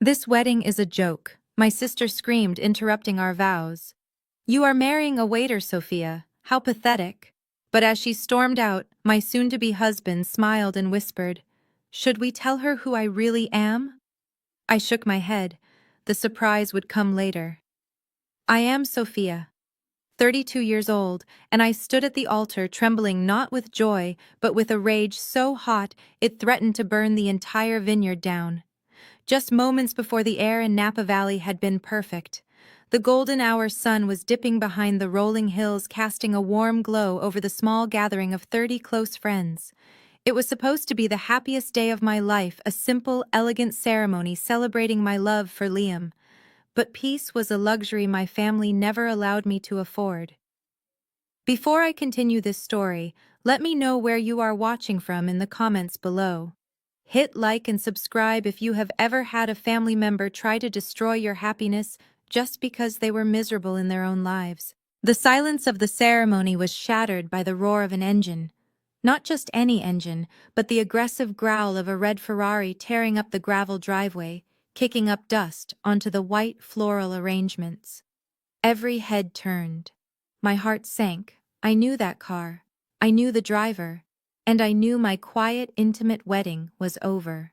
This wedding is a joke, my sister screamed, interrupting our vows. You are marrying a waiter, Sophia. How pathetic. But as she stormed out, my soon-to-be husband smiled and whispered, Should we tell her who I really am? I shook my head. The surprise would come later. I am Sophia, 32 years old, and I stood at the altar trembling not with joy, but with a rage so hot it threatened to burn the entire vineyard down. Just moments before the air in Napa Valley had been perfect. The golden hour sun was dipping behind the rolling hills, casting a warm glow over the small gathering of 30 close friends. It was supposed to be the happiest day of my life, a simple, elegant ceremony celebrating my love for Liam. But peace was a luxury my family never allowed me to afford. Before I continue this story, let me know where you are watching from in the comments below. Hit like and subscribe if you have ever had a family member try to destroy your happiness just because they were miserable in their own lives. The silence of the ceremony was shattered by the roar of an engine. Not just any engine, but the aggressive growl of a red Ferrari tearing up the gravel driveway, kicking up dust onto the white floral arrangements. Every head turned. My heart sank. I knew that car. I knew the driver. And I knew my quiet, intimate wedding was over.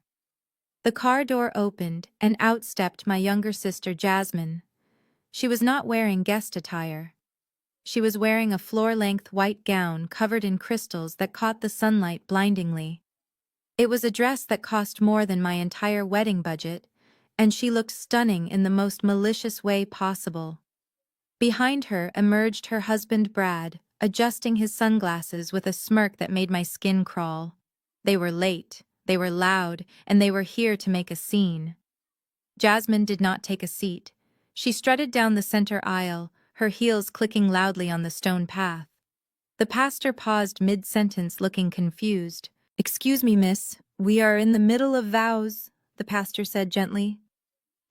The car door opened, and out stepped my younger sister, Jasmine. She was not wearing guest attire. She was wearing a floor-length white gown covered in crystals that caught the sunlight blindingly. It was a dress that cost more than my entire wedding budget, and she looked stunning in the most malicious way possible. Behind her emerged her husband Brad, adjusting his sunglasses with a smirk that made my skin crawl. They were late, they were loud, and they were here to make a scene. Jasmine did not take a seat. She strutted down the center aisle, her heels clicking loudly on the stone path. The pastor paused mid-sentence, looking confused. "Excuse me, miss, we are in the middle of vows," the pastor said gently.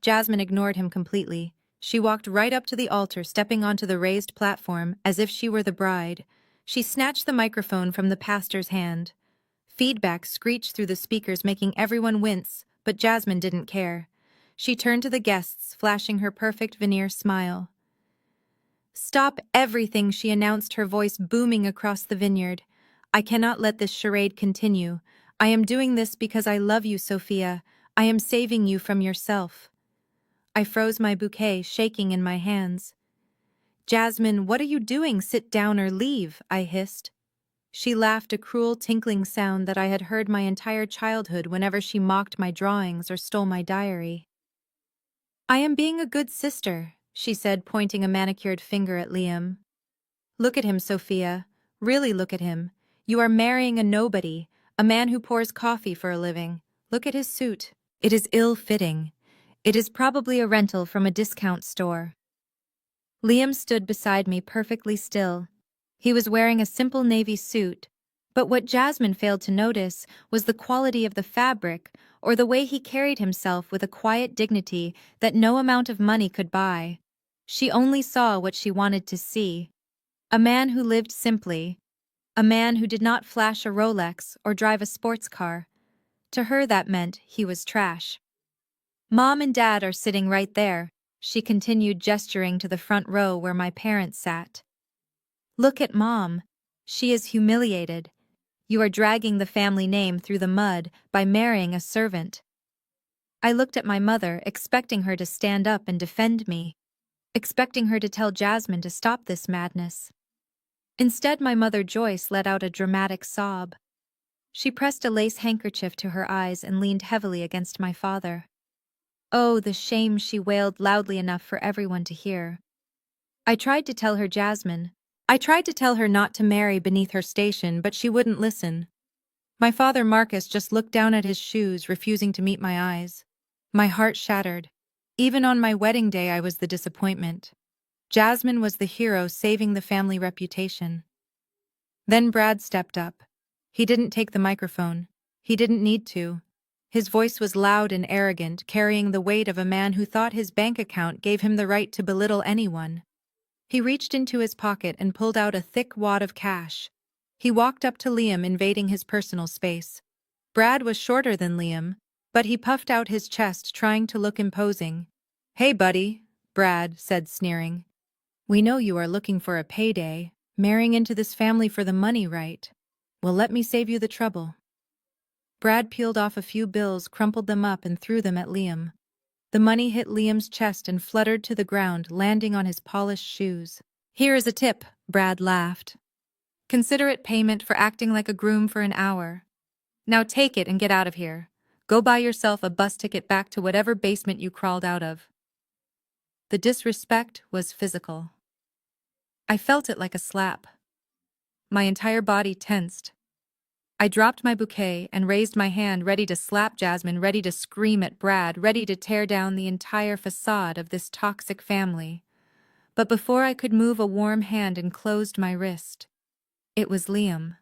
Jasmine ignored him completely. She walked right up to the altar, stepping onto the raised platform as if she were the bride. She snatched the microphone from the pastor's hand. Feedback screeched through the speakers, making everyone wince, but Jasmine didn't care. She turned to the guests, flashing her perfect veneer smile. "Stop everything," she announced, her voice booming across the vineyard. "I cannot let this charade continue. I am doing this because I love you, Sophia. I am saving you from yourself." I froze my bouquet, shaking in my hands. "Jasmine, what are you doing? Sit down or leave," I hissed. She laughed, a cruel tinkling sound that I had heard my entire childhood whenever she mocked my drawings or stole my diary. "I am being a good sister," she said, pointing a manicured finger at Liam. "Look at him, Sophia. Really look at him. You are marrying a nobody, a man who pours coffee for a living. Look at his suit. It is ill-fitting. It is probably a rental from a discount store." Liam stood beside me, perfectly still. He was wearing a simple navy suit, but what Jasmine failed to notice was the quality of the fabric, or the way he carried himself with a quiet dignity that no amount of money could buy. She only saw what she wanted to see. A man who lived simply. A man who did not flash a Rolex or drive a sports car. To her that meant he was trash. "Mom and Dad are sitting right there," she continued, gesturing to the front row where my parents sat. "Look at Mom. She is humiliated. You are dragging the family name through the mud by marrying a servant." I looked at my mother, expecting her to stand up and defend me, expecting her to tell Jasmine to stop this madness. Instead, my mother Joyce let out a dramatic sob. She pressed a lace handkerchief to her eyes and leaned heavily against my father. Oh, the shame, she wailed loudly enough for everyone to hear. I tried to tell her not to marry beneath her station, but she wouldn't listen. My father Marcus just looked down at his shoes, refusing to meet my eyes. My heart shattered. Even on my wedding day, I was the disappointment. Jasmine was the hero, saving the family reputation. Then Brad stepped up. He didn't take the microphone. He didn't need to. His voice was loud and arrogant, carrying the weight of a man who thought his bank account gave him the right to belittle anyone. He reached into his pocket and pulled out a thick wad of cash. He walked up to Liam, invading his personal space. Brad was shorter than Liam, But he puffed out his chest, trying to look imposing. "Hey, buddy," Brad said, sneering. "We know you are looking for a payday, marrying into this family for the money, right? Well, let me save you the trouble." Brad peeled off a few bills, crumpled them up, and threw them at Liam. The money hit Liam's chest and fluttered to the ground, landing on his polished shoes. "Here is a tip," Brad laughed. "Consider it payment for acting like a groom for an hour. Now take it and get out of here. Go buy yourself a bus ticket back to whatever basement you crawled out of." The disrespect was physical. I felt it like a slap. My entire body tensed. I dropped my bouquet and raised my hand, ready to slap Jasmine, ready to scream at Brad, ready to tear down the entire facade of this toxic family. But before I could move, a warm hand enclosed my wrist. It was Liam.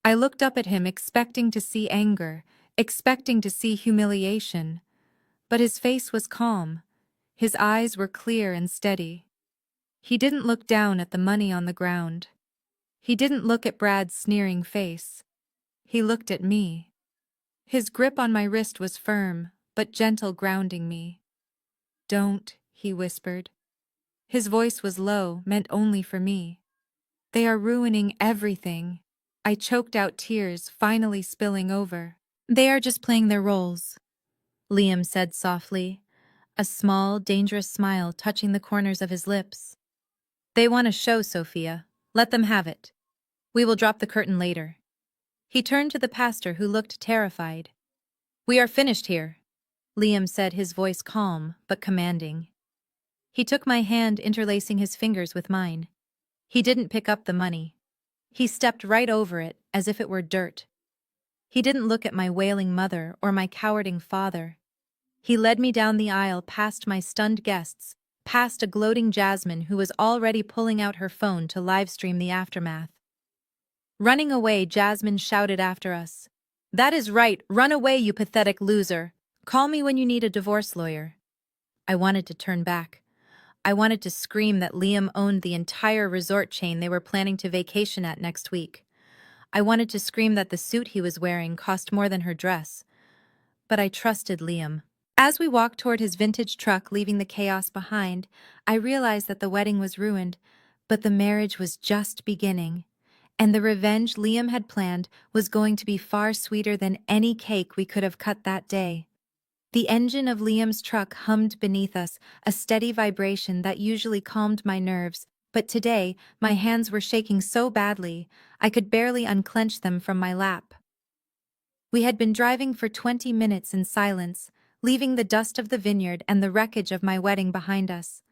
I looked up at him, expecting to see anger, expecting to see humiliation. But his face was calm. His eyes were clear and steady. He didn't look down at the money on the ground. He didn't look at Brad's sneering face. He looked at me. His grip on my wrist was firm, but gentle, grounding me. "Don't," he whispered. His voice was low, meant only for me. "They are ruining everything." I choked out tears, finally spilling over. "They are just playing their roles," Liam said softly, a small, dangerous smile touching the corners of his lips. "They want a show, Sophia. Let them have it. We will drop the curtain later." He turned to the pastor, who looked terrified. "We are finished here," Liam said, his voice calm but commanding. He took my hand, interlacing his fingers with mine. He didn't pick up the money. He stepped right over it, as if it were dirt. He didn't look at my wailing mother or my cowarding father. He led me down the aisle, past my stunned guests, past a gloating Jasmine who was already pulling out her phone to livestream the aftermath. Running away, Jasmine shouted after us. "That is right, run away, you pathetic loser. Call me when you need a divorce lawyer." I wanted to turn back. I wanted to scream that Liam owned the entire resort chain they were planning to vacation at next week. I wanted to scream that the suit he was wearing cost more than her dress. But I trusted Liam. As we walked toward his vintage truck, leaving the chaos behind, I realized that the wedding was ruined, but the marriage was just beginning. And the revenge Liam had planned was going to be far sweeter than any cake we could have cut that day. The engine of Liam's truck hummed beneath us, a steady vibration that usually calmed my nerves, but today my hands were shaking so badly I could barely unclench them from my lap. We had been driving for 20 minutes in silence, leaving the dust of the vineyard and the wreckage of my wedding behind us.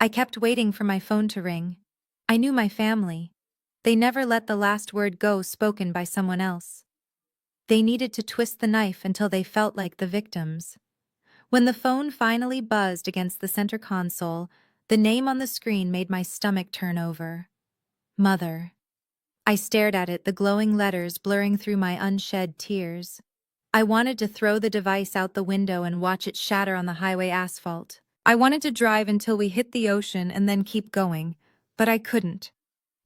I kept waiting for my phone to ring. I knew my family. They never let the last word go spoken by someone else. They needed to twist the knife until they felt like the victims. When the phone finally buzzed against the center console, the name on the screen made my stomach turn over. Mother. I stared at it, the glowing letters blurring through my unshed tears. I wanted to throw the device out the window and watch it shatter on the highway asphalt. I wanted to drive until we hit the ocean and then keep going, but I couldn't.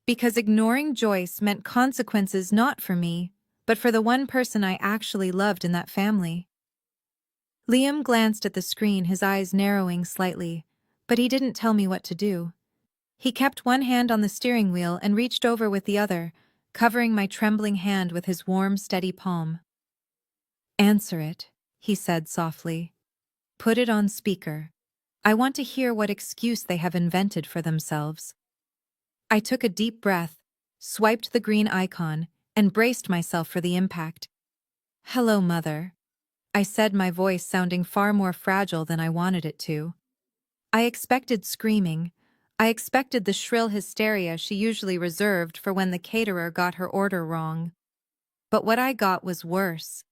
Because ignoring Joyce meant consequences not for me, but for the one person I actually loved in that family. Liam glanced at the screen, his eyes narrowing slightly, but he didn't tell me what to do. He kept one hand on the steering wheel and reached over with the other, covering my trembling hand with his warm, steady palm. "Answer it," he said softly. "Put it on speaker. I want to hear what excuse they have invented for themselves." I took a deep breath, swiped the green icon, and braced myself for the impact. "Hello, Mother," I said, my voice sounding far more fragile than I wanted it to. I expected screaming. I expected the shrill hysteria she usually reserved for when the caterer got her order wrong. But what I got was worse.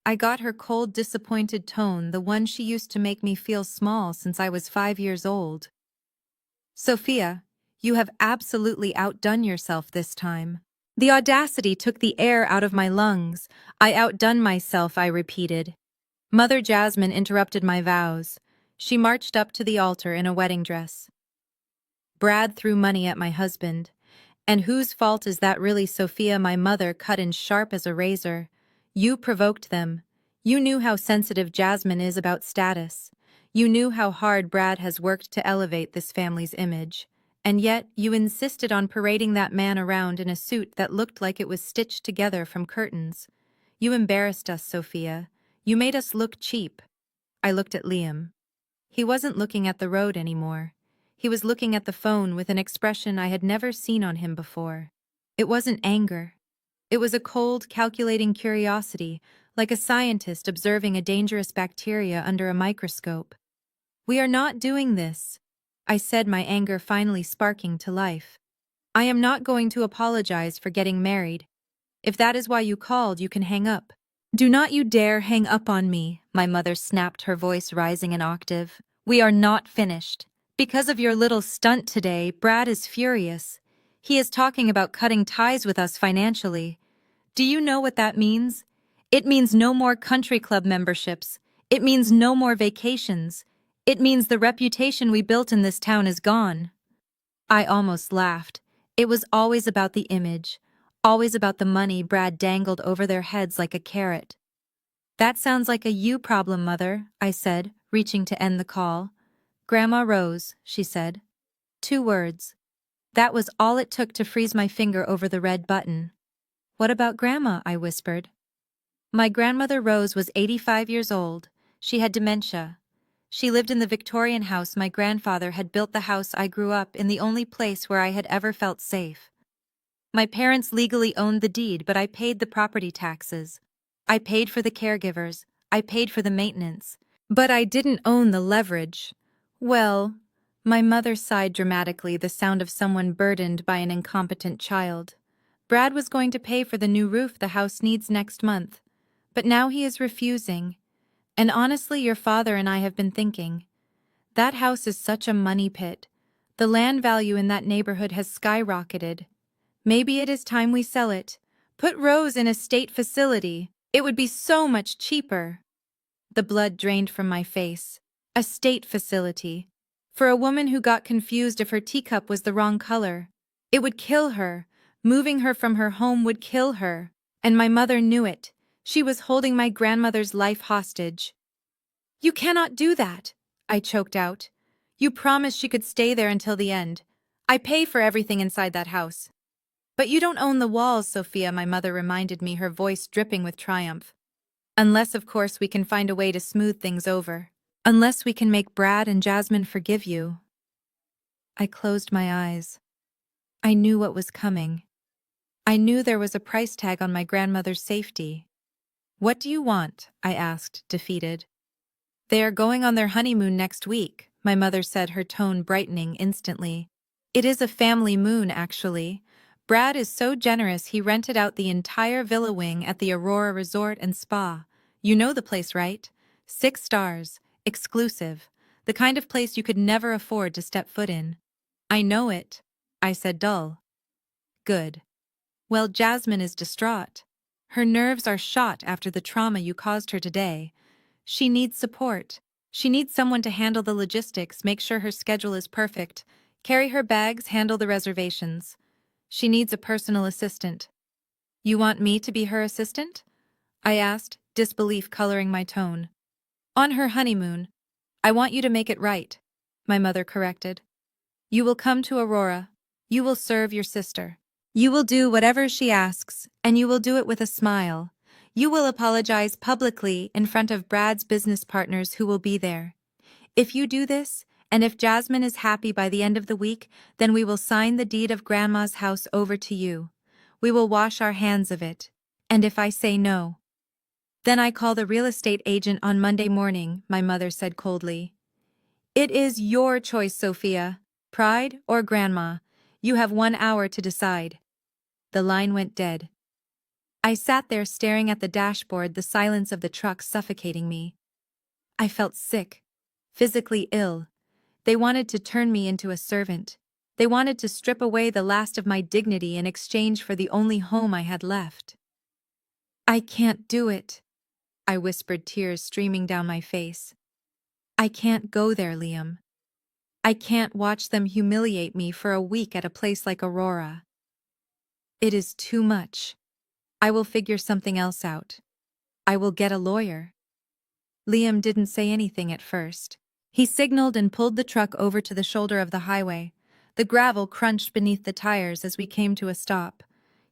I got her cold, disappointed tone, the one she used to make me feel small since I was 5 years old. "Sophia, you have absolutely outdone yourself this time." The audacity took the air out of my lungs. "I outdone myself," I repeated. Mother Jasmine interrupted my vows. She marched up to the altar in a wedding dress. "Brad threw money at my husband. And whose fault is that really, Sophia?" My mother cut in sharp as a razor. "You provoked them. You knew how sensitive Jasmine is about status. You knew how hard Brad has worked to elevate this family's image. And yet, you insisted on parading that man around in a suit that looked like it was stitched together from curtains. You embarrassed us, Sophia. You made us look cheap. I looked at Liam. He wasn't looking at the road anymore. He was looking at the phone with an expression I had never seen on him before. It wasn't anger. It was a cold, calculating curiosity, like a scientist observing a dangerous bacteria under a microscope. "We are not doing this," I said, my anger finally sparking to life. "I am not going to apologize for getting married. If that is why you called, you can hang up." "Do not you dare hang up on me," my mother snapped, her voice rising an octave. "We are not finished. Because of your little stunt today, Brad is furious. He is talking about cutting ties with us financially. Do you know what that means? It means no more country club memberships. It means no more vacations. It means the reputation we built in this town is gone." I almost laughed. It was always about the image, always about the money Brad dangled over their heads like a carrot. "That sounds like a you problem, Mother," I said, reaching to end the call. "Grandma Rose," she said. 2 words. That was all it took to freeze my finger over the red button. "What about Grandma?" I whispered. My grandmother Rose was 85 years old. She had dementia. She lived in the Victorian house my grandfather had built, the house I grew up in, the only place where I had ever felt safe. My parents legally owned the deed, but I paid the property taxes. I paid for the caregivers. I paid for the maintenance. But I didn't own the leverage. Well, my mother sighed dramatically, the sound of someone burdened by an incompetent child. "Brad was going to pay for the new roof the house needs next month. But now he is refusing. And honestly, your father and I have been thinking. That house is such a money pit. The land value in that neighborhood has skyrocketed. Maybe it is time we sell it. Put Rose in a state facility. It would be so much cheaper." The blood drained from my face. A state facility. For a woman who got confused if her teacup was the wrong color. It would kill her. Moving her from her home would kill her. And my mother knew it. She was holding my grandmother's life hostage. "You cannot do that," I choked out. "You promised she could stay there until the end. I pay for everything inside that house." "But you don't own the walls, Sophia," my mother reminded me, her voice dripping with triumph. "Unless, of course, we can find a way to smooth things over. Unless we can make Brad and Jasmine forgive you." I closed my eyes. I knew what was coming. I knew there was a price tag on my grandmother's safety. "What do you want?" I asked, defeated. "They are going on their honeymoon next week," my mother said, her tone brightening instantly. "It is a family moon, actually. Brad is so generous he rented out the entire villa wing at the Aurora Resort and Spa. You know the place, right? 6 stars, exclusive, the kind of place you could never afford to step foot in." "I know it," I said, dull. "Good. Well, Jasmine is distraught. Her nerves are shot after the trauma you caused her today. She needs support. She needs someone to handle the logistics, make sure her schedule is perfect, carry her bags, handle the reservations. She needs a personal assistant." "You want me to be her assistant?" I asked, disbelief coloring my tone. "On her honeymoon. I want you to make it right," my mother corrected. "You will come to Aurora. You will serve your sister. You will do whatever she asks, and you will do it with a smile. You will apologize publicly in front of Brad's business partners who will be there. If you do this, and if Jasmine is happy by the end of the week, then we will sign the deed of Grandma's house over to you. We will wash our hands of it. And if I say no, then I call the real estate agent on Monday morning," my mother said coldly. "It is your choice, Sophia. Pride or Grandma. You have 1 hour to decide." The line went dead. I sat there staring at the dashboard, the silence of the truck suffocating me. I felt sick, physically ill. They wanted to turn me into a servant. They wanted to strip away the last of my dignity in exchange for the only home I had left. "I can't do it," I whispered, tears streaming down my face. "I can't go there, Liam. I can't watch them humiliate me for a week at a place like Aurora. It is too much. I will figure something else out. I will get a lawyer." Liam didn't say anything at first. He signaled and pulled the truck over to the shoulder of the highway. The gravel crunched beneath the tires as we came to a stop.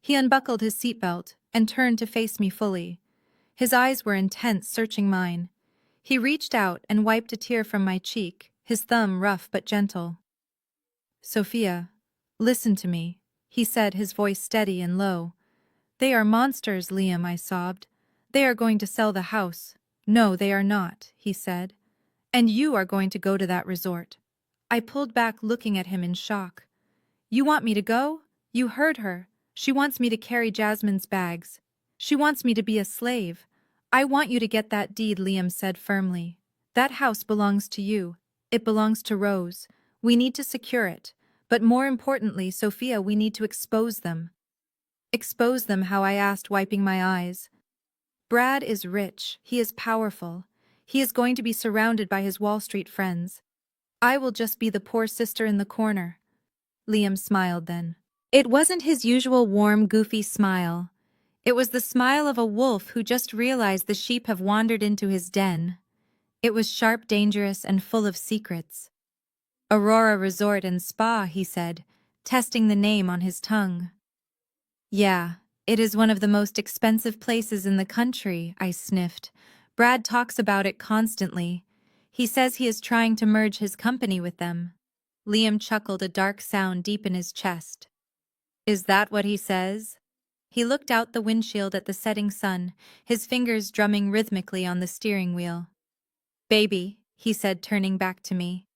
He unbuckled his seatbelt and turned to face me fully. His eyes were intense, searching mine. He reached out and wiped a tear from my cheek, his thumb rough but gentle. "Sophia, listen to me," he said, his voice steady and low. "They are monsters, Liam," I sobbed. "They are going to sell the house." "No, they are not," he said. "And you are going to go to that resort." I pulled back, looking at him in shock. "You want me to go?" "You heard her. She wants me to carry Jasmine's bags. She wants me to be a slave." "I want you to get that deed," Liam said firmly. "That house belongs to you. It belongs to Rose. We need to secure it. But more importantly, Sophia, we need to expose them." "Expose them?" How, I asked, wiping my eyes. "Brad is rich. He is powerful. He is going to be surrounded by his Wall Street friends. I will just be the poor sister in the corner." Liam smiled then. It wasn't his usual warm, goofy smile. It was the smile of a wolf who just realized the sheep have wandered into his den. It was sharp, dangerous, and full of secrets. "Aurora Resort and Spa," he said, testing the name on his tongue. "Yeah, it is one of the most expensive places in the country," I sniffed. "Brad talks about it constantly. He says he is trying to merge his company with them." Liam chuckled, a dark sound deep in his chest. "Is that what he says?" He looked out the windshield at the setting sun, his fingers drumming rhythmically on the steering wheel. "Baby," he said, turning back to me,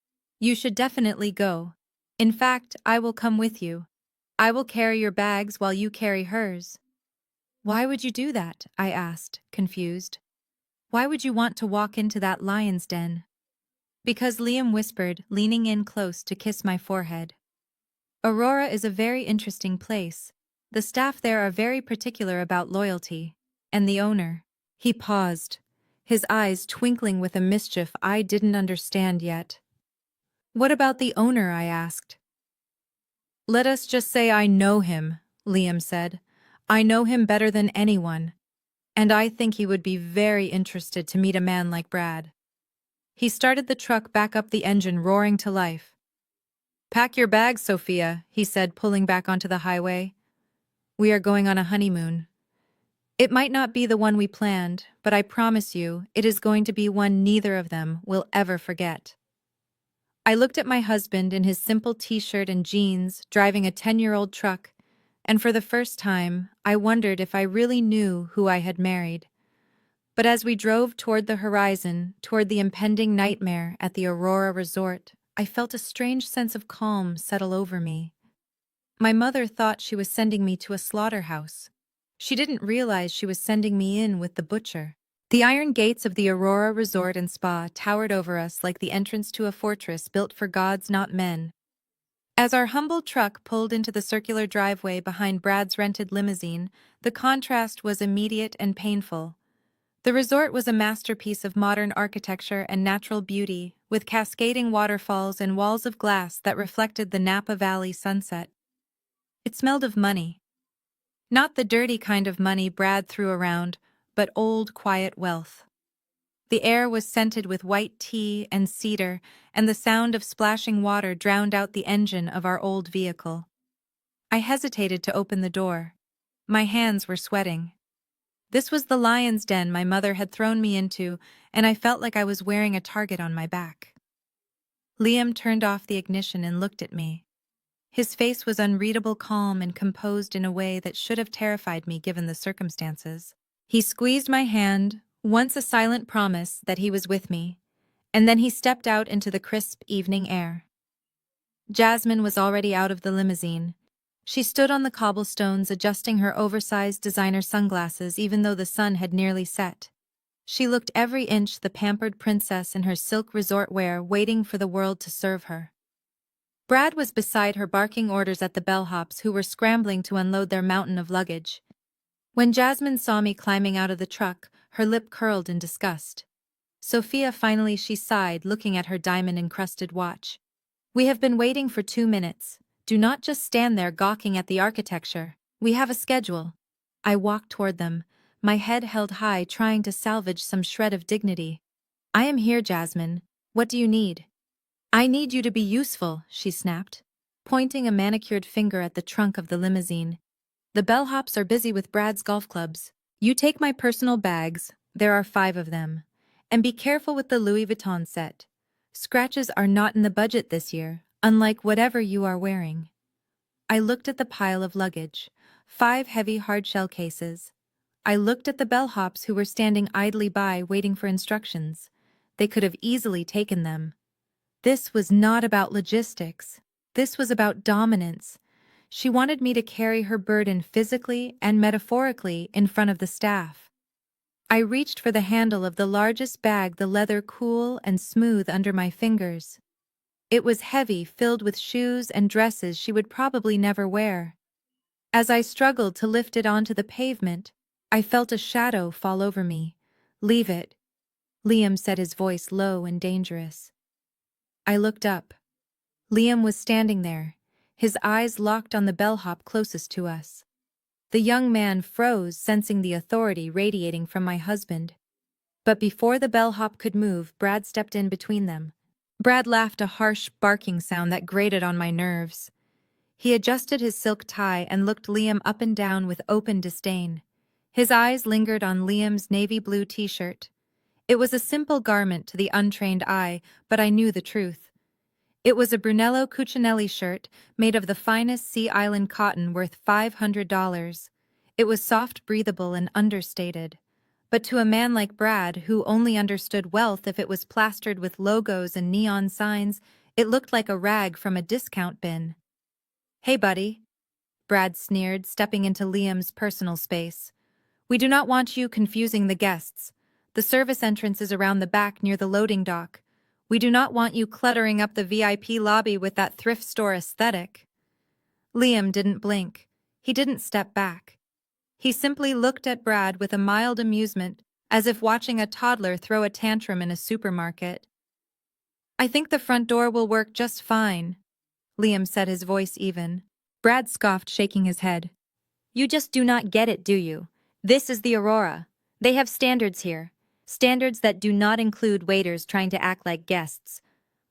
"you should definitely go. In fact, I will come with you. I will carry your bags while you carry hers." "Why would you do that?" I asked, confused. "Why would you want to walk into that lion's den?" "Because," Liam whispered, leaning in close to kiss my forehead. "Aurora is a very interesting place. The staff there are very particular about loyalty. And the owner." He paused, his eyes twinkling with a mischief I didn't understand yet. "What about the owner?" I asked. "Let us just say I know him," Liam said. "I know him better than anyone. And I think he would be very interested to meet a man like Brad." He started the truck back up, the engine roaring to life. "Pack your bags, Sophia," he said, pulling back onto the highway. "We are going on a honeymoon. It might not be the one we planned, but I promise you, it is going to be one neither of them will ever forget." I looked at my husband in his simple t-shirt and jeans, driving a 10-year-old truck, and for the first time, I wondered if I really knew who I had married. But as we drove toward the horizon, toward the impending nightmare at the Aurora Resort, I felt a strange sense of calm settle over me. My mother thought she was sending me to a slaughterhouse. She didn't realize she was sending me in with the butcher. The iron gates of the Aurora Resort and Spa towered over us like the entrance to a fortress built for gods, not men. As our humble truck pulled into the circular driveway behind Brad's rented limousine, the contrast was immediate and painful. The resort was a masterpiece of modern architecture and natural beauty, with cascading waterfalls and walls of glass that reflected the Napa Valley sunset. It smelled of money. Not the dirty kind of money Brad threw around, but old, quiet wealth. The air was scented with white tea and cedar, and the sound of splashing water drowned out the engine of our old vehicle. I hesitated to open the door. My hands were sweating. This was the lion's den my mother had thrown me into, and I felt like I was wearing a target on my back. Liam turned off the ignition and looked at me. His face was unreadable calm and composed in a way that should have terrified me given the circumstances. He squeezed my hand, once a silent promise that he was with me, and then he stepped out into the crisp evening air. Jasmine was already out of the limousine. She stood on the cobblestones adjusting her oversized designer sunglasses even though the sun had nearly set. She looked every inch the pampered princess in her silk resort wear, waiting for the world to serve her. Brad was beside her, barking orders at the bellhops who were scrambling to unload their mountain of luggage. When Jasmine saw me climbing out of the truck, her lip curled in disgust. "Sophia," finally she sighed, looking at her diamond-encrusted watch. "We have been waiting for 2 minutes. Do not just stand there gawking at the architecture. We have a schedule." I walked toward them, my head held high, trying to salvage some shred of dignity. I am here, Jasmine. What do you need? I need you to be useful, she snapped, pointing a manicured finger at the trunk of the limousine. The bellhops are busy with Brad's golf clubs. You take my personal bags, there are 5 of them. And be careful with the Louis Vuitton set. Scratches are not in the budget this year, unlike whatever you are wearing. I looked at the pile of luggage, 5 heavy hard-shell cases. I looked at the bellhops who were standing idly by waiting for instructions. They could have easily taken them. This was not about logistics. This was about dominance. She wanted me to carry her burden physically and metaphorically in front of the staff. I reached for the handle of the largest bag, the leather cool and smooth under my fingers. It was heavy, filled with shoes and dresses she would probably never wear. As I struggled to lift it onto the pavement, I felt a shadow fall over me. Leave it, Liam said, his voice low and dangerous. I looked up. Liam was standing there, his eyes locked on the bellhop closest to us. The young man froze, sensing the authority radiating from my husband. But before the bellhop could move, Brad stepped in between them. Brad laughed, a harsh, barking sound that grated on my nerves. He adjusted his silk tie and looked Liam up and down with open disdain. His eyes lingered on Liam's navy blue t-shirt. It was a simple garment to the untrained eye, but I knew the truth. It was a Brunello Cucinelli shirt made of the finest Sea Island cotton, worth $500. It was soft, breathable, and understated. But to a man like Brad, who only understood wealth if it was plastered with logos and neon signs, it looked like a rag from a discount bin. "Hey, buddy," Brad sneered, stepping into Liam's personal space. "We do not want you confusing the guests. The service entrance is around the back near the loading dock. We do not want you cluttering up the VIP lobby with that thrift store aesthetic." Liam didn't blink. He didn't step back. He simply looked at Brad with a mild amusement, as if watching a toddler throw a tantrum in a supermarket. "I think the front door will work just fine," Liam said, his voice even. Brad scoffed, shaking his head. "You just do not get it, do you? This is the Aurora. They have standards here. Standards that do not include waiters trying to act like guests.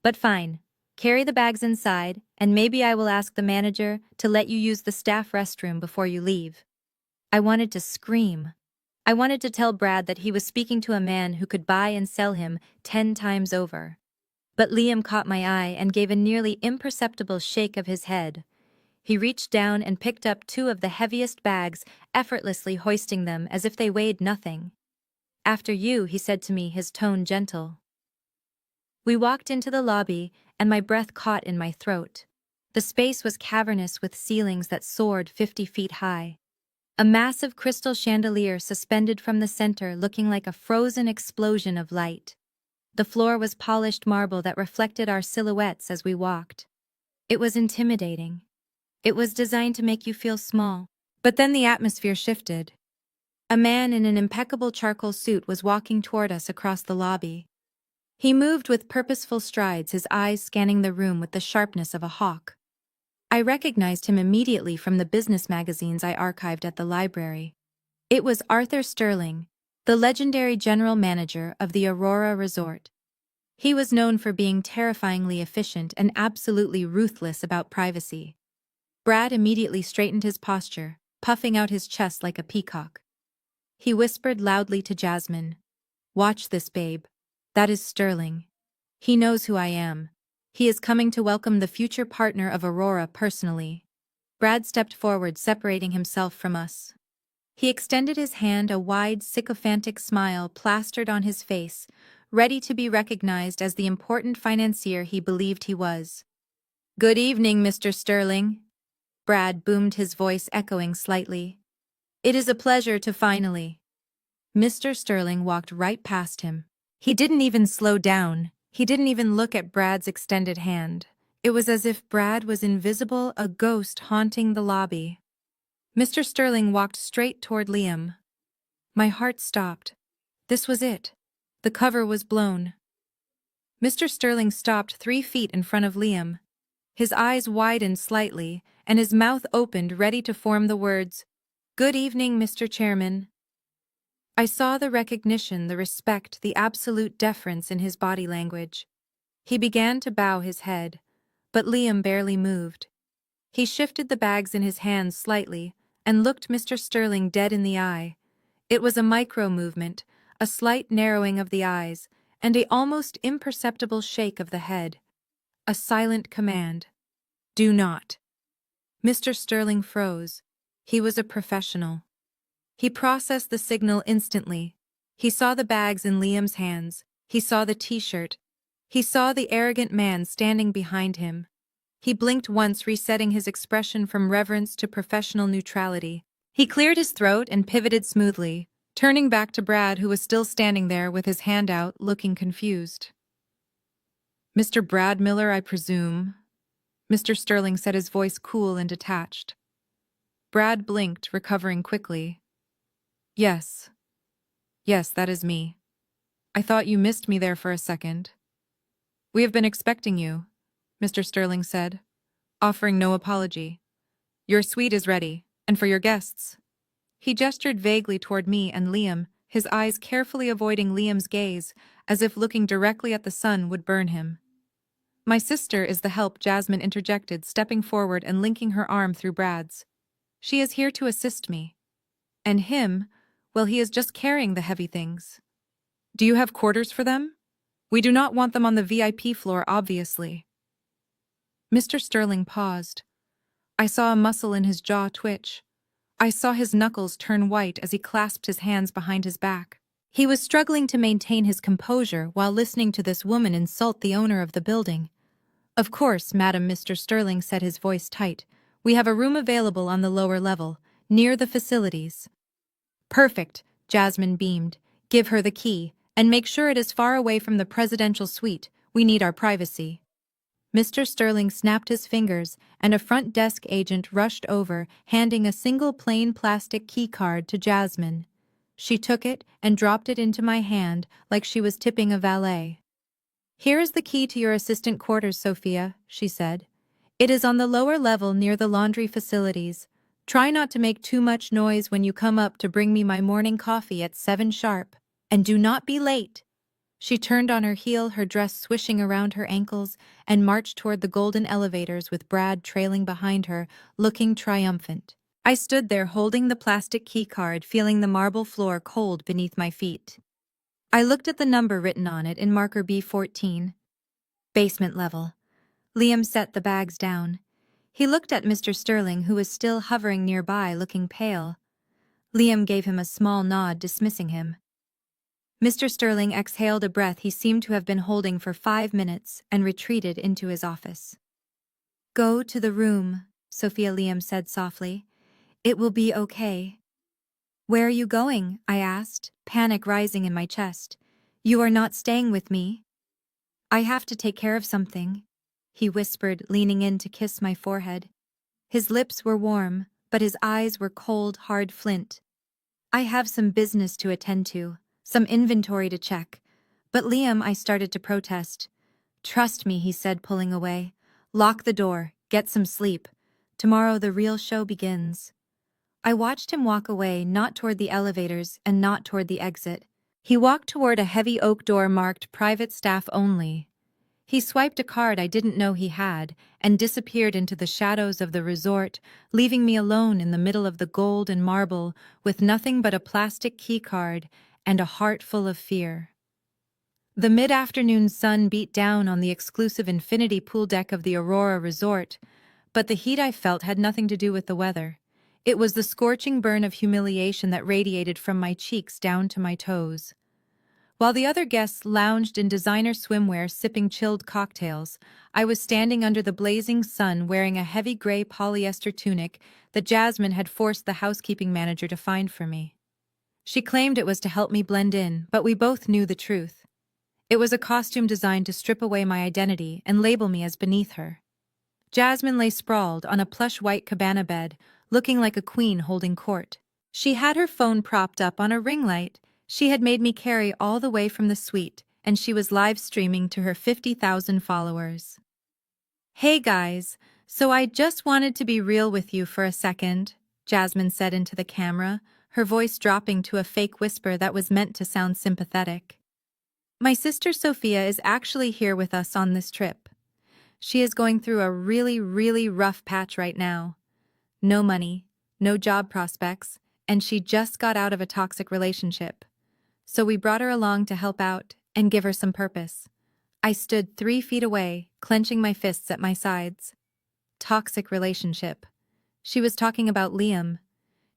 But fine. Carry the bags inside, and maybe I will ask the manager to let you use the staff restroom before you leave." I wanted to scream. I wanted to tell Brad that he was speaking to a man who could buy and sell him 10 times over. But Liam caught my eye and gave a nearly imperceptible shake of his head. He reached down and picked up 2 of the heaviest bags, effortlessly hoisting them as if they weighed nothing. "After you," he said to me, his tone gentle. We walked into the lobby, and my breath caught in my throat. The space was cavernous, with ceilings that soared 50 feet high. A massive crystal chandelier suspended from the center, looking like a frozen explosion of light. The floor was polished marble that reflected our silhouettes as we walked. It was intimidating. It was designed to make you feel small. But then the atmosphere shifted. A man in an impeccable charcoal suit was walking toward us across the lobby. He moved with purposeful strides, his eyes scanning the room with the sharpness of a hawk. I recognized him immediately from the business magazines I archived at the library. It was Arthur Sterling, the legendary general manager of the Aurora Resort. He was known for being terrifyingly efficient and absolutely ruthless about privacy. Brad immediately straightened his posture, puffing out his chest like a peacock. He whispered loudly to Jasmine, "Watch this, babe. That is Sterling. He knows who I am. He is coming to welcome the future partner of Aurora personally." Brad stepped forward, separating himself from us. He extended his hand, a wide, sycophantic smile plastered on his face, ready to be recognized as the important financier he believed he was. "Good evening, Mr. Sterling." Brad boomed, his voice echoing slightly. "It is a pleasure to finally." Mr. Sterling walked right past him. He didn't even slow down. He didn't even look at Brad's extended hand. It was as if Brad was invisible, a ghost haunting the lobby. Mr. Sterling walked straight toward Liam. My heart stopped. This was it. The cover was blown. Mr. Sterling stopped 3 feet in front of Liam. His eyes widened slightly, and his mouth opened, ready to form the words, "Good evening, Mr. Chairman." I saw the recognition, the respect, the absolute deference in his body language. He began to bow his head, but Liam barely moved. He shifted the bags in his hands slightly and looked Mr. Sterling dead in the eye. It was a micro-movement, a slight narrowing of the eyes, and a almost imperceptible shake of the head. A silent command. Do not. Mr. Sterling froze. He was a professional. He processed the signal instantly. He saw the bags in Liam's hands. He saw the t-shirt. He saw the arrogant man standing behind him. He blinked once, resetting his expression from reverence to professional neutrality. He cleared his throat and pivoted smoothly, turning back to Brad, who was still standing there with his hand out, looking confused. "Mr. Brad Miller, I presume?" Mr. Sterling said, his voice cool and detached. Brad blinked, recovering quickly. Yes, that is me. I thought you missed me there for a second." "We have been expecting you," Mr. Sterling said, offering no apology. "Your suite is ready, and for your guests." He gestured vaguely toward me and Liam, his eyes carefully avoiding Liam's gaze, as if looking directly at the sun would burn him. "My sister is the help," Jasmine interjected, stepping forward and linking her arm through Brad's. "She is here to assist me. And him, well, he is just carrying the heavy things." "Do you have quarters for them? We do not want them on the VIP floor, obviously." Mr. Sterling paused. I saw a muscle in his jaw twitch. I saw his knuckles turn white as he clasped his hands behind his back. He was struggling to maintain his composure while listening to this woman insult the owner of the building. "Of course, madam," Mr. Sterling said, his voice tight. "We have a room available on the lower level, near the facilities." "Perfect," Jasmine beamed. "Give her the key, and make sure it is far away from the presidential suite. We need our privacy." Mr. Sterling snapped his fingers, and a front desk agent rushed over, handing a single plain plastic key card to Jasmine. She took it and dropped it into my hand like she was tipping a valet. "Here is the key to your assistant quarters, Sophia," she said. "It is on the lower level near the laundry facilities. Try not to make too much noise when you come up to bring me my morning coffee at 7 sharp. And do not be late." She turned on her heel, her dress swishing around her ankles, and marched toward the golden elevators with Brad trailing behind her, looking triumphant. I stood there holding the plastic key card, feeling the marble floor cold beneath my feet. I looked at the number written on it in marker B14. Basement level. Liam set the bags down. He looked at Mr. Sterling, who was still hovering nearby, looking pale. Liam gave him a small nod, dismissing him. Mr. Sterling exhaled a breath he seemed to have been holding for 5 minutes and retreated into his office. "Go to the room," Sophia, Liam said softly. "It will be okay." "Where are you going?" I asked, panic rising in my chest. "You are not staying with me?" "I have to take care of something," he whispered, leaning in to kiss my forehead. His lips were warm, but his eyes were cold, hard flint. "I have some business to attend to, some inventory to check." "But Liam," I started to protest. "Trust me," he said, pulling away. "Lock the door, get some sleep. Tomorrow the real show begins." I watched him walk away, not toward the elevators and not toward the exit. He walked toward a heavy oak door marked "Private Staff Only." He swiped a card I didn't know he had and disappeared into the shadows of the resort, leaving me alone in the middle of the gold and marble with nothing but a plastic key card and a heart full of fear. The mid-afternoon sun beat down on the exclusive infinity pool deck of the Aurora Resort, but the heat I felt had nothing to do with the weather. It was the scorching burn of humiliation that radiated from my cheeks down to my toes. While the other guests lounged in designer swimwear sipping chilled cocktails, I was standing under the blazing sun wearing a heavy gray polyester tunic that Jasmine had forced the housekeeping manager to find for me. She claimed it was to help me blend in, but we both knew the truth. It was a costume designed to strip away my identity and label me as beneath her. Jasmine lay sprawled on a plush white cabana bed, looking like a queen holding court. She had her phone propped up on a ring light she had made me carry all the way from the suite, and she was live streaming to her 50,000 followers. "Hey guys, so I just wanted to be real with you for a second," Jasmine said into the camera, her voice dropping to a fake whisper that was meant to sound sympathetic. My sister Sophia is actually here with us on this trip. She is going through a really rough patch right now. No money, no job prospects, and she just got out of a toxic relationship. So we brought her along to help out and give her some purpose. I stood 3 feet away, clenching my fists at my sides. Toxic relationship. She was talking about Liam.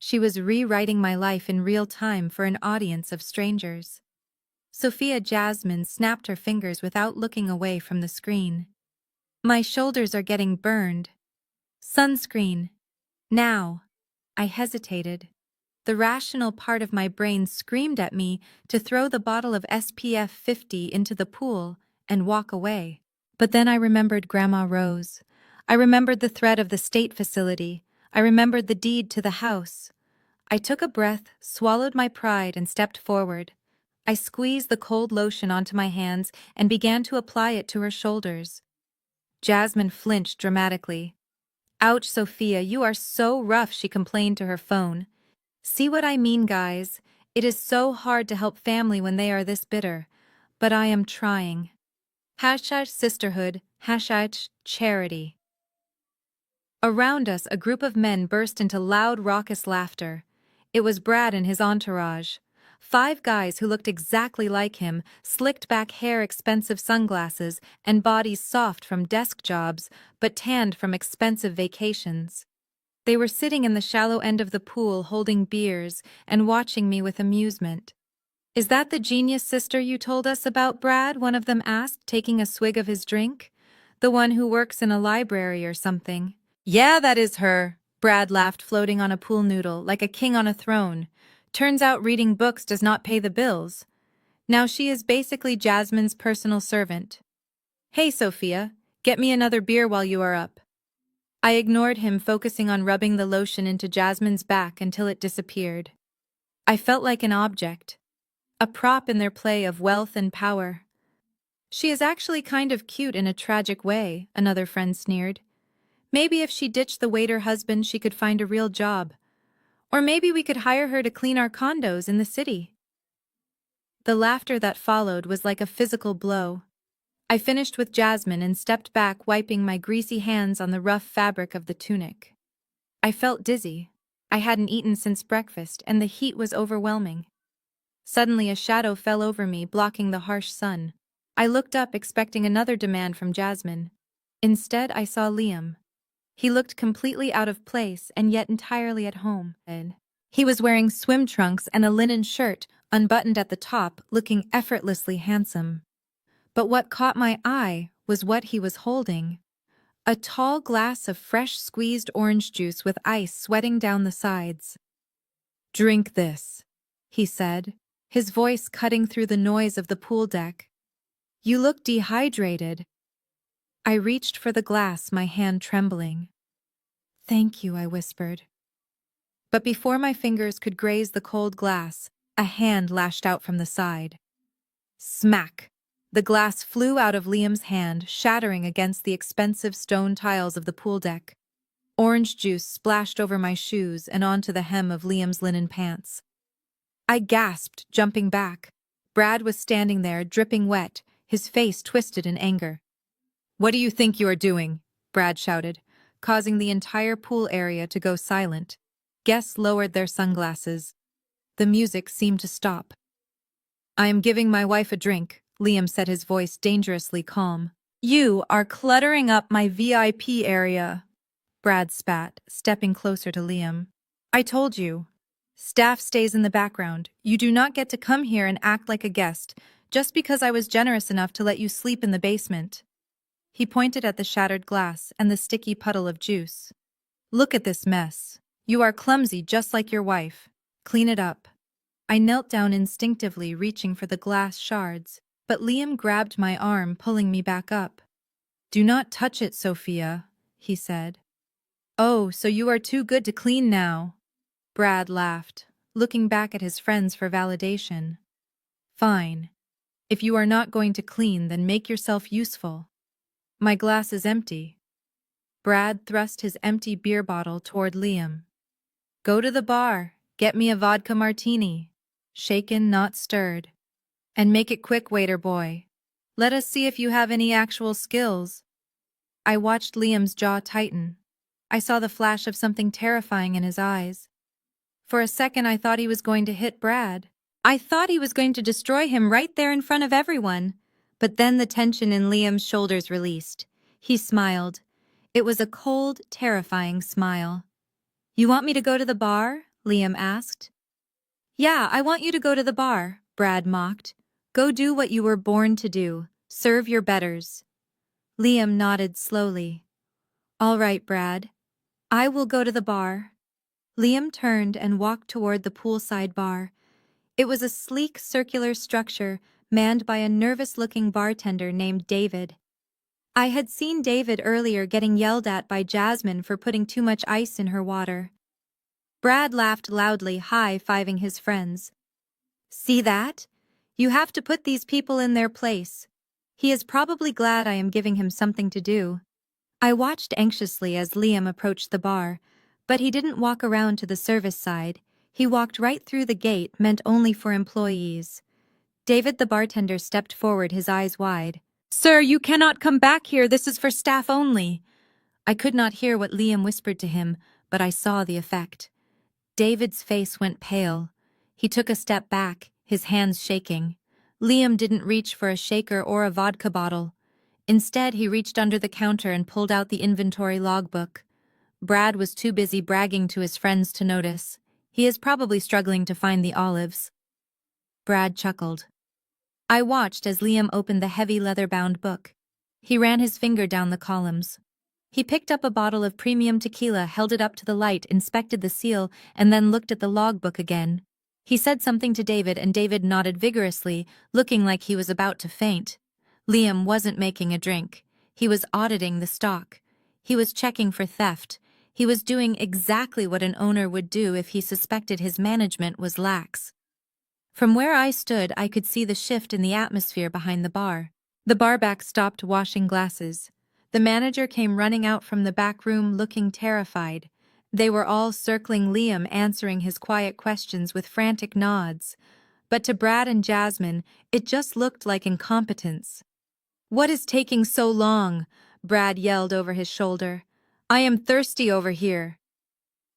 She was rewriting my life in real time for an audience of strangers. Sophia Jasmine snapped her fingers without looking away from the screen. My shoulders are getting burned. Sunscreen. Now. I hesitated. The rational part of my brain screamed at me to throw the bottle of SPF 50 into the pool and walk away. But then I remembered Grandma Rose. I remembered the threat of the state facility. I remembered the deed to the house. I took a breath, swallowed my pride, and stepped forward. I squeezed the cold lotion onto my hands and began to apply it to her shoulders. Jasmine flinched dramatically. "Ouch, Sophia, you are so rough," she complained to her phone. "See what I mean, guys? It is so hard to help family when they are this bitter. But I am trying. Hashtag sisterhood, hashtag charity." Around us, a group of men burst into loud, raucous laughter. It was Brad and his entourage. 5 guys who looked exactly like him, slicked back hair, expensive sunglasses, and bodies soft from desk jobs, but tanned from expensive vacations. They were sitting in the shallow end of the pool holding beers and watching me with amusement. "Is that the genius sister you told us about, Brad?" one of them asked, taking a swig of his drink. "The one who works in a library or something?" "Yeah, that is her," Brad laughed, floating on a pool noodle like a king on a throne. "Turns out reading books does not pay the bills. Now she is basically Jasmine's personal servant." "Hey, Sophia, get me another beer while you are up." I ignored him, focusing on rubbing the lotion into Jasmine's back until it disappeared. I felt like an object, a prop in their play of wealth and power. "She is actually kind of cute in a tragic way," another friend sneered. "Maybe if she ditched the waiter husband, she could find a real job. Or maybe we could hire her to clean our condos in the city." The laughter that followed was like a physical blow. I finished with Jasmine and stepped back, wiping my greasy hands on the rough fabric of the tunic. I felt dizzy. I hadn't eaten since breakfast, and the heat was overwhelming. Suddenly, a shadow fell over me, blocking the harsh sun. I looked up, expecting another demand from Jasmine. Instead, I saw Liam. He looked completely out of place and yet entirely at home. He was wearing swim trunks and a linen shirt, unbuttoned at the top, looking effortlessly handsome. But what caught my eye was what he was holding. A tall glass of fresh squeezed orange juice with ice sweating down the sides. "Drink this," he said, his voice cutting through the noise of the pool deck. "You look dehydrated." I reached for the glass, my hand trembling. "Thank you," I whispered. But before my fingers could graze the cold glass, a hand lashed out from the side. Smack! The glass flew out of Liam's hand, shattering against the expensive stone tiles of the pool deck. Orange juice splashed over my shoes and onto the hem of Liam's linen pants. I gasped, jumping back. Brad was standing there, dripping wet, his face twisted in anger. "What do you think you are doing?" Brad shouted, causing the entire pool area to go silent. Guests lowered their sunglasses. The music seemed to stop. "I am giving my wife a drink," Liam said, his voice dangerously calm. "You are cluttering up my VIP area," Brad spat, stepping closer to Liam. "I told you. Staff stays in the background. You do not get to come here and act like a guest, just because I was generous enough to let you sleep in the basement." He pointed at the shattered glass and the sticky puddle of juice. "Look at this mess. You are clumsy just like your wife. Clean it up." I knelt down instinctively, reaching for the glass shards, but Liam grabbed my arm, pulling me back up. "Do not touch it, Sophia," he said. "Oh, so you are too good to clean now?" Brad laughed, looking back at his friends for validation. "Fine. If you are not going to clean, then make yourself useful. My glass is empty." Brad thrust his empty beer bottle toward Liam. "Go to the bar. Get me a vodka martini. Shaken, not stirred. And make it quick, waiter boy. Let us see if you have any actual skills. I watched Liam's jaw tighten. I saw the flash of something terrifying in his eyes. For a second I thought he was going to hit Brad. I thought he was going to destroy him right there in front of everyone. But then the tension in Liam's shoulders released. He smiled. It was a cold, terrifying smile. You want me to go to the bar? Liam asked. Yeah, I want you to go to the bar, Brad mocked. Go do what you were born to do. Serve your betters. Liam nodded slowly. All right, Brad. I will go to the bar. Liam turned and walked toward the poolside bar. It was a sleek circular structure manned by a nervous-looking bartender named David. I had seen David earlier getting yelled at by Jasmine for putting too much ice in her water. Brad laughed loudly, high-fiving his friends. See that? You have to put these people in their place. He is probably glad I am giving him something to do. I watched anxiously as Liam approached the bar, but he didn't walk around to the service side. He walked right through the gate meant only for employees. David the bartender stepped forward, his eyes wide. Sir, you cannot come back here. This is for staff only. I could not hear what Liam whispered to him, but I saw the effect. David's face went pale. He took a step back, his hands shaking. Liam didn't reach for a shaker or a vodka bottle. Instead, he reached under the counter and pulled out the inventory logbook. Brad was too busy bragging to his friends to notice. He is probably struggling to find the olives. Brad chuckled. I watched as Liam opened the heavy leather-bound book. He ran his finger down the columns. He picked up a bottle of premium tequila, held it up to the light, inspected the seal, and then looked at the logbook again. He said something to David, and David nodded vigorously, looking like he was about to faint. Liam wasn't making a drink. He was auditing the stock. He was checking for theft. He was doing exactly what an owner would do if he suspected his management was lax. From where I stood, I could see the shift in the atmosphere behind the bar. The barback stopped washing glasses. The manager came running out from the back room looking terrified. They were all circling Liam, answering his quiet questions with frantic nods. But to Brad and Jasmine, it just looked like incompetence. What is taking so long? Brad yelled over his shoulder. I am thirsty over here.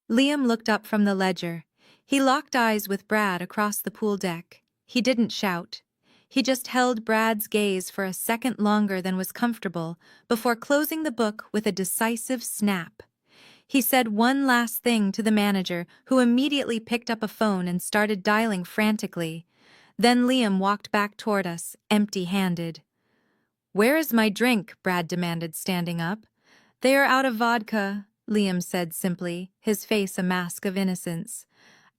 Liam looked up from the ledger. He locked eyes with Brad across the pool deck. He didn't shout. He just held Brad's gaze for a second longer than was comfortable before closing the book with a decisive snap. He said one last thing to the manager, who immediately picked up a phone and started dialing frantically. Then Liam walked back toward us, empty-handed. Where is my drink? Brad demanded, standing up. They are out of vodka, Liam said simply, his face a mask of innocence.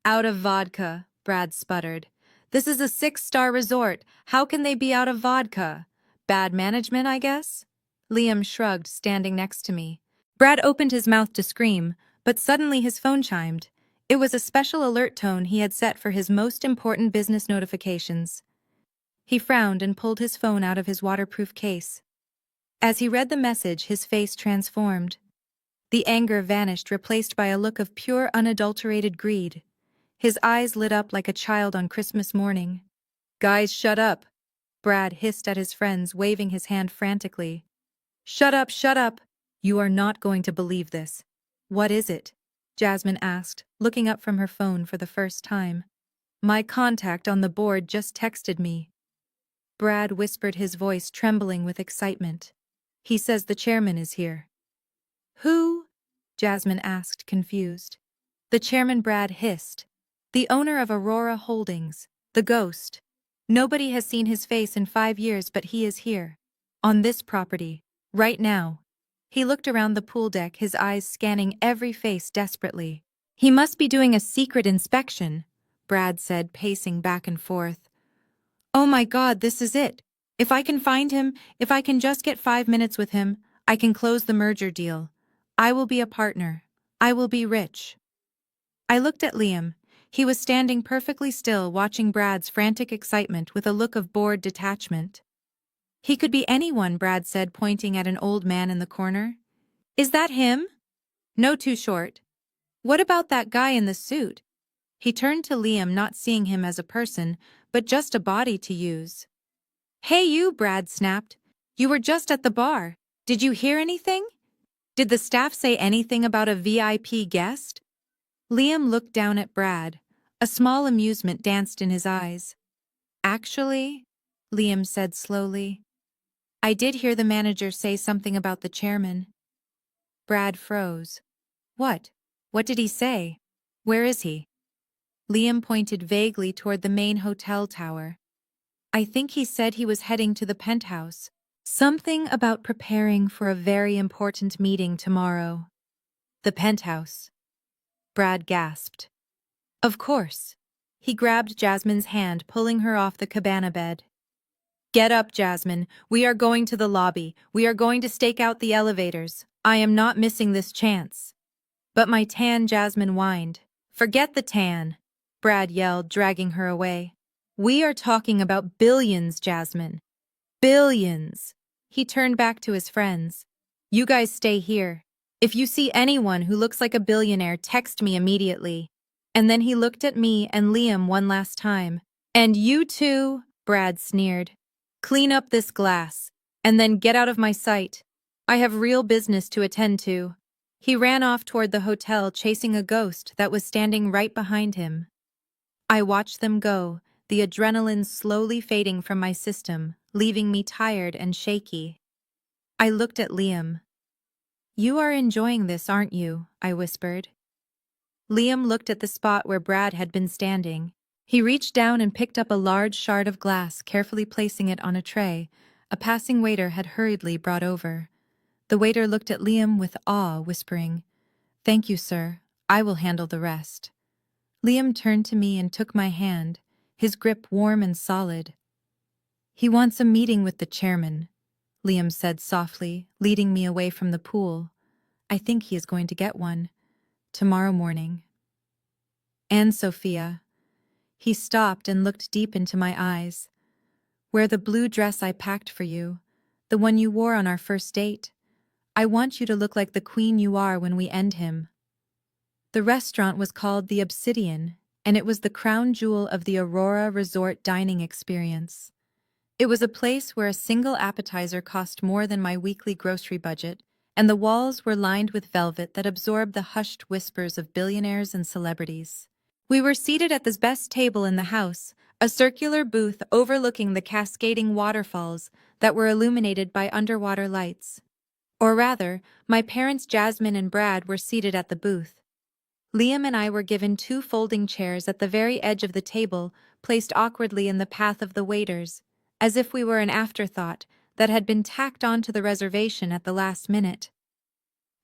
Out of vodka, Brad sputtered. This is a 6-star resort. How can they be out of vodka? Bad management, I guess? Liam shrugged, standing next to me. Brad opened his mouth to scream, but suddenly his phone chimed. It was a special alert tone he had set for his most important business notifications. He frowned and pulled his phone out of his waterproof case. As he read the message, his face transformed. The anger vanished, replaced by a look of pure, unadulterated greed. His eyes lit up like a child on Christmas morning. Guys, shut up! Brad hissed at his friends, waving his hand frantically. Shut up, shut up! You are not going to believe this. What is it? Jasmine asked, looking up from her phone for the first time. My contact on the board just texted me. Brad whispered, his voice trembling with excitement. He says the chairman is here. Who? Jasmine asked, confused. The chairman, Brad hissed. The owner of Aurora Holdings, the ghost. Nobody has seen his face in 5 years, but he is here. On this property. Right now. He looked around the pool deck, his eyes scanning every face desperately. He must be doing a secret inspection, Brad said, pacing back and forth. Oh my God, this is it. If I can find him, if I can just get 5 minutes with him, I can close the merger deal. I will be a partner. I will be rich. I looked at Liam. He was standing perfectly still, watching Brad's frantic excitement with a look of bored detachment. He could be anyone, Brad said, pointing at an old man in the corner. Is that him? No, too short. What about that guy in the suit? He turned to Liam, not seeing him as a person, but just a body to use. "Hey you," Brad snapped. "You were just at the bar. Did you hear anything? Did the staff say anything about a VIP guest?" Liam looked down at Brad. A small amusement danced in his eyes. "Actually," Liam said slowly, "I did hear the manager say something about the chairman." Brad froze. "What? What did he say? Where is he?" Liam pointed vaguely toward the main hotel tower. "I think he said he was heading to the penthouse. Something about preparing for a very important meeting tomorrow." "The penthouse?" Brad gasped. "Of course." He grabbed Jasmine's hand, pulling her off the cabana bed. "Get up, Jasmine. We are going to the lobby. We are going to stake out the elevators. I am not missing this chance." "But my tan," Jasmine whined. "Forget the tan," Brad yelled, dragging her away. "We are talking about billions, Jasmine. Billions." He turned back to his friends. "You guys stay here. If you see anyone who looks like a billionaire, text me immediately." And then he looked at me and Liam one last time. "And you too," Brad sneered. "Clean up this glass, and then get out of my sight. I have real business to attend to." He ran off toward the hotel, chasing a ghost that was standing right behind him. I watched them go, the adrenaline slowly fading from my system, leaving me tired and shaky. I looked at Liam. "You are enjoying this, aren't you?" I whispered. Liam looked at the spot where Brad had been standing. He reached down and picked up a large shard of glass, carefully placing it on a tray a passing waiter had hurriedly brought over. The waiter looked at Liam with awe, whispering, "Thank you, sir. I will handle the rest." Liam turned to me and took my hand, his grip warm and solid. "He wants a meeting with the chairman," Liam said softly, leading me away from the pool. "I think he is going to get one. Tomorrow morning." "And Sophia." He stopped and looked deep into my eyes. "Wear the blue dress I packed for you, the one you wore on our first date. I want you to look like the queen you are when we end him." The restaurant was called the Obsidian, and it was the crown jewel of the Aurora Resort dining experience. It was a place where a single appetizer cost more than my weekly grocery budget, and the walls were lined with velvet that absorbed the hushed whispers of billionaires and celebrities. We were seated at the best table in the house, a circular booth overlooking the cascading waterfalls that were illuminated by underwater lights. Or rather, my parents Jasmine and Brad were seated at the booth. Liam and I were given two folding chairs at the very edge of the table, placed awkwardly in the path of the waiters, as if we were an afterthought that had been tacked onto the reservation at the last minute.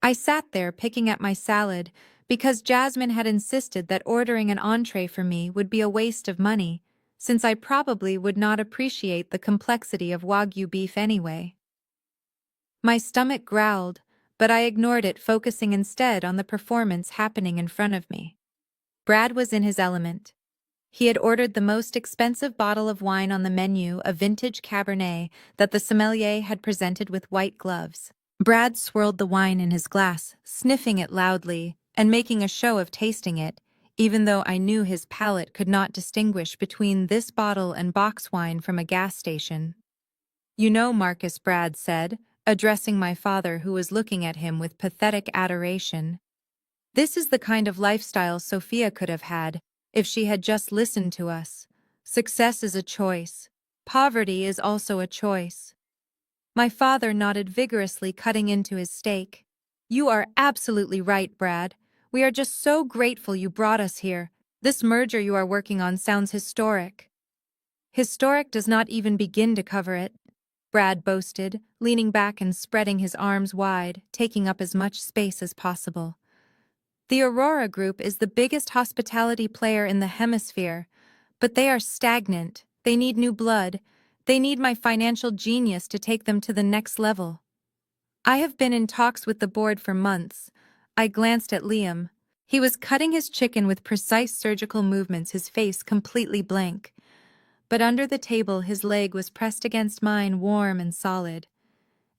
I sat there picking at my salad because Jasmine had insisted that ordering an entree for me would be a waste of money, since I probably would not appreciate the complexity of Wagyu beef anyway. My stomach growled, but I ignored it, focusing instead on the performance happening in front of me. Brad was in his element. He had ordered the most expensive bottle of wine on the menu, a vintage Cabernet that the sommelier had presented with white gloves. Brad swirled the wine in his glass, sniffing it loudly and making a show of tasting it, even though I knew his palate could not distinguish between this bottle and box wine from a gas station. "You know, Marcus," Brad said, addressing my father, who was looking at him with pathetic adoration, "this is the kind of lifestyle Sophia could have had if she had just listened to us. Success is a choice. Poverty is also a choice." My father nodded vigorously, cutting into his steak. "You are absolutely right, Brad. We are just so grateful you brought us here. This merger you are working on sounds historic." "Historic does not even begin to cover it," Brad boasted, leaning back and spreading his arms wide, taking up as much space as possible. "The Aurora Group is the biggest hospitality player in the hemisphere, but they are stagnant. They need new blood. They need my financial genius to take them to the next level." "I have been in talks with the board for months." I glanced at Liam. He was cutting his chicken with precise surgical movements, his face completely blank. But under the table his leg was pressed against mine, warm and solid.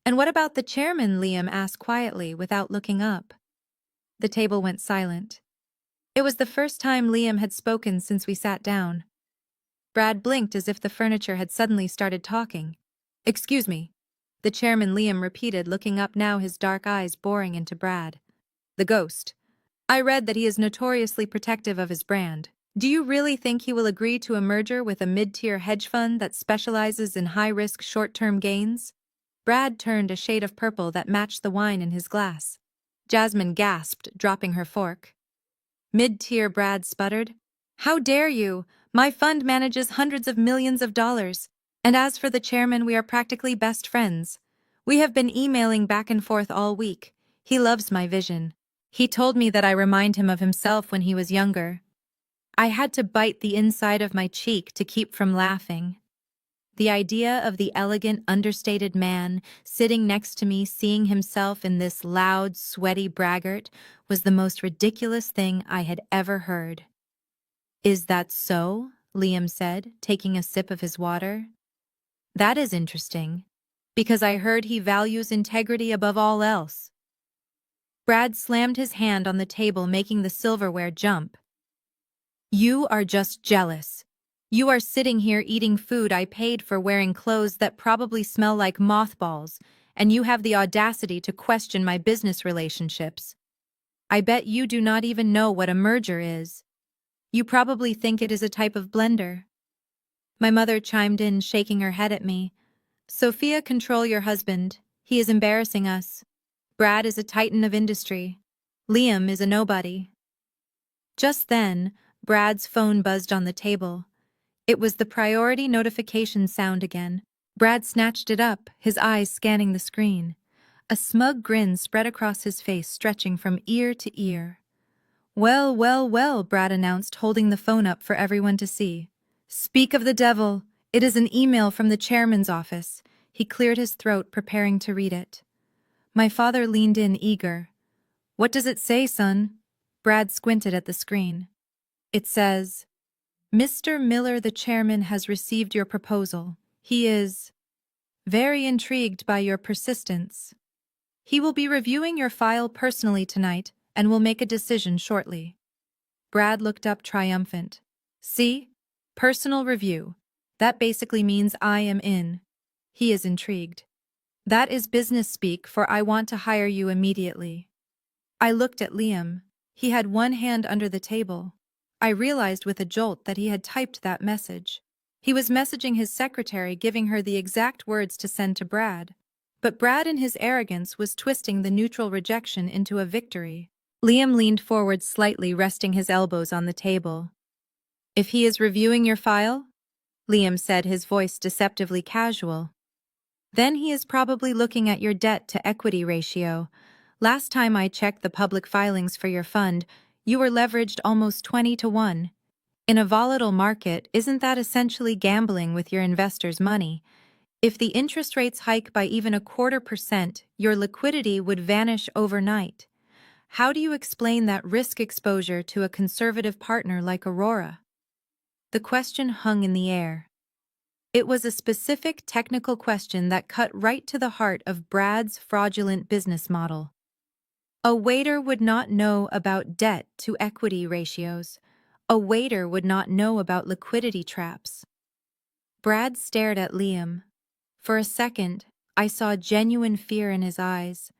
"And what about the chairman?" Liam asked quietly, without looking up. The table went silent. It was the first time Liam had spoken since we sat down. Brad blinked as if the furniture had suddenly started talking. "Excuse me," the chairman Liam repeated, looking up now, his dark eyes boring into Brad. "The ghost. I read that he is notoriously protective of his brand. Do you really think he will agree to a merger with a mid-tier hedge fund that specializes in high-risk short-term gains?" Brad turned a shade of purple that matched the wine in his glass. Jasmine gasped, dropping her fork. "Mid-tier," Brad sputtered. "How dare you? My fund manages hundreds of millions of dollars. And as for the chairman, we are practically best friends. We have been emailing back and forth all week. He loves my vision. He told me that I remind him of himself when he was younger." I had to bite the inside of my cheek to keep from laughing. The idea of the elegant, understated man sitting next to me seeing himself in this loud, sweaty braggart was the most ridiculous thing I had ever heard. "Is that so?" Liam said, taking a sip of his water. "That is interesting, because I heard he values integrity above all else." Brad slammed his hand on the table, making the silverware jump. "You are just jealous. You are sitting here eating food I paid for, wearing clothes that probably smell like mothballs, and you have the audacity to question my business relationships. I bet you do not even know what a merger is. You probably think it is a type of blender." My mother chimed in, shaking her head at me. "Sophia, control your husband. He is embarrassing us. Brad is a titan of industry. Liam is a nobody." Just then, Brad's phone buzzed on the table. It was the priority notification sound again. Brad snatched it up, his eyes scanning the screen. A smug grin spread across his face, stretching from ear to ear. "Well, well, well," Brad announced, holding the phone up for everyone to see. "Speak of the devil! It is an email from the chairman's office." He cleared his throat, preparing to read it. My father leaned in, eager. "What does it say, son?" Brad squinted at the screen. "It says, 'Mr. Miller, the chairman has received your proposal. He is very intrigued by your persistence. He will be reviewing your file personally tonight and will make a decision shortly.'" Brad looked up, triumphant. "See? Personal review. That basically means I am in." He is intrigued. "That is business speak for I want to hire you immediately." I looked at Liam. He had one hand under the table. I realized with a jolt that he had typed that message. He was messaging his secretary, giving her the exact words to send to Brad. But Brad, in his arrogance, was twisting the neutral rejection into a victory. Liam leaned forward slightly, resting his elbows on the table. "If he is reviewing your file," Liam said, his voice deceptively casual, "then he is probably looking at your debt-to-equity ratio. Last time I checked the public filings for your fund, you were leveraged almost 20-1. In a volatile market, isn't that essentially gambling with your investors' money? If the interest rates hike by even 0.25%, your liquidity would vanish overnight. How do you explain that risk exposure to a conservative partner like Aurora?" The question hung in the air. It was a specific technical question that cut right to the heart of Brad's fraudulent business model. A waiter would not know about debt-to-equity ratios. A waiter would not know about liquidity traps. Brad stared at Liam. For a second, I saw genuine fear in his eyes,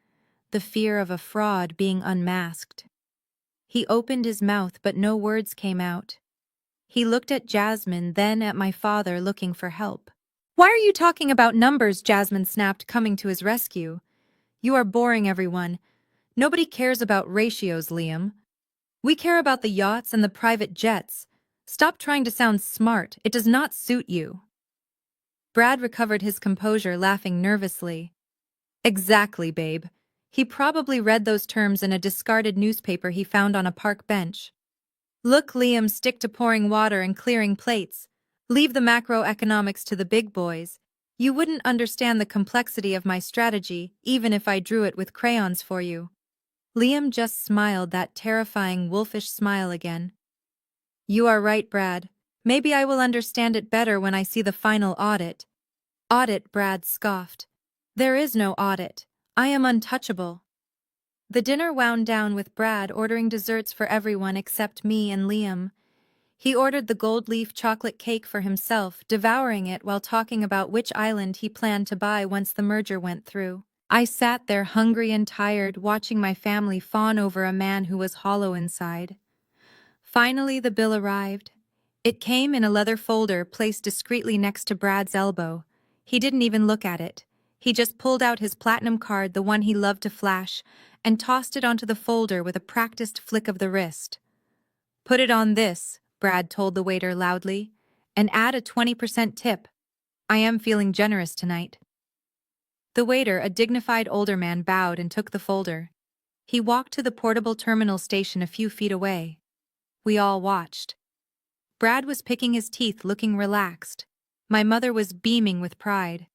the fear of a fraud being unmasked. He opened his mouth, but no words came out. He looked at Jasmine, then at my father, looking for help. "Why are you talking about numbers?" Jasmine snapped, coming to his rescue. "You are boring everyone. Nobody cares about ratios, Liam. We care about the yachts and the private jets. Stop trying to sound smart. It does not suit you." Brad recovered his composure, laughing nervously. "Exactly, babe. He probably read those terms in a discarded newspaper he found on a park bench." "Look, Liam, stick to pouring water and clearing plates. Leave the macroeconomics to the big boys. You wouldn't understand the complexity of my strategy even if I drew it with crayons for you." Liam just smiled, that terrifying wolfish smile again. "You are right, Brad. Maybe I will understand it better when I see the final audit." "Audit?" Brad scoffed. "There is no audit. I am untouchable." The dinner wound down with Brad ordering desserts for everyone except me and Liam. He ordered the gold leaf chocolate cake for himself, devouring it while talking about which island he planned to buy once the merger went through. I sat there hungry and tired, watching my family fawn over a man who was hollow inside. Finally, the bill arrived. It came in a leather folder placed discreetly next to Brad's elbow. He didn't even look at it. He just pulled out his platinum card, the one he loved to flash, and tossed it onto the folder with a practiced flick of the wrist. "Put it on this," Brad told the waiter loudly, "and add a 20% tip. I am feeling generous tonight." The waiter, a dignified older man, bowed and took the folder. He walked to the portable terminal station a few feet away. We all watched. Brad was picking his teeth, looking relaxed. My mother was beaming with pride.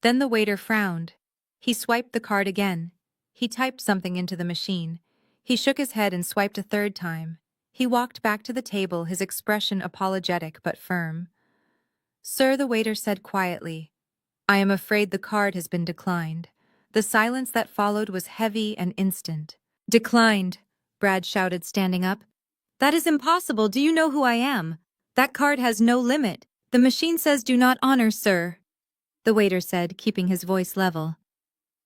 Then the waiter frowned. He swiped the card again. He typed something into the machine. He shook his head and swiped a third time. He walked back to the table, his expression apologetic but firm. "Sir," the waiter said quietly, "I am afraid the card has been declined." The silence that followed was heavy and instant. "Declined," Brad shouted, standing up. "That is impossible. Do you know who I am? That card has no limit. The machine says do not honor, sir," the waiter said, keeping his voice level.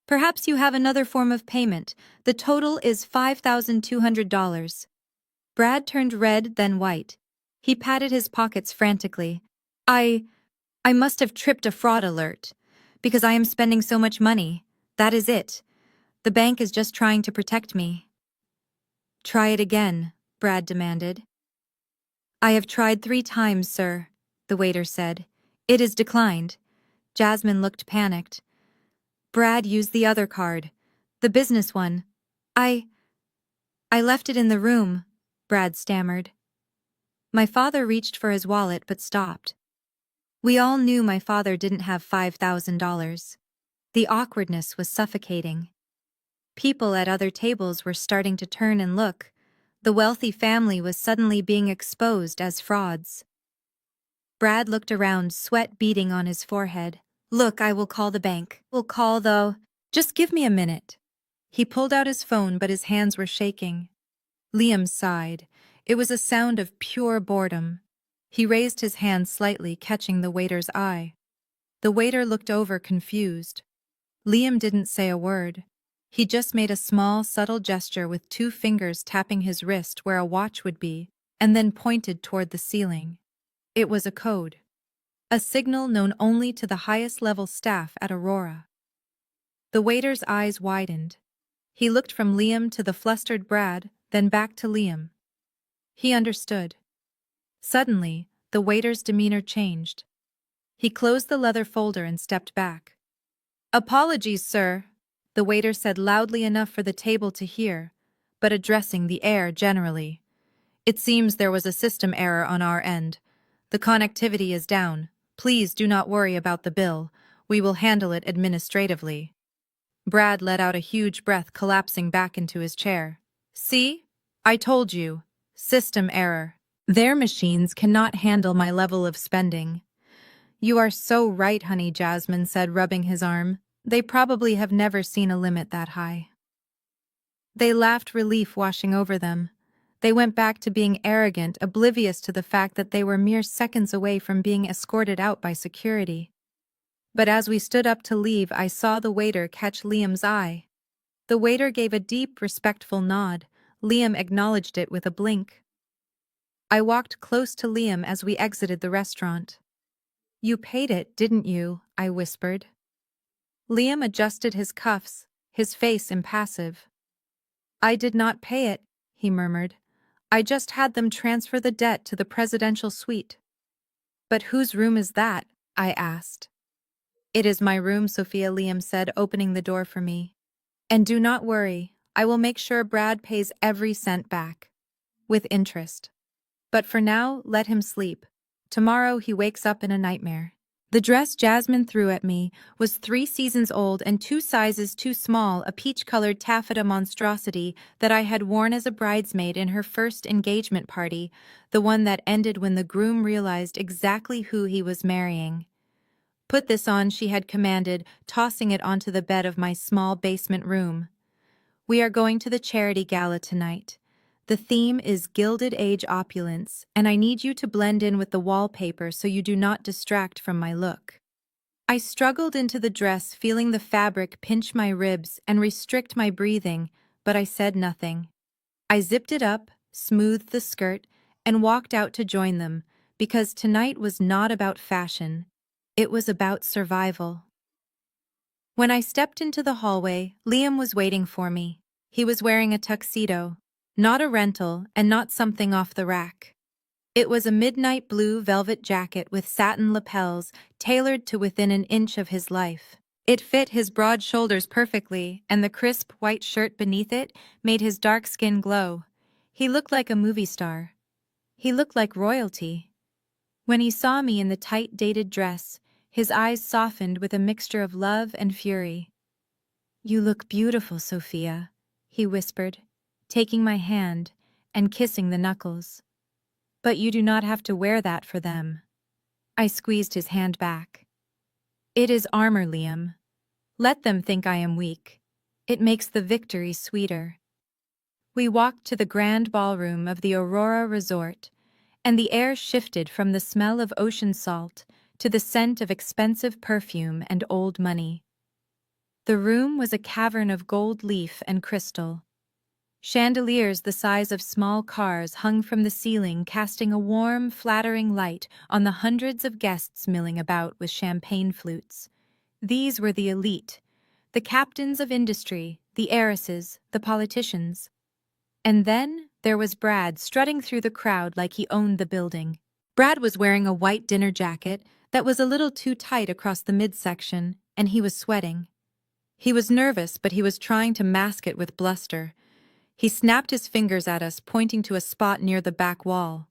"Perhaps you have another form of payment. The total is $5,200. Brad turned red, then white. He patted his pockets frantically. I must have tripped a fraud alert. Because I am spending so much money. That is it. The bank is just trying to protect me." "Try it again," Brad demanded. "I have tried 3 times, sir," the waiter said. "It is declined." Jasmine looked panicked. "Brad used the other card. The business one. I left it in the room," Brad stammered. My father reached for his wallet but stopped. We all knew my father didn't have $5,000. The awkwardness was suffocating. People at other tables were starting to turn and look. The wealthy family was suddenly being exposed as frauds. Brad looked around, sweat beading on his forehead. "Look, I will call the bank. We'll call, though. Just give me a minute." He pulled out his phone, but his hands were shaking. Liam sighed. It was a sound of pure boredom. He raised his hand slightly, catching the waiter's eye. The waiter looked over, confused. Liam didn't say a word. He just made a small, subtle gesture with 2 fingers tapping his wrist where a watch would be, and then pointed toward the ceiling. It was a code. A signal known only to the highest-level staff at Aurora. The waiter's eyes widened. He looked from Liam to the flustered Brad, then back to Liam. He understood. Suddenly, the waiter's demeanor changed. He closed the leather folder and stepped back. "Apologies, sir," the waiter said loudly enough for the table to hear, but addressing the air generally. "It seems there was a system error on our end. The connectivity is down. Please do not worry about the bill. We will handle it administratively." Brad let out a huge breath, collapsing back into his chair. "See? I told you. System error. Their machines cannot handle my level of spending." "You are so right, honey," Jasmine said, rubbing his arm. "They probably have never seen a limit that high." They laughed, relief washing over them. They went back to being arrogant, oblivious to the fact that they were mere seconds away from being escorted out by security. But as we stood up to leave, I saw the waiter catch Liam's eye. The waiter gave a deep, respectful nod. Liam acknowledged it with a blink. I walked close to Liam as we exited the restaurant. "You paid it, didn't you?" I whispered. Liam adjusted his cuffs, his face impassive. "I did not pay it," he murmured. "I just had them transfer the debt to the presidential suite." "But whose room is that?" I asked. "It is my room, Sophia," Liam said, opening the door for me. "And do not worry, I will make sure Brad pays every cent back. With interest. But for now, let him sleep. Tomorrow he wakes up in a nightmare." The dress Jasmine threw at me was 3 seasons old and 2 sizes too small, a peach-colored taffeta monstrosity that I had worn as a bridesmaid in her first engagement party, the one that ended when the groom realized exactly who he was marrying. "Put this on," she had commanded, tossing it onto the bed of my small basement room. We are going to the charity gala tonight. The theme is Gilded Age opulence, and I need you to blend in with the wallpaper so you do not distract from my look." I struggled into the dress, feeling the fabric pinch my ribs and restrict my breathing, but I said nothing. I zipped it up, smoothed the skirt, and walked out to join them, because tonight was not about fashion. It was about survival. When I stepped into the hallway, Liam was waiting for me. He was wearing a tuxedo, not a rental and not something off the rack. It was a midnight blue velvet jacket with satin lapels tailored to within an inch of his life. It fit his broad shoulders perfectly, and the crisp white shirt beneath it made his dark skin glow. He looked like a movie star. He looked like royalty. When he saw me in the tight, dated dress, his eyes softened with a mixture of love and fury. "You look beautiful, Sophia," he whispered, taking my hand and kissing the knuckles. "But you do not have to wear that for them." I squeezed his hand back. "It is armor, Liam. Let them think I am weak. It makes the victory sweeter." We walked to the grand ballroom of the Aurora Resort, and the air shifted from the smell of ocean salt to the scent of expensive perfume and old money. The room was a cavern of gold leaf and crystal. Chandeliers the size of small cars hung from the ceiling, casting a warm, flattering light on the hundreds of guests milling about with champagne flutes. These were the elite, the captains of industry, the heiresses, the politicians. And then there was Brad strutting through the crowd like he owned the building. Brad was wearing a white dinner jacket that was a little too tight across the midsection, and he was sweating. He was nervous, but he was trying to mask it with bluster. He snapped his fingers at us, pointing to a spot near the back wall.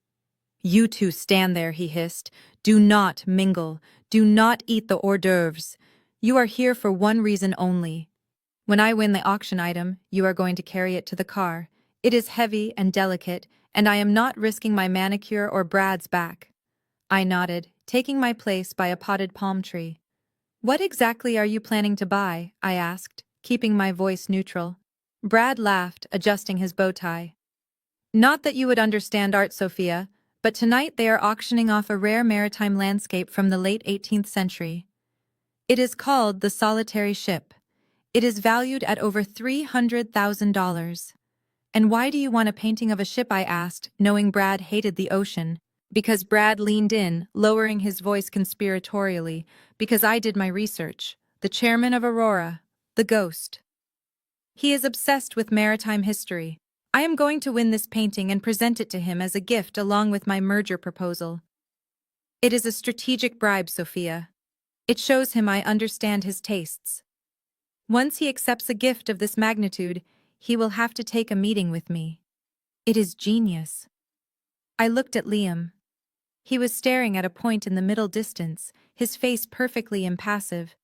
"You two stand there," he hissed. "Do not mingle. Do not eat the hors d'oeuvres. You are here for one reason only. When I win the auction item, you are going to carry it to the car. It is heavy and delicate, and I am not risking my manicure or Brad's back." I nodded, taking my place by a potted palm tree. "What exactly are you planning to buy?" I asked, keeping my voice neutral. Brad laughed, adjusting his bow tie. "Not that you would understand art, Sophia, but tonight they are auctioning off a rare maritime landscape from the late 18th century. It is called the Solitary Ship. It is valued at over $300,000. "And why do you want a painting of a ship?" I asked, knowing Brad hated the ocean. Because Brad leaned in, lowering his voice conspiratorially. "Because I did my research. The chairman of Aurora, the ghost. He is obsessed with maritime history. I am going to win this painting and present it to him as a gift along with my merger proposal. It is a strategic bribe, Sophia. It shows him I understand his tastes. Once he accepts a gift of this magnitude, he will have to take a meeting with me. It is genius." I looked at Liam. He was staring at a point in the middle distance, his face perfectly impassive.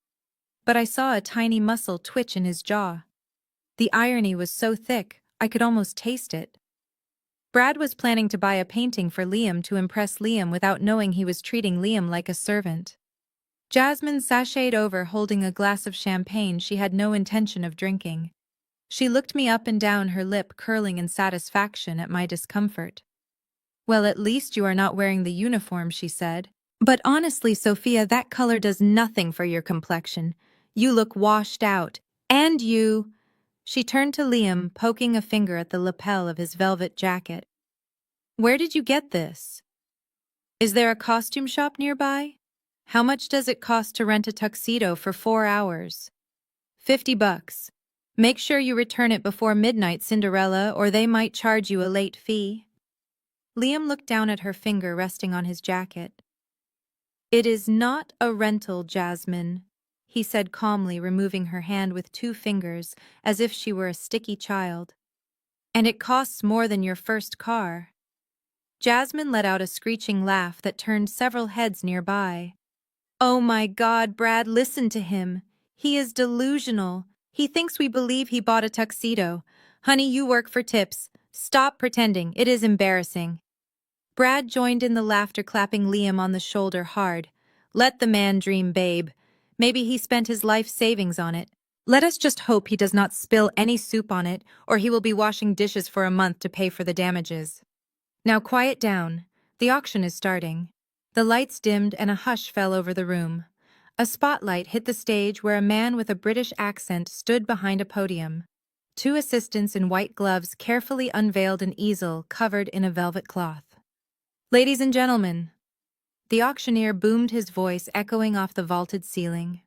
But I saw a tiny muscle twitch in his jaw. The irony was so thick, I could almost taste it. Brad was planning to buy a painting for Liam to impress Liam without knowing he was treating Liam like a servant. Jasmine sashayed over holding a glass of champagne she had no intention of drinking. She looked me up and down, her lip curling in satisfaction at my discomfort. "Well, at least you are not wearing the uniform," she said. "But honestly, Sophia, that color does nothing for your complexion. You look washed out. And you—" She turned to Liam, poking a finger at the lapel of his velvet jacket. "Where did you get this? Is there a costume shop nearby? How much does it cost to rent a tuxedo for 4 hours? $50. Make sure you return it before midnight, Cinderella, or they might charge you a late fee." Liam looked down at her finger resting on his jacket. "It is not a rental, Jasmine," he said calmly, removing her hand with 2 fingers as if she were a sticky child. "And it costs more than your first car." Jasmine let out a screeching laugh that turned several heads nearby. "Oh my God, Brad, listen to him. He is delusional. He thinks we believe he bought a tuxedo. Honey, you work for tips. Stop pretending. It is embarrassing." Brad joined in the laughter, clapping Liam on the shoulder hard. "Let the man dream, babe. Maybe he spent his life savings on it. Let us just hope he does not spill any soup on it, or he will be washing dishes for a month to pay for the damages. Now quiet down. The auction is starting. The lights dimmed and a hush fell over the room. A spotlight hit the stage where a man with a British accent stood behind a podium. Two assistants in white gloves carefully unveiled an easel covered in a velvet cloth. Ladies and gentlemen, the auctioneer boomed, his voice echoing off the vaulted ceiling.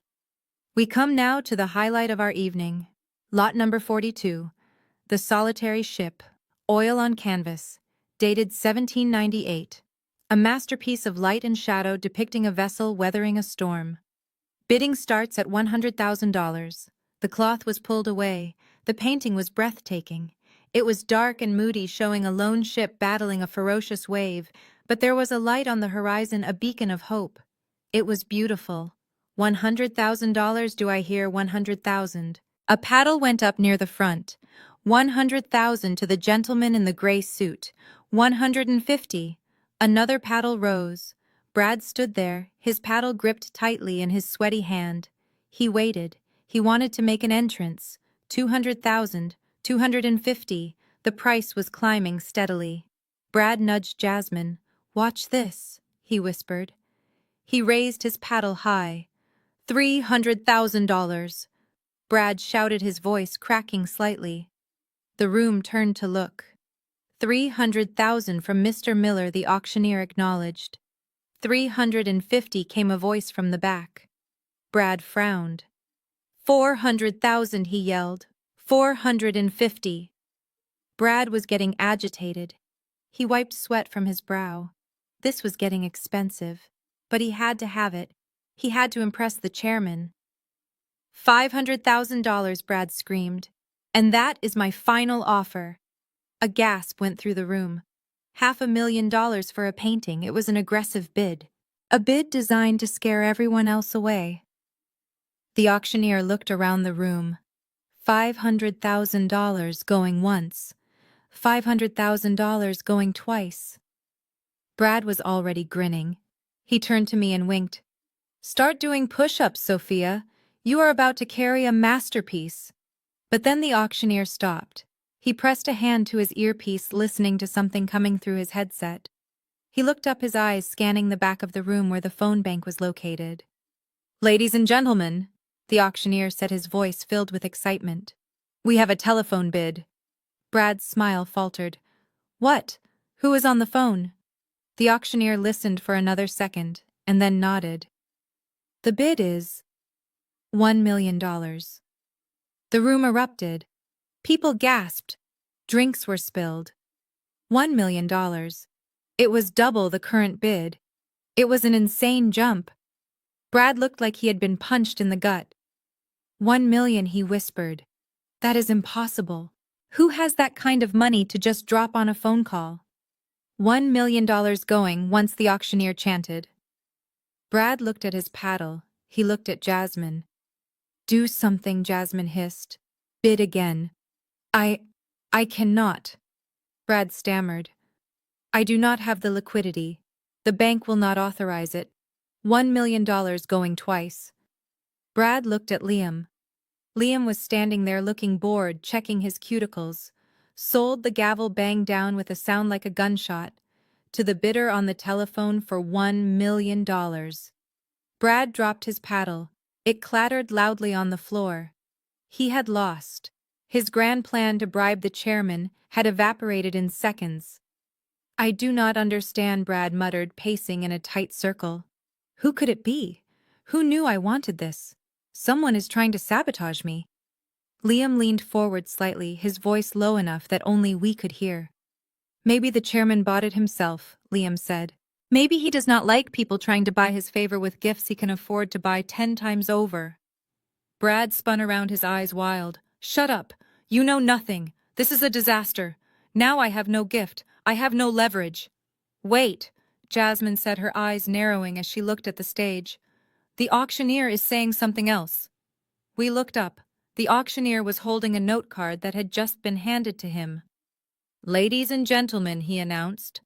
We come now to the highlight of our evening. Lot number 42, The Solitary Ship, oil on canvas, dated 1798. A masterpiece of light and shadow depicting a vessel weathering a storm. Bidding starts at $100,000. The cloth was pulled away. The painting was breathtaking. It was dark and moody, showing a lone ship battling a ferocious wave, but there was a light on the horizon, a beacon of hope. It was beautiful. $100,000, do I hear 100,000? A paddle went up near the front. 100,000 to the gentleman in the gray suit. 150. Another paddle rose. Brad stood there, his paddle gripped tightly in his sweaty hand. He waited. He wanted to make an entrance. 200,000, 250. The price was climbing steadily. Brad nudged Jasmine. Watch this, he whispered. He raised his paddle high. $300,000. Brad shouted, his voice cracking slightly. The room turned to look. 300,000 from Mr. Miller, the auctioneer acknowledged. 350 came a voice from the back. Brad frowned. 400,000, he yelled. 450. Brad was getting agitated. He wiped sweat from his brow. This was getting expensive, but he had to have it. He had to impress the chairman. $500,000, Brad screamed. And that is my final offer. A gasp went through the room. $500,000 for a painting. It was an aggressive bid. A bid designed to scare everyone else away. The auctioneer looked around the room. $500,000 going once. $500,000 going twice. Brad was already grinning. He turned to me and winked. Start doing push-ups, Sophia. You are about to carry a masterpiece. But then the auctioneer stopped. He pressed a hand to his earpiece, listening to something coming through his headset. He looked up, his eyes scanning the back of the room where the phone bank was located. Ladies and gentlemen, the auctioneer said, his voice filled with excitement. We have a telephone bid. Brad's smile faltered. What? Who is on the phone? The auctioneer listened for another second, and then nodded. The bid is $1 million. The room erupted. People gasped. Drinks were spilled. $1 million. It was double the current bid. It was an insane jump. Brad looked like he had been punched in the gut. 1 million, he whispered. That is impossible. Who has that kind of money to just drop on a phone call? $1 million going once, the auctioneer chanted. Brad looked at his paddle. He looked at Jasmine. Do something, Jasmine hissed. Bid again. I cannot. Brad stammered. I do not have the liquidity. The bank will not authorize it. $1 million going twice. Brad looked at Liam. Liam was standing there looking bored, checking his cuticles. Sold, the gavel banged down with a sound like a gunshot. To the bidder on the telephone for $1 million. Brad dropped his paddle. It clattered loudly on the floor. He had lost. His grand plan to bribe the chairman had evaporated in seconds. I do not understand, Brad muttered, pacing in a tight circle. Who could it be? Who knew I wanted this? Someone is trying to sabotage me. Liam leaned forward slightly, his voice low enough that only we could hear. Maybe the chairman bought it himself, Liam said. Maybe he does not like people trying to buy his favor with gifts he can afford to buy 10 times over. Brad spun around, his eyes wild. Shut up. You know nothing. This is a disaster. Now I have no gift. I have no leverage. Wait, Jasmine said, her eyes narrowing as she looked at the stage. The auctioneer is saying something else. We looked up. The auctioneer was holding a note card that had just been handed to him. Ladies and gentlemen, he announced,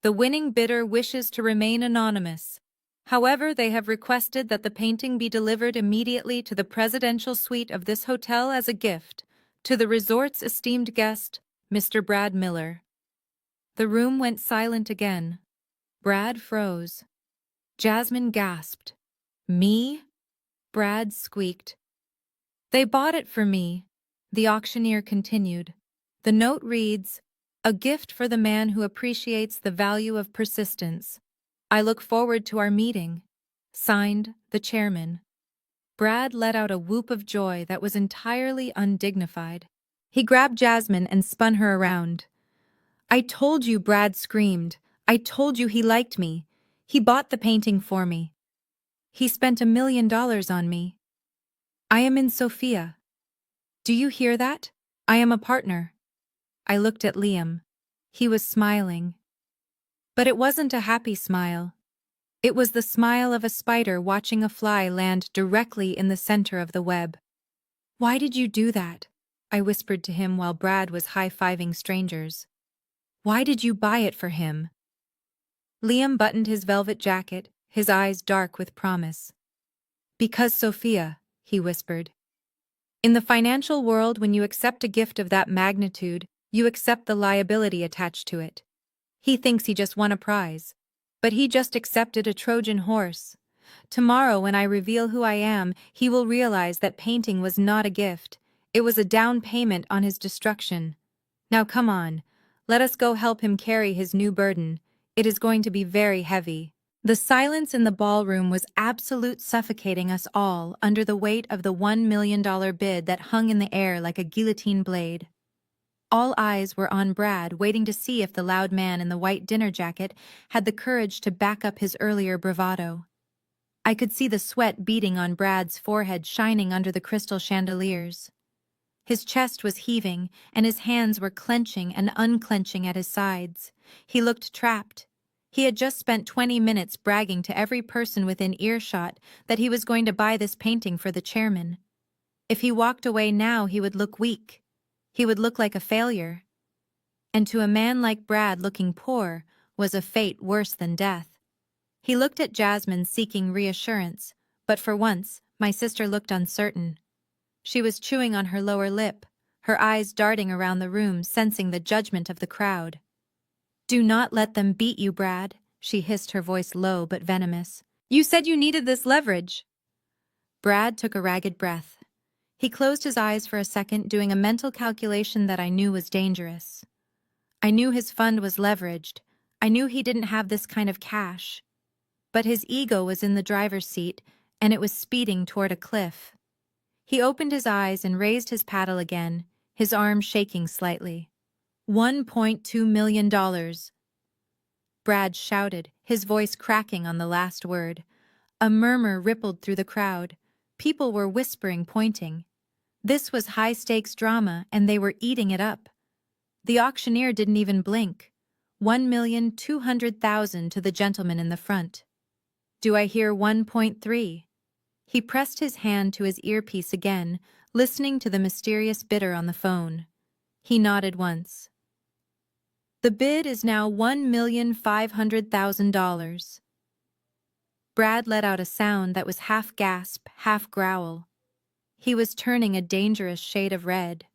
the winning bidder wishes to remain anonymous. However, they have requested that the painting be delivered immediately to the presidential suite of this hotel as a gift to the resort's esteemed guest, Mr. Brad Miller. The room went silent again. Brad froze. Jasmine gasped. Me? Brad squeaked. They bought it for me, the auctioneer continued. The note reads, "A gift for the man who appreciates the value of persistence. I look forward to our meeting." Signed, the chairman. Brad let out a whoop of joy that was entirely undignified. He grabbed Jasmine and spun her around. "I told you," Brad screamed. "I told you he liked me. He bought the painting for me. He spent $1 million on me. I am in Sophia. Do you hear that? I am a partner." I looked at Liam. He was smiling. But it wasn't a happy smile. It was the smile of a spider watching a fly land directly in the center of the web. "Why did you do that?" I whispered to him while Brad was high-fiving strangers. "Why did you buy it for him?" Liam buttoned his velvet jacket, his eyes dark with promise. "Because Sophia," he whispered. "In the financial world, when you accept a gift of that magnitude, you accept the liability attached to it. He thinks he just won a prize, but he just accepted a Trojan horse. Tomorrow, when I reveal who I am, he will realize that painting was not a gift. It was a down payment on his destruction. Now come on, let us go help him carry his new burden. It is going to be very heavy." The silence in the ballroom was absolute, suffocating us all under the weight of the $1 million bid that hung in the air like a guillotine blade. All eyes were on Brad, waiting to see if the loud man in the white dinner jacket had the courage to back up his earlier bravado. I could see the sweat beading on Brad's forehead, shining under the crystal chandeliers. His chest was heaving, and his hands were clenching and unclenching at his sides. He looked trapped. He had just spent 20 minutes bragging to every person within earshot that he was going to buy this painting for the chairman. If he walked away now, he would look weak. He would look like a failure. And to a man like Brad, looking poor was a fate worse than death. He looked at Jasmine, seeking reassurance, but for once, my sister looked uncertain. She was chewing on her lower lip, her eyes darting around the room, sensing the judgment of the crowd. "Do not let them beat you, Brad," she hissed, her voice low but venomous. "You said you needed this leverage." Brad took a ragged breath. He closed his eyes for a second, doing a mental calculation that I knew was dangerous. I knew his fund was leveraged. I knew he didn't have this kind of cash. But his ego was in the driver's seat, and it was speeding toward a cliff. He opened his eyes and raised his paddle again, his arm shaking slightly. $1.2 million. Brad shouted, his voice cracking on the last word. A murmur rippled through the crowd. People were whispering, pointing. This was high-stakes drama, and they were eating it up. The auctioneer didn't even blink. 1,200,000 to the gentleman in the front. Do I hear 1.3? He pressed his hand to his earpiece again, listening to the mysterious bidder on the phone. He nodded once. The bid is now $1,500,000. Brad let out a sound that was half gasp, half growl. He was turning a dangerous shade of red.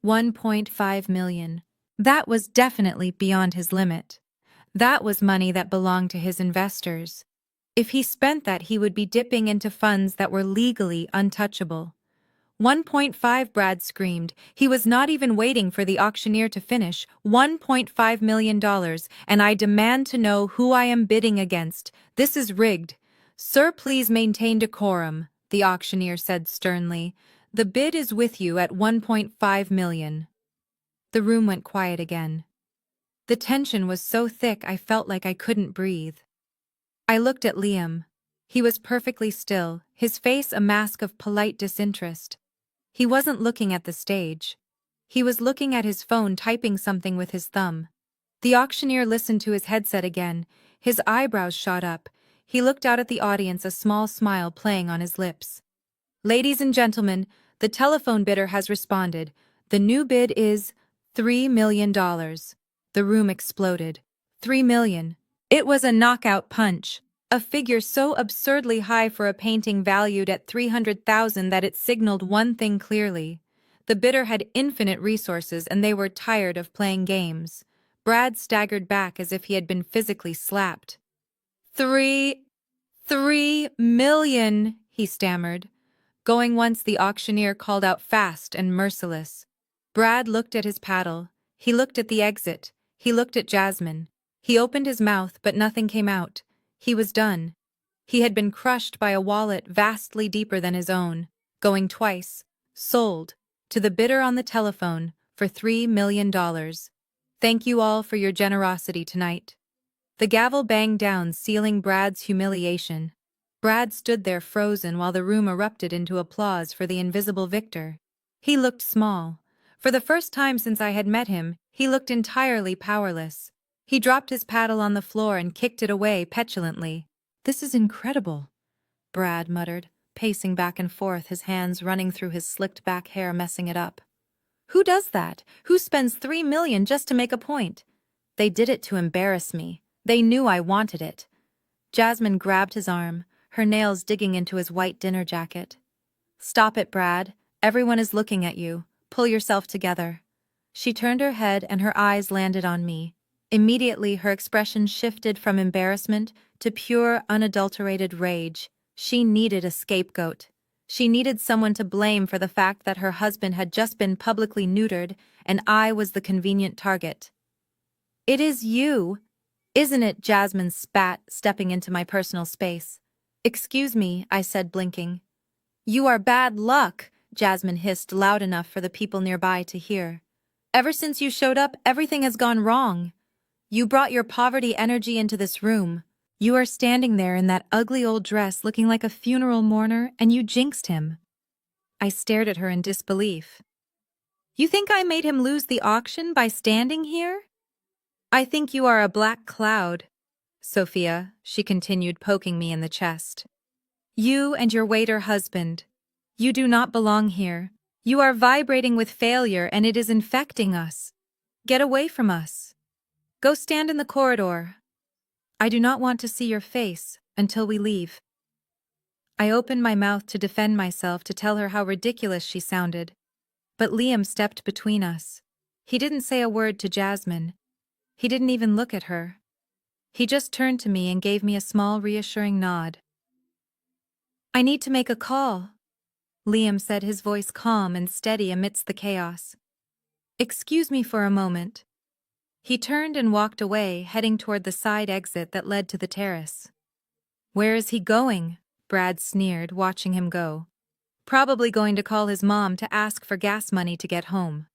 1.5 million. That was definitely beyond his limit. That was money that belonged to his investors. If he spent that, he would be dipping into funds that were legally untouchable. 1.5, Brad screamed. He was not even waiting for the auctioneer to finish. $1.5 million, and I demand to know who I am bidding against. This is rigged. Sir, please maintain decorum, the auctioneer said sternly. The bid is with you at 1.5 million. The room went quiet again. The tension was so thick I felt like I couldn't breathe. I looked at Liam. He was perfectly still, his face a mask of polite disinterest. He wasn't looking at the stage. He was looking at his phone, typing something with his thumb. The auctioneer listened to his headset again. His eyebrows shot up. He looked out at the audience, a small smile playing on his lips. Ladies and gentlemen, the telephone bidder has responded. The new bid is $3 million. The room exploded. $3 million. It was a knockout punch. a figure so absurdly high for a painting valued at 300,000 that it signaled one thing clearly. The bidder had infinite resources and they were tired of playing games. Brad staggered back as if he had been physically slapped. 3 million, he stammered. Going once, the auctioneer called out fast and merciless. Brad looked at his paddle. He looked at the exit. He looked at Jasmine. He opened his mouth, but nothing came out. He was done. He had been crushed by a wallet vastly deeper than his own, going twice, sold, to the bidder on the telephone for $3 million. Thank you all for your generosity tonight. The gavel banged down, sealing Brad's humiliation. Brad stood there frozen while the room erupted into applause for the invisible victor. He looked small. For the first time since I had met him, he looked entirely powerless. He dropped his paddle on the floor and kicked it away petulantly. "This is incredible," Brad muttered, pacing back and forth, his hands running through his slicked back hair, messing it up. "Who does that? Who spends 3 million just to make a point?" "They did it to embarrass me. They knew I wanted it." Jasmine grabbed his arm, her nails digging into his white dinner jacket. "Stop it, Brad. Everyone is looking at you. Pull yourself together." She turned her head and her eyes landed on me. Immediately, her expression shifted from embarrassment to pure, unadulterated rage. She needed a scapegoat. She needed someone to blame for the fact that her husband had just been publicly neutered, and I was the convenient target. "It is you, isn't it?" Jasmine spat, stepping into my personal space. "Excuse me," I said, blinking. "You are bad luck," Jasmine hissed loud enough for the people nearby to hear. "Ever since you showed up, everything has gone wrong. You brought your poverty energy into this room. You are standing there in that ugly old dress looking like a funeral mourner, and you jinxed him." I stared at her in disbelief. "You think I made him lose the auction by standing here?" "I think you are a black cloud, Sophia," she continued, poking me in the chest. "You and your waiter husband. You do not belong here. You are vibrating with failure and it is infecting us. Get away from us. Go stand in the corridor. I do not want to see your face until we leave." I opened my mouth to defend myself, to tell her how ridiculous she sounded. But Liam stepped between us. He didn't say a word to Jasmine. He didn't even look at her. He just turned to me and gave me a small, reassuring nod. "I need to make a call," Liam said, his voice calm and steady amidst the chaos. "Excuse me for a moment." He turned and walked away, heading toward the side exit that led to the terrace. "Where is he going?" Brad sneered, watching him go. "Probably going to call his mom to ask for gas money to get home.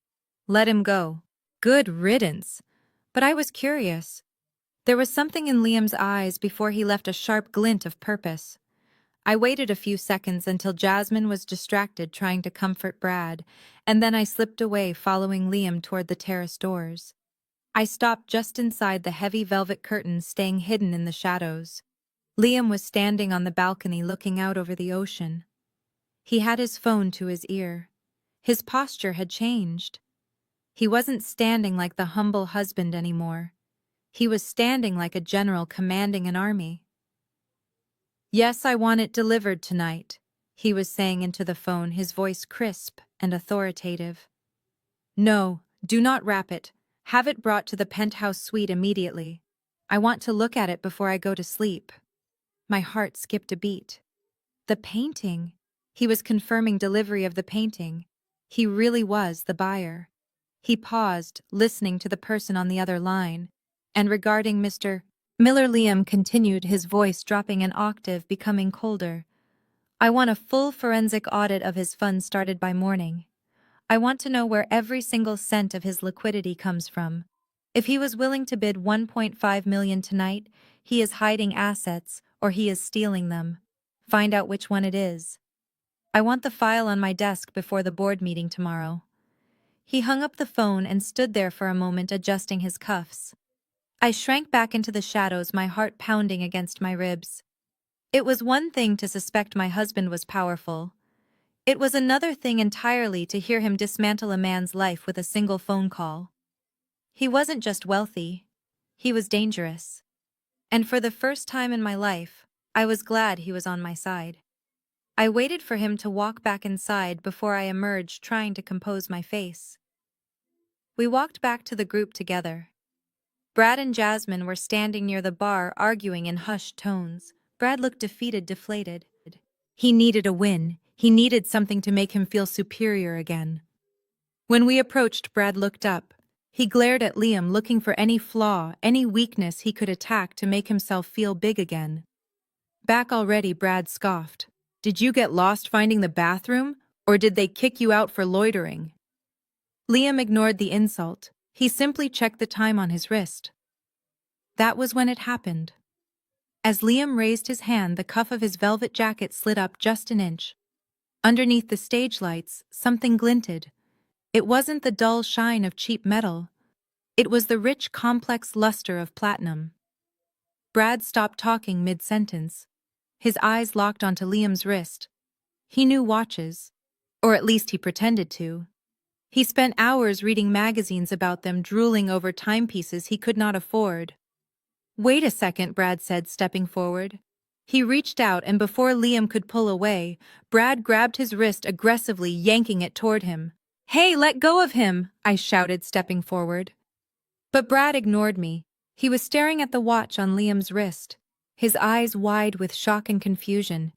Let him go." Good riddance. But I was curious. There was something in Liam's eyes before he left, a sharp glint of purpose. I waited a few seconds until Jasmine was distracted trying to comfort Brad, and then I slipped away, following Liam toward the terrace doors. I stopped just inside the heavy velvet curtains, staying hidden in the shadows. Liam was standing on the balcony looking out over the ocean. He had his phone to his ear. His posture had changed. He wasn't standing like the humble husband anymore. He was standing like a general commanding an army. "Yes, I want it delivered tonight," he was saying into the phone, his voice crisp and authoritative. "No, do not wrap it. Have it brought to the penthouse suite immediately. I want to look at it before I go to sleep." My heart skipped a beat. The painting. He was confirming delivery of the painting. He really was the buyer. He paused, listening to the person on the other line. "And regarding Mr. Miller," Liam continued, his voice dropping an octave, becoming colder, "I want a full forensic audit of his funds started by morning. I want to know where every single cent of his liquidity comes from. If he was willing to bid 1.5 million tonight, he is hiding assets or he is stealing them. Find out which one it is. I want the file on my desk before the board meeting tomorrow." He hung up the phone and stood there for a moment, adjusting his cuffs. I shrank back into the shadows, my heart pounding against my ribs. It was one thing to suspect my husband was powerful. It was another thing entirely to hear him dismantle a man's life with a single phone call. He wasn't just wealthy. He was dangerous. And for the first time in my life, I was glad he was on my side. I waited for him to walk back inside before I emerged, trying to compose my face. We walked back to the group together. Brad and Jasmine were standing near the bar arguing in hushed tones. Brad looked defeated, deflated. He needed a win. He needed something to make him feel superior again. When we approached, Brad looked up. He glared at Liam, looking for any flaw, any weakness he could attack to make himself feel big again. Back already, Brad scoffed. Did you get lost finding the bathroom, or did they kick you out for loitering? Liam ignored the insult. He simply checked the time on his wrist. That was when it happened. As Liam raised his hand, the cuff of his velvet jacket slid up just an inch. Underneath the stage lights, something glinted. It wasn't the dull shine of cheap metal. It was the rich, complex luster of platinum. Brad stopped talking mid-sentence. His eyes locked onto Liam's wrist. He knew watches, or at least he pretended to. He spent hours reading magazines about them, drooling over timepieces he could not afford. Wait a second, Brad said, stepping forward. He reached out, and before Liam could pull away, Brad grabbed his wrist aggressively, yanking it toward him. Hey, let go of him, I shouted, stepping forward. But Brad ignored me. He was staring at the watch on Liam's wrist, his eyes wide with shock and confusion.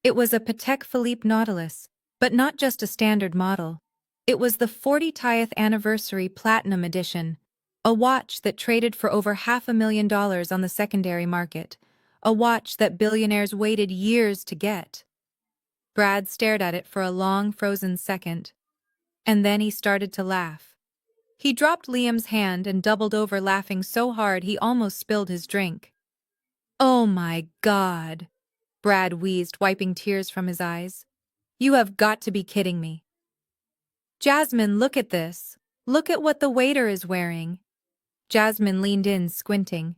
It was a Patek Philippe Nautilus, but not just a standard model. It was the 40th anniversary Platinum Edition, a watch that traded for over $500,000 on the secondary market, a watch that billionaires waited years to get. Brad stared at it for a long, frozen second, and then he started to laugh. He dropped Liam's hand and doubled over, laughing so hard he almost spilled his drink. Oh my God, Brad wheezed, wiping tears from his eyes. You have got to be kidding me. Jasmine, look at this. Look at what the waiter is wearing. Jasmine leaned in, squinting.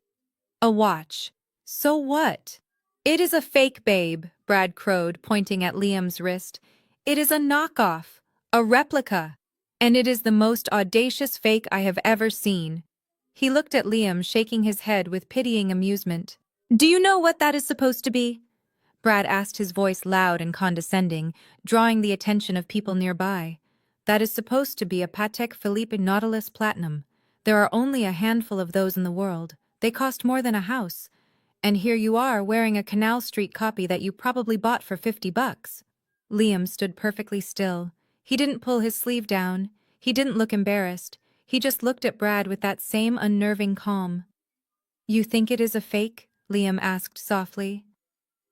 A watch. So what? It is a fake, babe, Brad crowed, pointing at Liam's wrist. It is a knockoff, a replica, and it is the most audacious fake I have ever seen. He looked at Liam, shaking his head with pitying amusement. Do you know what that is supposed to be? Brad asked, his voice loud and condescending, drawing the attention of people nearby. That is supposed to be a Patek Philippe Nautilus Platinum. There are only a handful of those in the world. They cost more than a house. And here you are wearing a Canal Street copy that you probably bought for $50. Liam stood perfectly still. He didn't pull his sleeve down. He didn't look embarrassed. He just looked at Brad with that same unnerving calm. You think it is a fake? Liam asked softly.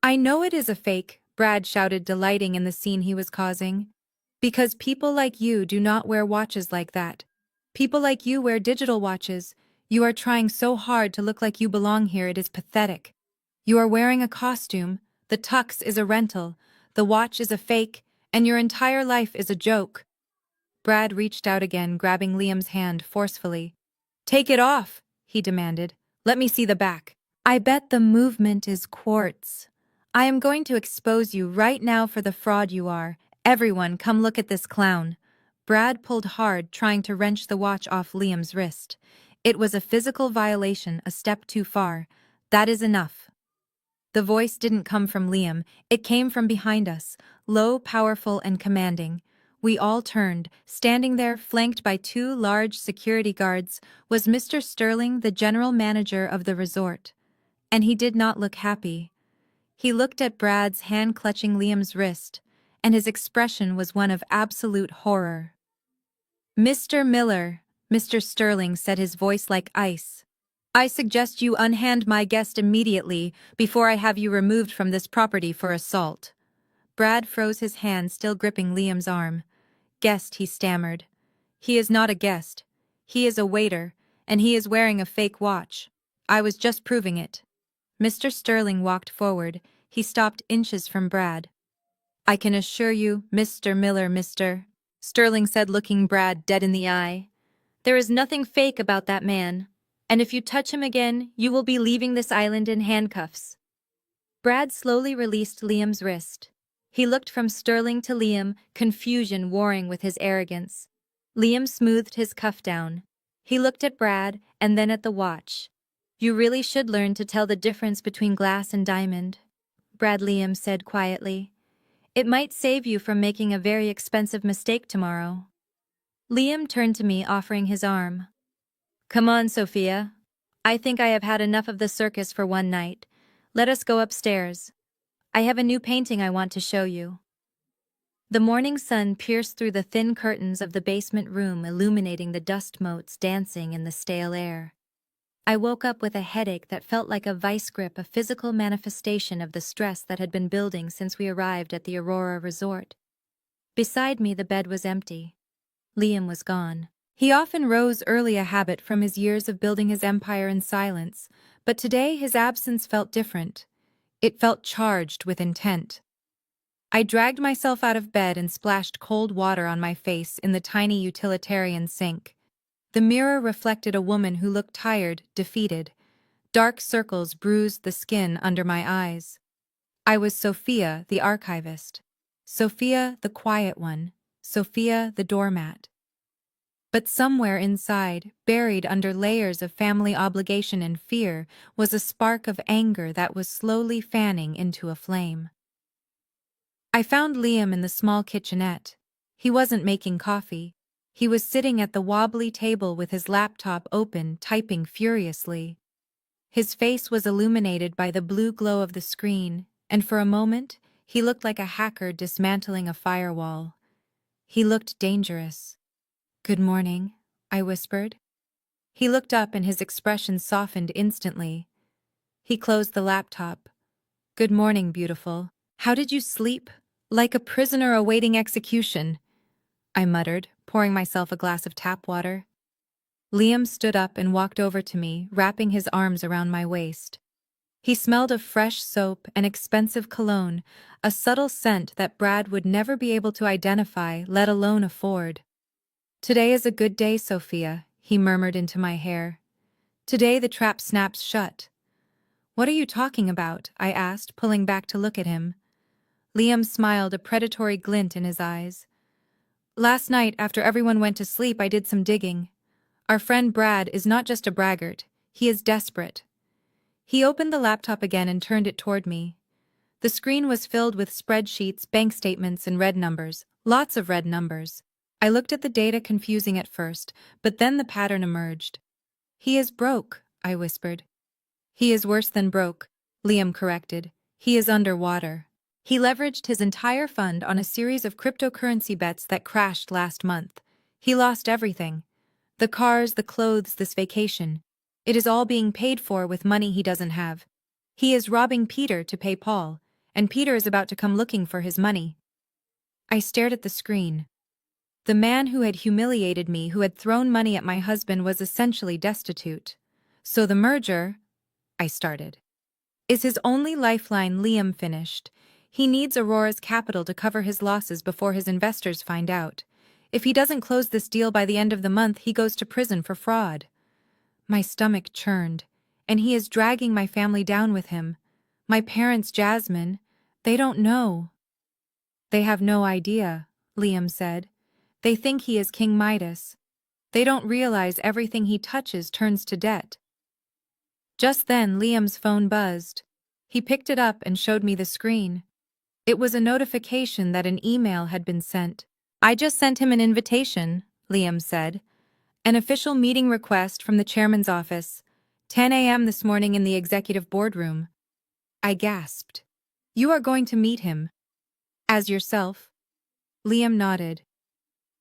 I know it is a fake, Brad shouted, delighting in the scene he was causing. Because people like you do not wear watches like that. People like you wear digital watches. You are trying so hard to look like you belong here, it is pathetic. You are wearing a costume, the tux is a rental, the watch is a fake, and your entire life is a joke. Brad reached out again, grabbing Liam's hand forcefully. Take it off, he demanded. Let me see the back. I bet the movement is quartz. I am going to expose you right now for the fraud you are. Everyone, come look at this clown. Brad pulled hard, trying to wrench the watch off Liam's wrist. It was a physical violation, a step too far. That is enough. The voice didn't come from Liam. It came from behind us, low, powerful, and commanding. We all turned. Standing there, flanked by two large security guards, was Mr. Sterling, the general manager of the resort. And he did not look happy. He looked at Brad's hand clutching Liam's wrist, and his expression was one of absolute horror. Mr. Miller, Mr. Sterling said, his voice like ice. I suggest you unhand my guest immediately before I have you removed from this property for assault. Brad froze, his hand still gripping Liam's arm. Guest, he stammered. He is not a guest. He is a waiter, and he is wearing a fake watch. I was just proving it. Mr. Sterling walked forward. He stopped inches from Brad. I can assure you, Mr. Miller, Sterling said, looking Brad dead in the eye. There is nothing fake about that man, and if you touch him again, you will be leaving this island in handcuffs. Brad slowly released Liam's wrist. He looked from Sterling to Liam, confusion warring with his arrogance. Liam smoothed his cuff down. He looked at Brad and then at the watch. You really should learn to tell the difference between glass and diamond. Liam said quietly. "It might save you from making a very expensive mistake tomorrow." Liam turned to me, offering his arm. "Come on, Sophia. I think I have had enough of the circus for one night. Let us go upstairs. I have a new painting I want to show you." The morning sun pierced through the thin curtains of the basement room, illuminating the dust motes dancing in the stale air. I woke up with a headache that felt like a vice grip, a physical manifestation of the stress that had been building since we arrived at the Aurora resort. Beside me, the bed was empty. Liam was gone. He often rose early, a habit from his years of building his empire in silence, but today his absence felt different. It felt charged with intent. I dragged myself out of bed and splashed cold water on my face in the tiny utilitarian sink. The mirror reflected a woman who looked tired, defeated. Dark circles bruised the skin under my eyes. I was Sophia, the archivist. Sophia, the quiet one. Sophia, the doormat. But somewhere inside, buried under layers of family obligation and fear, was a spark of anger that was slowly fanning into a flame. I found Liam in the small kitchenette. He wasn't making coffee. He was sitting at the wobbly table with his laptop open, typing furiously. His face was illuminated by the blue glow of the screen, and for a moment, he looked like a hacker dismantling a firewall. He looked dangerous. "Good morning," I whispered. He looked up and his expression softened instantly. He closed the laptop. "Good morning, beautiful. How did you sleep?" "Like a prisoner awaiting execution," I muttered, pouring myself a glass of tap water. Liam stood up and walked over to me, wrapping his arms around my waist. He smelled of fresh soap and expensive cologne, a subtle scent that Brad would never be able to identify, let alone afford. "Today is a good day, Sophia," he murmured into my hair. "Today the trap snaps shut." "What are you talking about?" I asked, pulling back to look at him. Liam smiled, a predatory glint in his eyes. "Last night, after everyone went to sleep, I did some digging. Our friend Brad is not just a braggart, he is desperate." He opened the laptop again and turned it toward me. The screen was filled with spreadsheets, bank statements, and red numbers. Lots of red numbers. I looked at the data, confusing at first, but then the pattern emerged. "He is broke," I whispered. "He is worse than broke," Liam corrected. "He is underwater." He leveraged his entire fund on a series of cryptocurrency bets that crashed last month. He lost everything. The cars, the clothes, this vacation. It is all being paid for with money he doesn't have. He is robbing Peter to pay Paul, and Peter is about to come looking for his money. I stared at the screen. The man who had humiliated me, who had thrown money at my husband, was essentially destitute. "So the merger," I started, "is his only lifeline," Liam finished. "He needs Aurora's capital to cover his losses before his investors find out. If he doesn't close this deal by the end of the month, he goes to prison for fraud." My stomach churned. "And he is dragging my family down with him. My parents, Jasmine, they don't know." "They have no idea," Liam said. "They think he is King Midas. They don't realize everything he touches turns to debt." Just then, Liam's phone buzzed. He picked it up and showed me the screen. It was a notification that an email had been sent. "I just sent him an invitation," Liam said. "An official meeting request from the chairman's office. 10 a.m. this morning in the executive boardroom." I gasped. "You are going to meet him?" "As yourself." Liam nodded.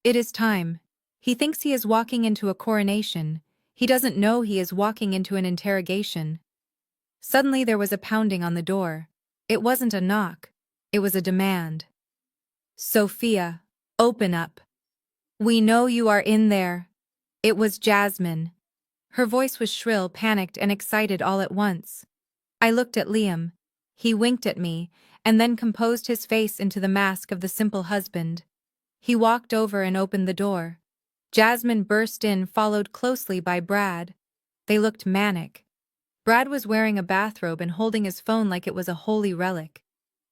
"It is time. He thinks he is walking into a coronation. He doesn't know he is walking into an interrogation." Suddenly there was a pounding on the door. It wasn't a knock. It was a demand. "Sophia, open up. We know you are in there." It was Jasmine. Her voice was shrill, panicked, and excited all at once. I looked at Liam. He winked at me, and then composed his face into the mask of the simple husband. He walked over and opened the door. Jasmine burst in, followed closely by Brad. They looked manic. Brad was wearing a bathrobe and holding his phone like it was a holy relic.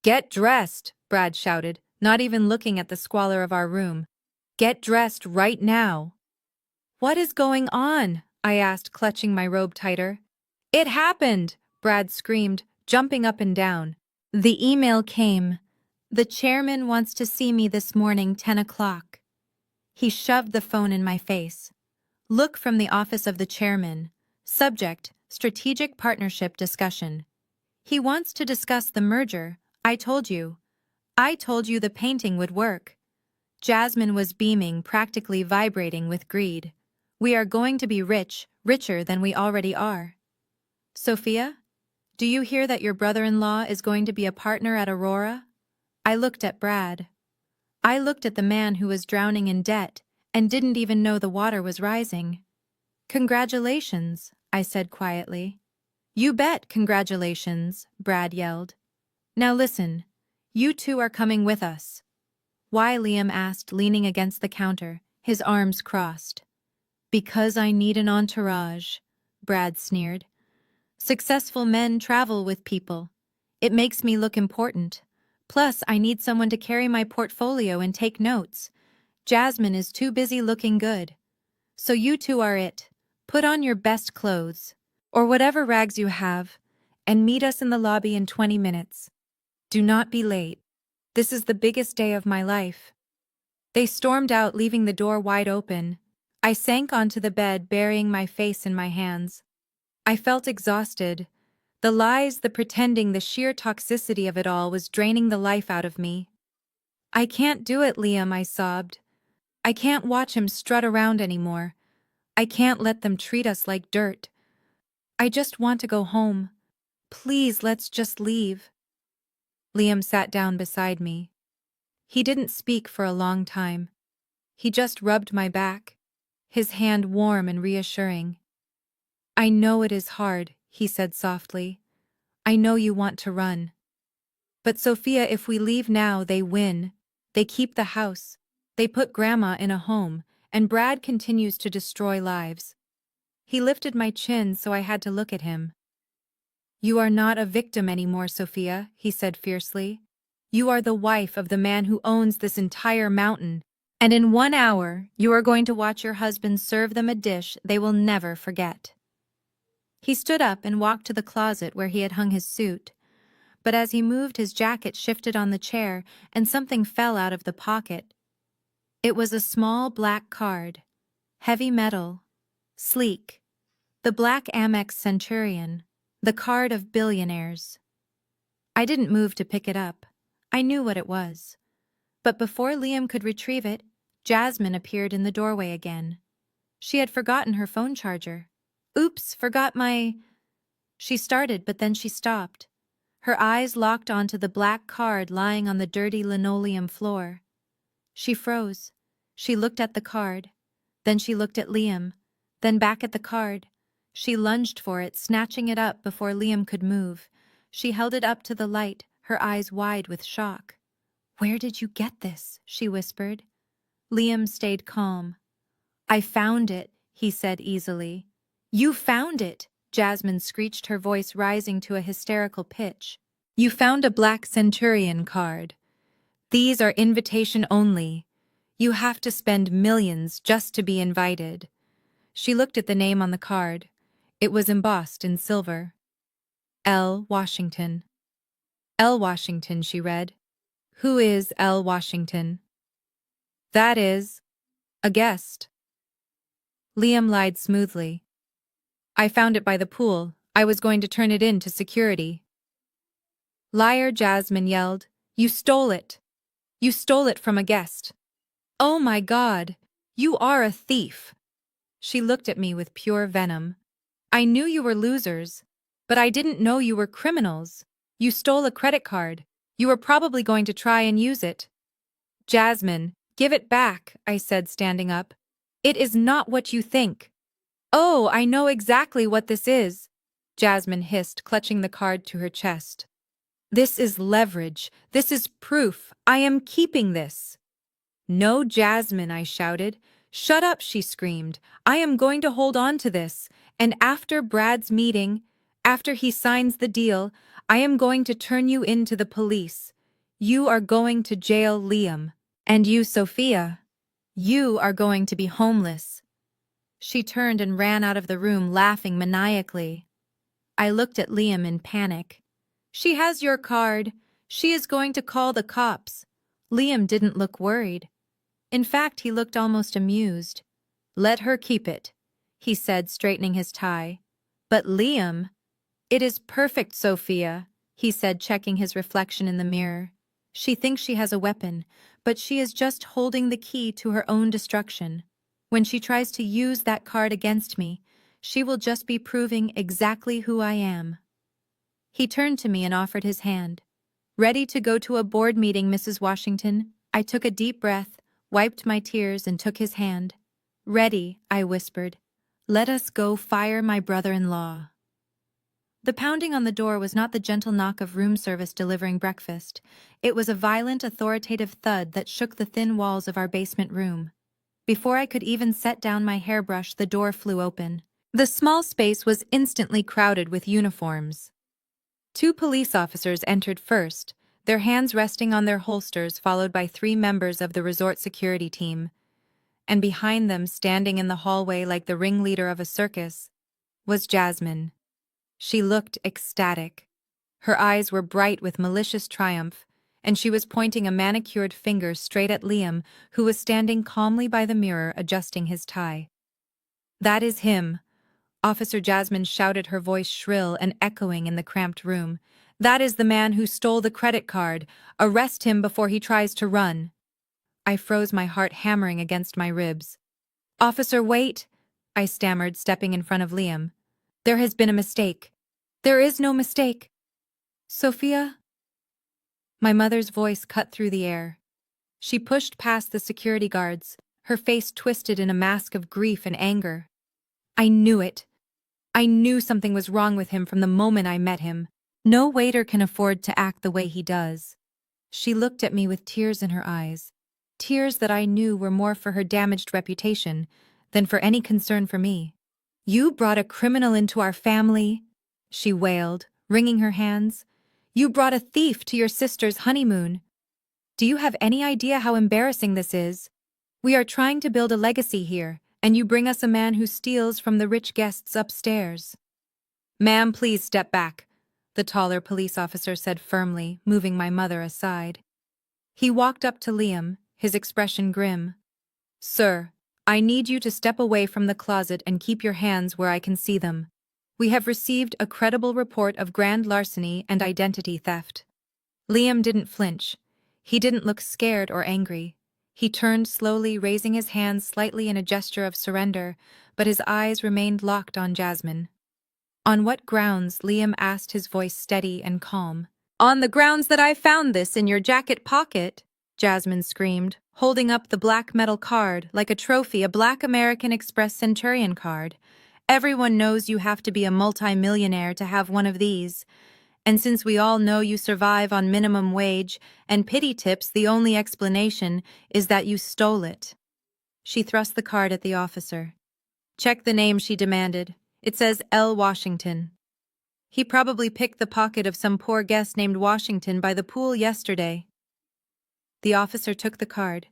"Get dressed," Brad shouted, not even looking at the squalor of our room. "Get dressed right now." "What is going on?" I asked, clutching my robe tighter. "It happened!" Brad screamed, jumping up and down. The email came. The chairman wants to see me this morning, 10 o'clock. He shoved the phone in my face. Look from the office of the chairman. Subject, strategic partnership discussion. He wants to discuss the merger. I told you the painting would work. Jasmine was beaming, practically vibrating with greed. We are going to be rich, richer than we already are. Sophia, do you hear that your brother-in-law is going to be a partner at Aurora? I looked at Brad. I looked at the man who was drowning in debt and didn't even know the water was rising. Congratulations, I said quietly. You bet, congratulations, Brad yelled. Now listen, you two are coming with us. Why? Liam asked, leaning against the counter, his arms crossed. Because I need an entourage, Brad sneered. Successful men travel with people. It makes me look important. Plus, I need someone to carry my portfolio and take notes. Jasmine is too busy looking good. So you two are it. Put on your best clothes, or whatever rags you have, and meet us in the lobby in 20 minutes. Do not be late. This is the biggest day of my life. They stormed out, leaving the door wide open. I sank onto the bed, burying my face in my hands. I felt exhausted. The lies, the pretending, the sheer toxicity of it all was draining the life out of me. I can't do it, Liam, I sobbed. I can't watch him strut around anymore. I can't let them treat us like dirt. I just want to go home. Please, let's just leave. Liam sat down beside me. He didn't speak for a long time. He just rubbed my back, his hand warm and reassuring. I know it is hard, he said softly. I know you want to run. But Sophia, if we leave now, they win. They keep the house. They put Grandma in a home, and Brad continues to destroy lives. He lifted my chin, so I had to look at him. You are not a victim anymore, Sophia, he said fiercely. You are the wife of the man who owns this entire mountain, and in 1 hour you are going to watch your husband serve them a dish they will never forget. He stood up and walked to the closet where he had hung his suit, but as he moved, his jacket shifted on the chair and something fell out of the pocket. It was a small black card, heavy metal, sleek, the black Amex Centurion, the card of billionaires. I didn't move to pick it up. I knew what it was. But before Liam could retrieve it, Jasmine appeared in the doorway again. She had forgotten her phone charger. Oops, forgot my... She started, but then she stopped. Her eyes locked onto the black card lying on the dirty linoleum floor. She froze. She looked at the card. Then she looked at Liam. Then back at the card. She lunged for it, snatching it up before Liam could move. She held it up to the light, her eyes wide with shock. Where did you get this? She whispered. Liam stayed calm. I found it, he said easily. You found it, Jasmine screeched, her voice rising to a hysterical pitch. You found a black Centurion card. These are invitation only. You have to spend millions just to be invited. She looked at the name on the card. It was embossed in silver. L. Washington. L. Washington, she read. Who is L. Washington? That is a guest. Liam lied smoothly. I found it by the pool. I was going to turn it in to security. Liar, Jasmine yelled. You stole it. You stole it from a guest. Oh my God, you are a thief. She looked at me with pure venom. I knew you were losers, but I didn't know you were criminals. You stole a credit card. You were probably going to try and use it. Jasmine, give it back, I said, standing up. It is not what you think. Oh, I know exactly what this is, Jasmine hissed, clutching the card to her chest. This is leverage. This is proof. I am keeping this. No, Jasmine, I shouted. Shut up, she screamed. I am going to hold on to this, and after Brad's meeting, after he signs the deal, I am going to turn you in to the police. You are going to jail, Liam. And you, Sophia, you are going to be homeless. She turned and ran out of the room, laughing maniacally. I looked at Liam in panic. She has your card. She is going to call the cops. Liam didn't look worried. In fact, he looked almost amused. Let her keep it, he said, straightening his tie. But Liam… It is perfect, Sophia, he said, checking his reflection in the mirror. She thinks she has a weapon, but she is just holding the key to her own destruction. When she tries to use that card against me, she will just be proving exactly who I am. He turned to me and offered his hand. Ready to go to a board meeting, Mrs. Washington? I took a deep breath, wiped my tears, and took his hand. Ready, I whispered. Let us go fire my brother-in-law. The pounding on the door was not the gentle knock of room service delivering breakfast. It was a violent, authoritative thud that shook the thin walls of our basement room. Before I could even set down my hairbrush, the door flew open. The small space was instantly crowded with uniforms. 2 police officers entered first, their hands resting on their holsters, followed by 3 members of the resort security team. And behind them, standing in the hallway like the ringleader of a circus, was Jasmine. She looked ecstatic. Her eyes were bright with malicious triumph, and she was pointing a manicured finger straight at Liam, who was standing calmly by the mirror adjusting his tie. That is him, Officer Jasmine shouted, her voice shrill and echoing in the cramped room. That is the man who stole the credit card. Arrest him before he tries to run. I froze, my heart hammering against my ribs. Officer, wait, I stammered, stepping in front of Liam. There has been a mistake. There is no mistake. Sophia? My mother's voice cut through the air. She pushed past the security guards, her face twisted in a mask of grief and anger. I knew it. I knew something was wrong with him from the moment I met him. No waiter can afford to act the way he does. She looked at me with tears in her eyes, tears that I knew were more for her damaged reputation than for any concern for me. You brought a criminal into our family, she wailed, wringing her hands. You brought a thief to your sister's honeymoon. Do you have any idea how embarrassing this is? We are trying to build a legacy here, and you bring us a man who steals from the rich guests upstairs. Ma'am, please step back, the taller police officer said firmly, moving my mother aside. He walked up to Liam, his expression grim. Sir, I need you to step away from the closet and keep your hands where I can see them. We have received a credible report of grand larceny and identity theft. Liam didn't flinch. He didn't look scared or angry. He turned slowly, raising his hands slightly in a gesture of surrender, but his eyes remained locked on Jasmine. On what grounds? Liam asked, his voice steady and calm. On the grounds that I found this in your jacket pocket, Jasmine screamed, holding up the black metal card like a trophy, a black American Express Centurion card. Everyone knows you have to be a multi-millionaire to have one of these. And since we all know you survive on minimum wage and pity tips, the only explanation is that you stole it. She thrust the card at the officer. Check the name, she demanded. It says L. Washington. He probably picked the pocket of some poor guest named Washington by the pool yesterday. The officer took the card.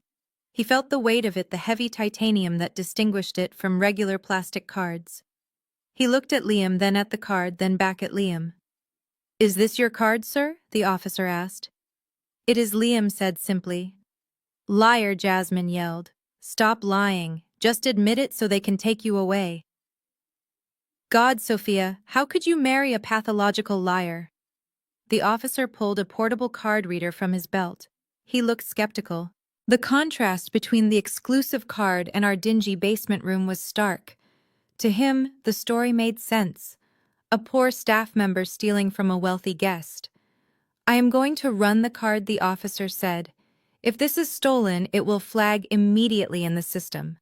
He felt the weight of it, the heavy titanium that distinguished it from regular plastic cards. He looked at Liam, then at the card, then back at Liam. Is this your card, sir? The officer asked. It is, Liam said simply. Liar, Jasmine yelled. Stop lying. Just admit it so they can take you away. God, Sophia, how could you marry a pathological liar? The officer pulled a portable card reader from his belt. He looked skeptical. The contrast between the exclusive card and our dingy basement room was stark. To him, the story made sense. A poor staff member stealing from a wealthy guest. I am going to run the card, the officer said. If this is stolen, it will flag immediately in the system.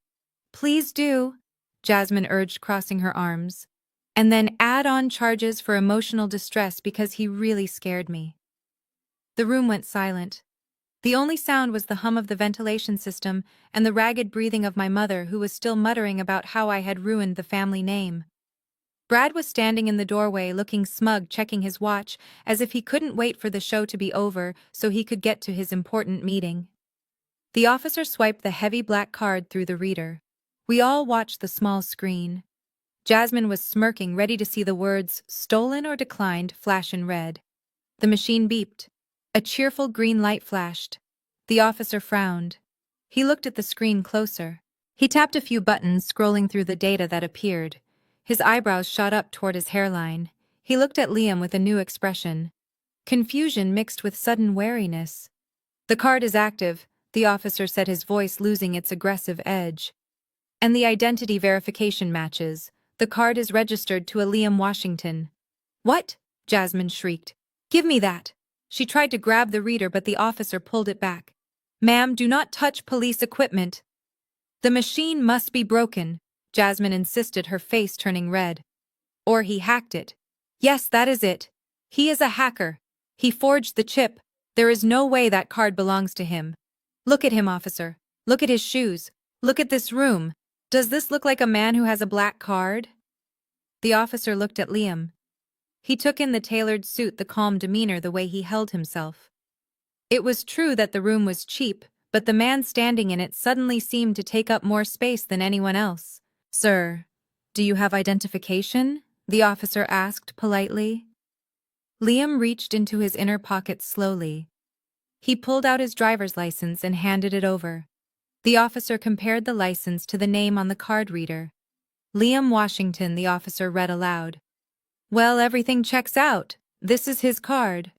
Please do, Jasmine urged, crossing her arms. And then add on charges for emotional distress because he really scared me. The room went silent. The only sound was the hum of the ventilation system and the ragged breathing of my mother, who was still muttering about how I had ruined the family name. Brad was standing in the doorway, looking smug, checking his watch, as if he couldn't wait for the show to be over so he could get to his important meeting. The officer swiped the heavy black card through the reader. We all watched the small screen. Jasmine was smirking, ready to see the words "stolen" or "declined" flash in red. The machine beeped. A cheerful green light flashed. The officer frowned. He looked at the screen closer. He tapped a few buttons, scrolling through the data that appeared. His eyebrows shot up toward his hairline. He looked at Liam with a new expression. Confusion mixed with sudden wariness. "The card is active," the officer said, his voice losing its aggressive edge. "And the identity verification matches. The card is registered to a Liam Washington." "What?" Jasmine shrieked. "Give me that!" She tried to grab the reader, but the officer pulled it back. "Ma'am, do not touch police equipment." "The machine must be broken," Jasmine insisted, her face turning red. "Or he hacked it." "Yes, that is it. He is a hacker. He forged the chip. There is no way that card belongs to him. Look at him, officer. Look at his shoes. Look at this room. Does this look like a man who has a black card?" The officer looked at Liam. He took in the tailored suit, the calm demeanor, the way he held himself. It was true that the room was cheap, but the man standing in it suddenly seemed to take up more space than anyone else. "Sir, do you have identification?" the officer asked politely. Liam reached into his inner pocket slowly. He pulled out his driver's license and handed it over. The officer compared the license to the name on the card reader. "Liam Washington," the officer read aloud. "Well, everything checks out. This is his card."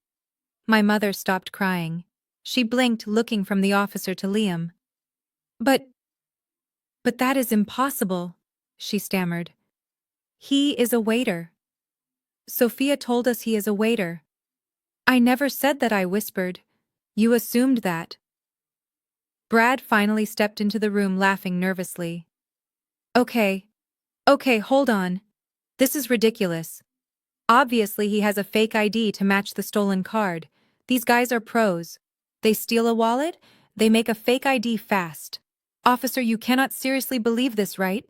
My mother stopped crying. She blinked, looking from the officer to Liam. But that is impossible," she stammered. "He is a waiter. Sophia told us he is a waiter." "I never said that," I whispered. "You assumed that." Brad finally stepped into the room, laughing nervously. Okay, hold on. This is ridiculous. Obviously he has a fake ID to match the stolen card. These guys are pros. They steal a wallet, they make a fake ID fast. Officer, you cannot seriously believe this, right?"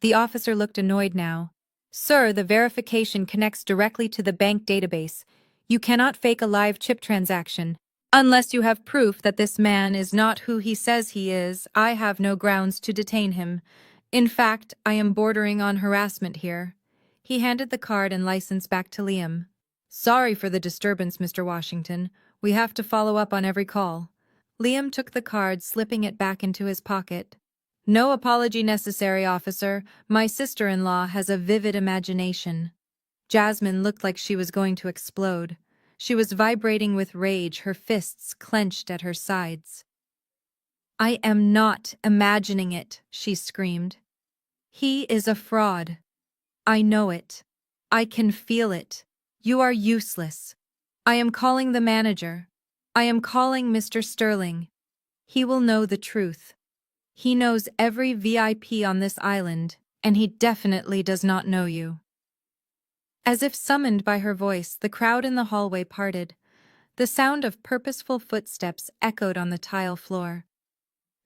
The officer looked annoyed now. "Sir, the verification connects directly to the bank database. You cannot fake a live chip transaction. Unless you have proof that this man is not who he says he is, I have no grounds to detain him. In fact, I am bordering on harassment here." He handed the card and license back to Liam. "Sorry for the disturbance, Mr. Washington. We have to follow up on every call." Liam took the card, slipping it back into his pocket. "No apology necessary, officer. My sister-in-law has a vivid imagination." Jasmine looked like she was going to explode. She was vibrating with rage, her fists clenched at her sides. "I am not imagining it," she screamed. "He is a fraud. I know it. I can feel it. You are useless. I am calling the manager. I am calling Mr. Sterling. He will know the truth. He knows every VIP on this island, and he definitely does not know you." As if summoned by her voice, the crowd in the hallway parted. The sound of purposeful footsteps echoed on the tile floor.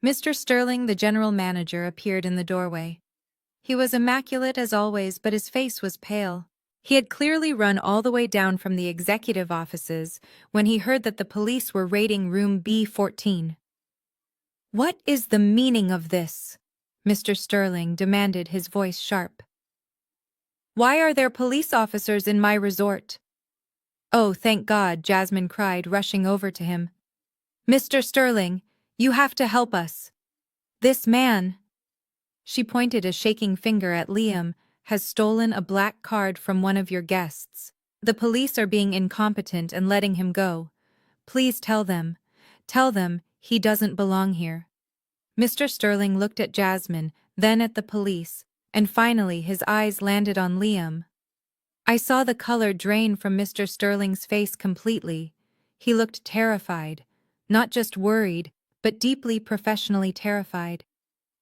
Mr. Sterling, the general manager, appeared in the doorway. He was immaculate as always, but his face was pale. He had clearly run all the way down from the executive offices when he heard that the police were raiding room B14. "What is the meaning of this?" Mr. Sterling demanded, his voice sharp. "Why are there police officers in my resort?" "Oh, thank God," Jasmine cried, rushing over to him. "Mr. Sterling, you have to help us. This man," she pointed a shaking finger at Liam, "has stolen a black card from one of your guests. The police are being incompetent and letting him go. Please tell them he doesn't belong here." Mr. Sterling looked at Jasmine, then at the police, and finally his eyes landed on Liam. I saw the color drain from Mr. Sterling's face completely. He looked terrified, not just worried, but deeply professionally terrified.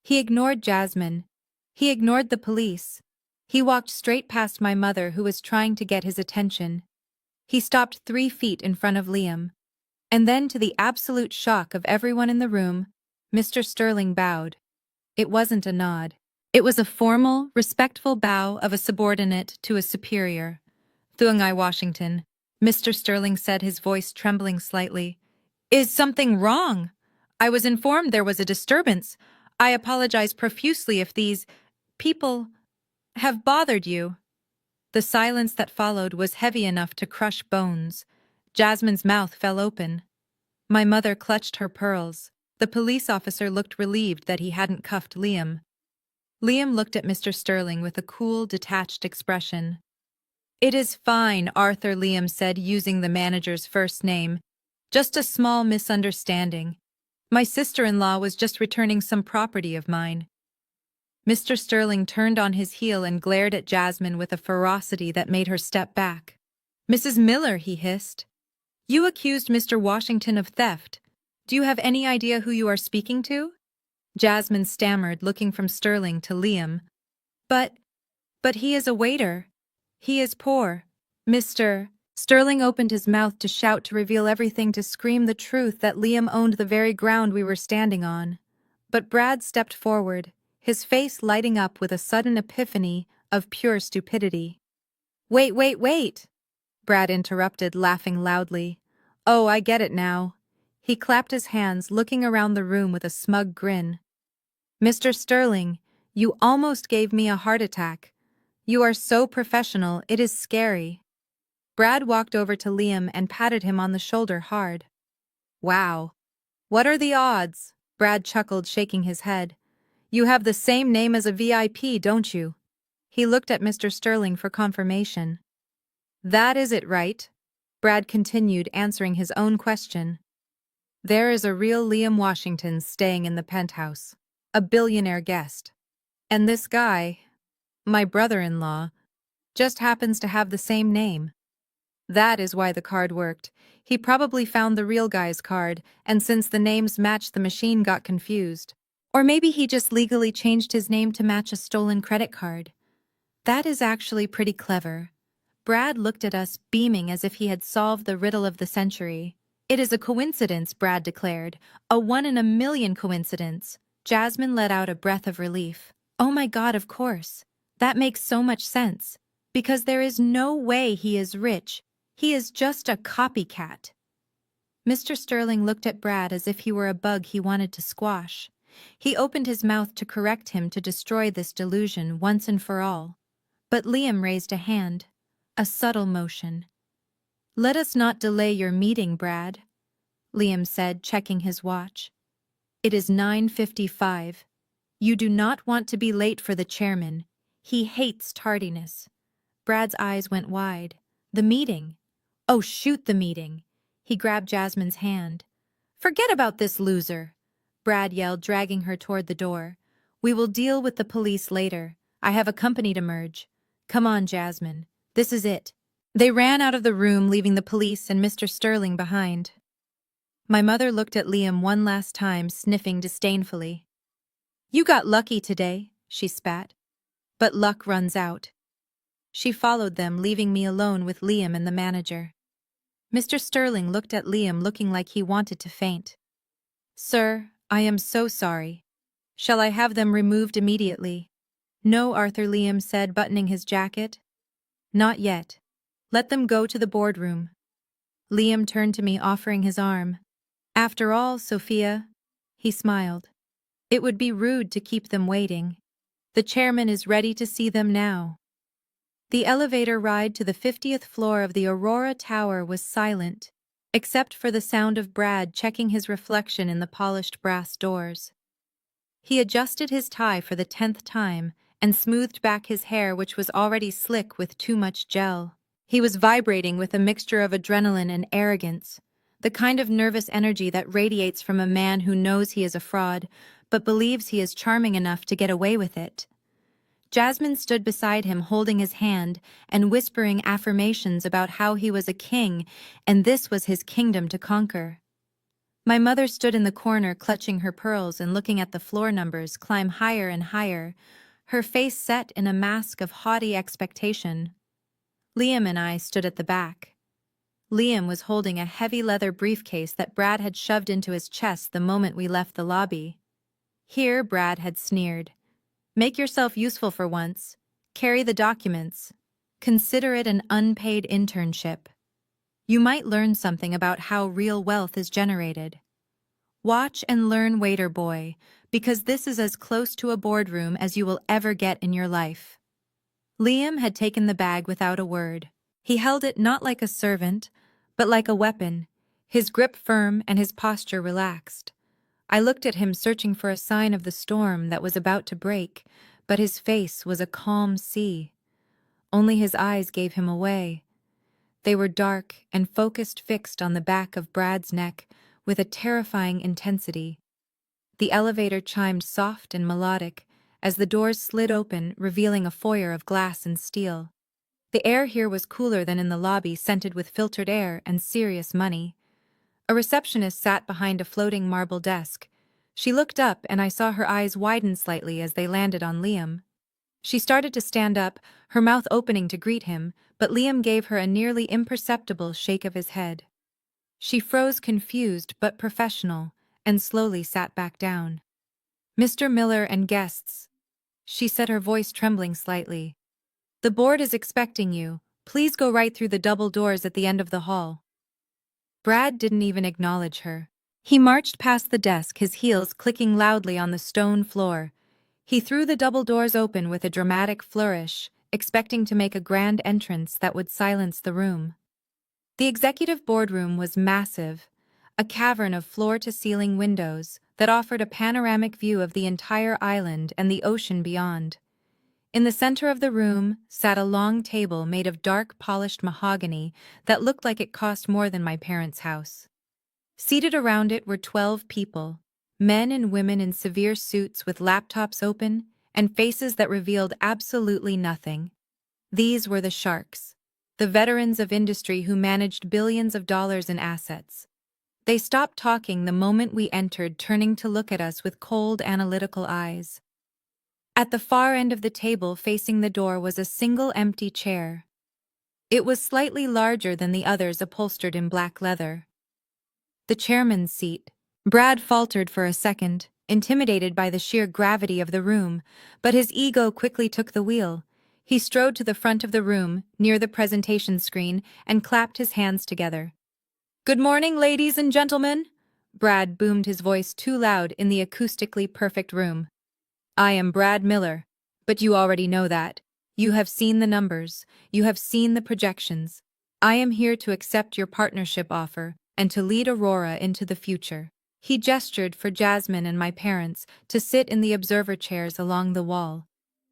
He ignored Jasmine. He ignored the police. He walked straight past my mother, who was trying to get his attention. He stopped 3 feet in front of Liam. And then, to the absolute shock of everyone in the room, Mr. Sterling bowed. It wasn't a nod. It was a formal, respectful bow of a subordinate to a superior. "Thungai Washington," Mr. Sterling said, his voice trembling slightly. "Is something wrong? I was informed there was a disturbance. I apologize profusely if these people have bothered you." The silence that followed was heavy enough to crush bones. Jasmine's mouth fell open. My mother clutched her pearls. The police officer looked relieved that he hadn't cuffed Liam. Liam looked at Mr. Sterling with a cool, detached expression. "It is fine," Arthur Liam said, using the manager's first name. "Just a small misunderstanding. My sister-in-law was just returning some property of mine." Mr. Sterling turned on his heel and glared at Jasmine with a ferocity that made her step back. "Mrs. Miller," he hissed. "You accused Mr. Washington of theft. Do you have any idea who you are speaking to?" Jasmine stammered, looking from Sterling to Liam. But he is a waiter. He is poor. Mr. Sterling opened his mouth to shout, to reveal everything, to scream the truth that Liam owned the very ground we were standing on. But Brad stepped forward, his face lighting up with a sudden epiphany of pure stupidity. Wait! Brad interrupted, laughing loudly. "Oh, I get it now." He clapped his hands, looking around the room with a smug grin. "Mr. Sterling, you almost gave me a heart attack. You are so professional, it is scary." Brad walked over to Liam and patted him on the shoulder hard. "Wow. What are the odds?" Brad chuckled, shaking his head. "You have the same name as a VIP, don't you?" He looked at Mr. Sterling for confirmation. "That is it, right?" Brad continued, answering his own question. "There is a real Liam Washington staying in the penthouse. A billionaire guest. And this guy, my brother-in-law, just happens to have the same name. That is why the card worked. He probably found the real guy's card, and since the names matched, the machine got confused. Or maybe he just legally changed his name to match a stolen credit card. That is actually pretty clever." Brad looked at us, beaming as if he had solved the riddle of the century. "It is a coincidence," Brad declared. "A 1 in a million coincidence." Jasmine let out a breath of relief. "Oh my God, of course. That makes so much sense. Because there is no way he is rich. He is just a copycat." Mr. Sterling looked at Brad as if he were a bug he wanted to squash. He opened his mouth to correct him, to destroy this delusion once and for all. But Liam raised a hand. A subtle motion. "Let us not delay your meeting, Brad," Liam said, checking his watch. "It is 9:55. You do not want to be late for the chairman. He hates tardiness." Brad's eyes went wide. "The meeting? Oh, shoot the meeting." He grabbed Jasmine's hand. "Forget about this loser," Brad yelled, dragging her toward the door. "We will deal with the police later. I have a company to merge. Come on, Jasmine. This is it." They ran out of the room, leaving the police and Mr. Sterling behind. My mother looked at Liam one last time, sniffing disdainfully. "You got lucky today," she spat. "But luck runs out." She followed them, leaving me alone with Liam and the manager. Mr. Sterling looked at Liam, looking like he wanted to faint. "Sir, I am so sorry. Shall I have them removed immediately?" "No," Arthur Liam said, buttoning his jacket. "Not yet. Let them go to the boardroom." Liam turned to me, offering his arm. "After all, Sophia," he smiled, "it would be rude to keep them waiting. The chairman is ready to see them now." The elevator ride to the 50th floor of the Aurora Tower was silent, except for the sound of Brad checking his reflection in the polished brass doors. He adjusted his tie for the 10th time and smoothed back his hair, which was already slick with too much gel. He was vibrating with a mixture of adrenaline and arrogance, the kind of nervous energy that radiates from a man who knows he is a fraud, but believes he is charming enough to get away with it. Jasmine stood beside him, holding his hand and whispering affirmations about how he was a king and this was his kingdom to conquer. My mother stood in the corner, clutching her pearls and looking at the floor numbers climb higher and higher, her face set in a mask of haughty expectation. Liam and I stood at the back. Liam was holding a heavy leather briefcase that Brad had shoved into his chest the moment we left the lobby. Here, Brad had sneered. "Make yourself useful for once. Carry the documents. Consider it an unpaid internship. You might learn something about how real wealth is generated. Watch and learn, waiter boy, because this is as close to a boardroom as you will ever get in your life." Liam had taken the bag without a word. He held it not like a servant, but like a weapon, his grip firm and his posture relaxed. I looked at him searching for a sign of the storm that was about to break, but his face was a calm sea. Only his eyes gave him away. They were dark and fixed on the back of Brad's neck with a terrifying intensity. The elevator chimed soft and melodic as the doors slid open, revealing a foyer of glass and steel. The air here was cooler than in the lobby, scented with filtered air and serious money. A receptionist sat behind a floating marble desk. She looked up and I saw her eyes widen slightly as they landed on Liam. She started to stand up, her mouth opening to greet him, but Liam gave her a nearly imperceptible shake of his head. She froze, confused but professional, and slowly sat back down. "Mr. Miller and guests," she said, her voice trembling slightly. "The board is expecting you. Please go right through the double doors at the end of the hall." Brad didn't even acknowledge her. He marched past the desk, his heels clicking loudly on the stone floor. He threw the double doors open with a dramatic flourish, expecting to make a grand entrance that would silence the room. The executive boardroom was massive, a cavern of floor-to-ceiling windows that offered a panoramic view of the entire island and the ocean beyond. In the center of the room sat a long table made of dark, polished mahogany that looked like it cost more than my parents' house. Seated around it were 12 people, men and women in severe suits with laptops open and faces that revealed absolutely nothing. These were the sharks, the veterans of industry who managed billions of dollars in assets. They stopped talking the moment we entered, turning to look at us with cold, analytical eyes. At the far end of the table facing the door was a single empty chair. It was slightly larger than the others, upholstered in black leather. The chairman's seat. Brad faltered for a second, intimidated by the sheer gravity of the room, but his ego quickly took the wheel. He strode to the front of the room, near the presentation screen, and clapped his hands together. "Good morning, ladies and gentlemen," Brad boomed, his voice too loud in the acoustically perfect room. "I am Brad Miller, but you already know that. You have seen the numbers, you have seen the projections. I am here to accept your partnership offer and to lead Aurora into the future." He gestured for Jasmine and my parents to sit in the observer chairs along the wall.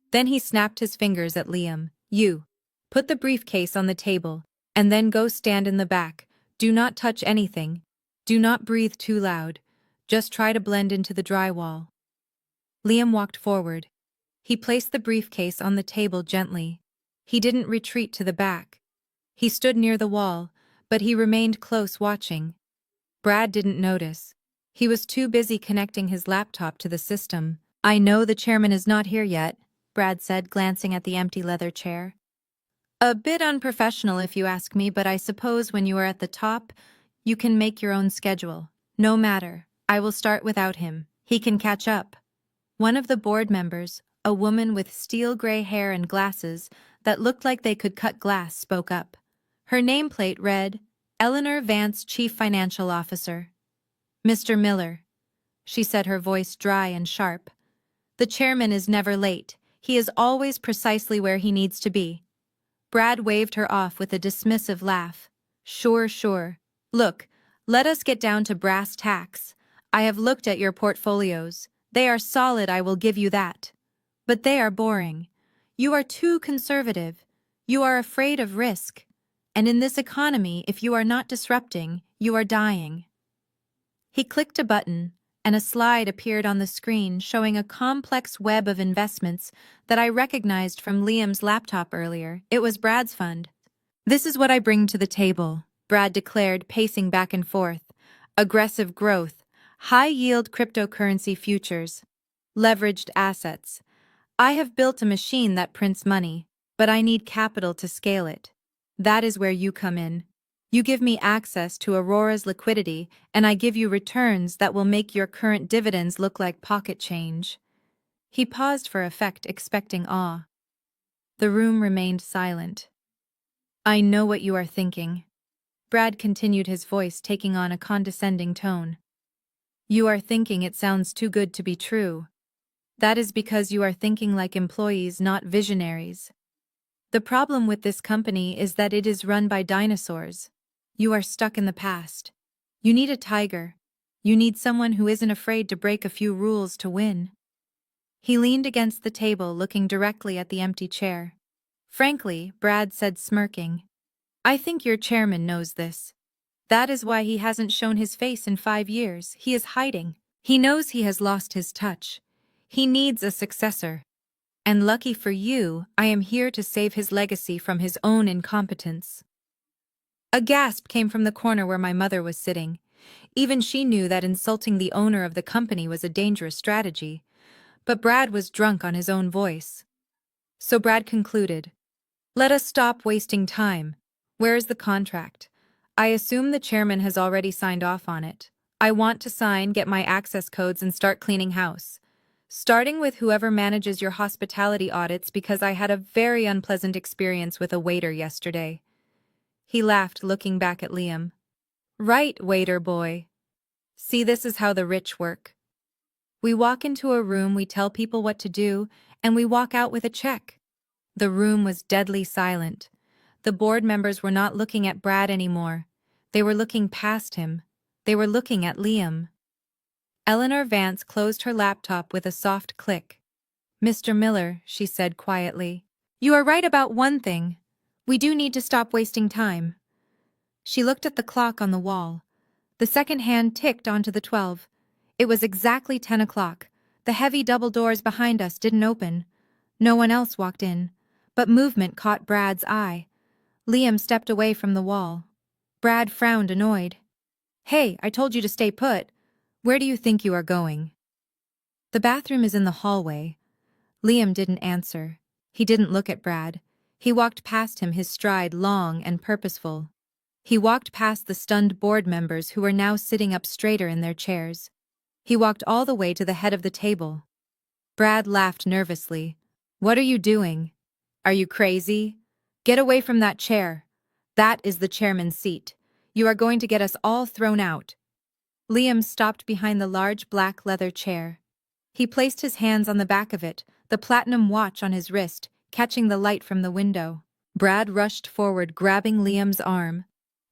Then he snapped his fingers at Liam. "You, put the briefcase on the table, and then go stand in the back. Do not touch anything. Do not breathe too loud. Just try to blend into the drywall." Liam walked forward. He placed the briefcase on the table gently. He didn't retreat to the back. He stood near the wall, but he remained close, watching. Brad didn't notice. He was too busy connecting his laptop to the system. "I know the chairman is not here yet," Brad said, glancing at the empty leather chair. "A bit unprofessional if you ask me, but I suppose when you are at the top, you can make your own schedule. No matter, I will start without him. He can catch up." One of the board members, a woman with steel gray hair and glasses that looked like they could cut glass, spoke up. Her nameplate read, "Eleanor Vance, Chief Financial Officer." "Mr. Miller," she said, her voice dry and sharp. "The chairman is never late. He is always precisely where he needs to be." Brad waved her off with a dismissive laugh. "Sure, sure. Look, let us get down to brass tacks. I have looked at your portfolios. They are solid, I will give you that. But they are boring. You are too conservative. You are afraid of risk. And in this economy, if you are not disrupting, you are dying." He clicked a button, and a slide appeared on the screen showing a complex web of investments that I recognized from Liam's laptop earlier. It was Brad's fund. "This is what I bring to the table," Brad declared, pacing back and forth. "Aggressive growth, high-yield cryptocurrency futures, leveraged assets. I have built a machine that prints money, but I need capital to scale it. That is where you come in. You give me access to Aurora's liquidity, and I give you returns that will make your current dividends look like pocket change." He paused for effect, expecting awe. The room remained silent. "I know what you are thinking." Brad continued, his voice taking on a condescending tone. "You are thinking it sounds too good to be true. That is because you are thinking like employees, not visionaries. The problem with this company is that it is run by dinosaurs. You are stuck in the past. You need a tiger. You need someone who isn't afraid to break a few rules to win. He leaned against the table, looking directly at the empty chair. Frankly, Brad said, smirking, I think your chairman knows this. That is why he hasn't shown his face in 5 years. He is hiding. He knows he has lost his touch. He needs a successor. And lucky for you, I am here to save his legacy from his own incompetence. A gasp came from the corner where my mother was sitting. Even she knew that insulting the owner of the company was a dangerous strategy. But Brad was drunk on his own voice. So Brad concluded, let us stop wasting time. Where is the contract? I assume the chairman has already signed off on it. I want to sign, get my access codes, and start cleaning house. Starting with whoever manages your hospitality audits, because I had a very unpleasant experience with a waiter yesterday. He laughed, looking back at Liam. Right, waiter boy. See, this is how the rich work. We walk into a room, we tell people what to do, and we walk out with a check. The room was deadly silent. The board members were not looking at Brad anymore. They were looking past him. They were looking at Liam. Eleanor Vance closed her laptop with a soft click. Mr. Miller, she said quietly, you are right about one thing. We do need to stop wasting time. She looked at the clock on the wall. The second hand ticked onto the 12. It was exactly 10 o'clock. The heavy double doors behind us didn't open. No one else walked in, but movement caught Brad's eye. Liam stepped away from the wall. Brad frowned, annoyed. Hey, I told you to stay put. Where do you think you are going? The bathroom is in the hallway. Liam didn't answer. He didn't look at Brad. He walked past him, his stride long and purposeful. He walked past the stunned board members who were now sitting up straighter in their chairs. He walked all the way to the head of the table. Brad laughed nervously. What are you doing? Are you crazy? Get away from that chair. That is the chairman's seat. You are going to get us all thrown out. Liam stopped behind the large black leather chair. He placed his hands on the back of it, the platinum watch on his wrist, catching the light from the window. Brad rushed forward, grabbing Liam's arm.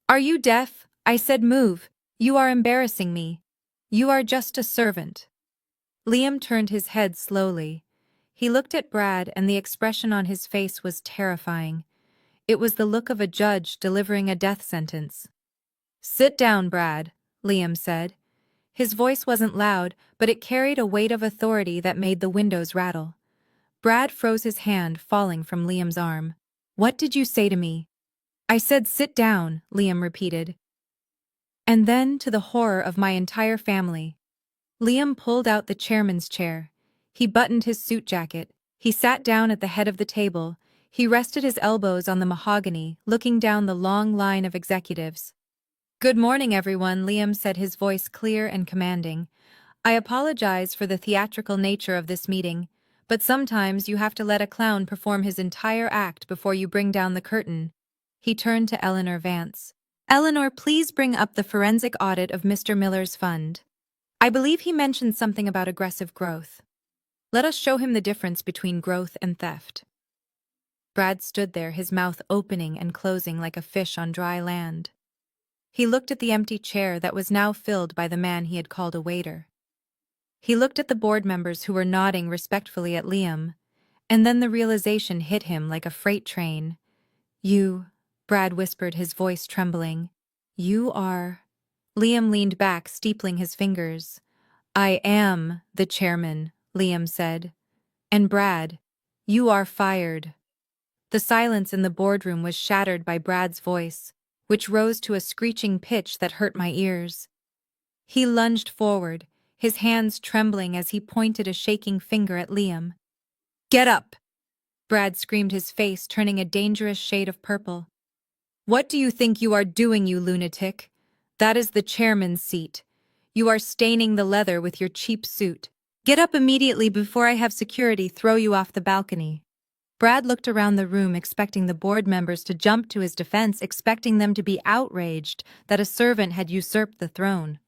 Are you deaf? I said move. You are embarrassing me. You are just a servant. Liam turned his head slowly. He looked at Brad, and the expression on his face was terrifying. It was the look of a judge delivering a death sentence. Sit down, Brad, Liam said. His voice wasn't loud, but it carried a weight of authority that made the windows rattle. Brad froze, his hand falling from Liam's arm. What did you say to me? I said sit down, Liam repeated. And then, to the horror of my entire family, Liam pulled out the chairman's chair. He buttoned his suit jacket. He sat down at the head of the table. He rested his elbows on the mahogany, looking down the long line of executives. Good morning, everyone, Liam said, his voice clear and commanding. I apologize for the theatrical nature of this meeting, but sometimes you have to let a clown perform his entire act before you bring down the curtain. He turned to Eleanor Vance. Eleanor, please bring up the forensic audit of Mr. Miller's fund. I believe he mentioned something about aggressive growth. Let us show him the difference between growth and theft. Brad stood there, his mouth opening and closing like a fish on dry land. He looked at the empty chair that was now filled by the man he had called a waiter. He looked at the board members who were nodding respectfully at Liam, and then the realization hit him like a freight train. You, Brad whispered, his voice trembling. You are... Liam leaned back, steepling his fingers. I am the chairman, Liam said. And Brad, you are fired. The silence in the boardroom was shattered by Brad's voice, which rose to a screeching pitch that hurt my ears. He lunged forward, his hands trembling as he pointed a shaking finger at Liam. Get up! Brad screamed, his face turning a dangerous shade of purple. What do you think you are doing, you lunatic? That is the chairman's seat. You are staining the leather with your cheap suit. Get up immediately before I have security throw you off the balcony. Brad looked around the room, expecting the board members to jump to his defense, expecting them to be outraged that a servant had usurped the throne.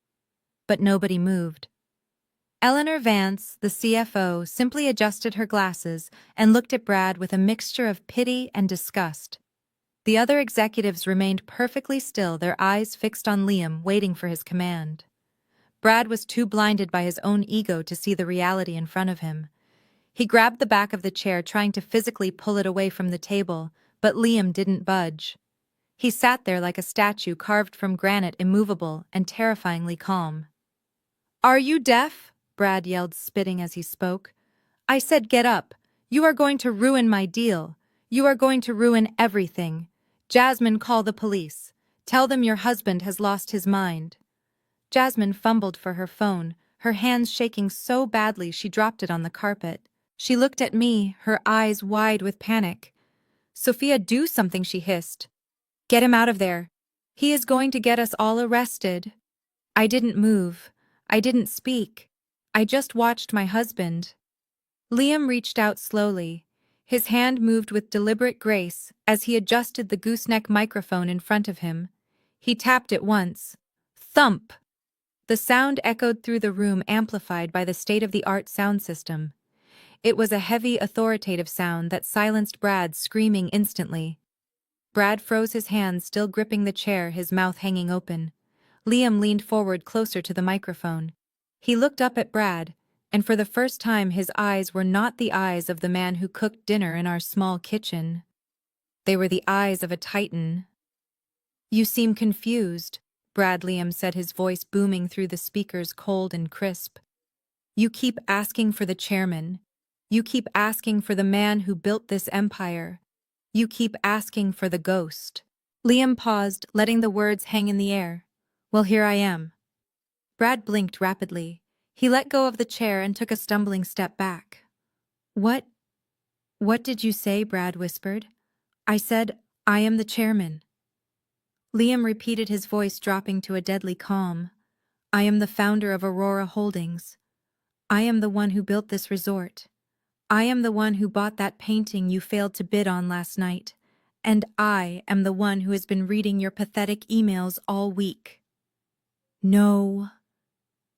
But nobody moved. Eleanor Vance, the CFO, simply adjusted her glasses and looked at Brad with a mixture of pity and disgust. The other executives remained perfectly still, their eyes fixed on Liam, waiting for his command. Brad was too blinded by his own ego to see the reality in front of him. He grabbed the back of the chair, trying to physically pull it away from the table, but Liam didn't budge. He sat there like a statue carved from granite, immovable and terrifyingly calm. "Are you deaf?" Brad yelled, spitting as he spoke. "I said get up. You are going to ruin my deal. You are going to ruin everything. Jasmine, call the police. Tell them your husband has lost his mind." Jasmine fumbled for her phone, her hands shaking so badly she dropped it on the carpet. She looked at me, her eyes wide with panic. "Sophia, do something," she hissed. "Get him out of there. He is going to get us all arrested." I didn't move. I didn't speak. I just watched my husband. Liam reached out slowly. His hand moved with deliberate grace as he adjusted the gooseneck microphone in front of him. He tapped it once. Thump! The sound echoed through the room, amplified by the state-of-the-art sound system. It was a heavy, authoritative sound that silenced Brad, screaming instantly. Brad froze, his hands still gripping the chair, his mouth hanging open. Liam leaned forward closer to the microphone. He looked up at Brad, and for the first time his eyes were not the eyes of the man who cooked dinner in our small kitchen. They were the eyes of a titan. "You seem confused," Liam said, his voice booming through the speakers, cold and crisp. "You keep asking for the chairman. You keep asking for the man who built this empire. You keep asking for the ghost." Liam paused, letting the words hang in the air. "Well, here I am." Brad blinked rapidly. He let go of the chair and took a stumbling step back. What did you say?" Brad whispered. "I said, I am the chairman." Liam repeated, his voice dropping to a deadly calm. "I am the founder of Aurora Holdings. I am the one who built this resort. I am the one who bought that painting you failed to bid on last night. And I am the one who has been reading your pathetic emails all week." "No,"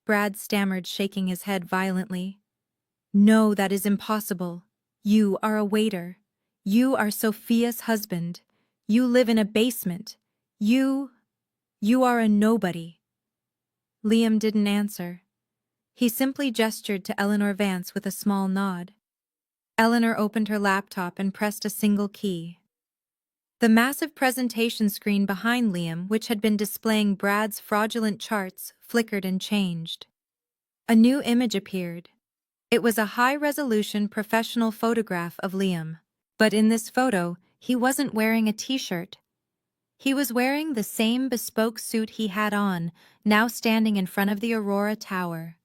Brad stammered, shaking his head violently. "No, that is impossible. You are a waiter. You are Sophia's husband. You live in a basement. You are a nobody." Liam didn't answer. He simply gestured to Eleanor Vance with a small nod. Eleanor opened her laptop and pressed a single key. The massive presentation screen behind Liam, which had been displaying Brad's fraudulent charts, flickered and changed. A new image appeared. It was a high-resolution professional photograph of Liam. But in this photo, he wasn't wearing a t-shirt. He was wearing the same bespoke suit he had on, now standing in front of the Aurora Tower.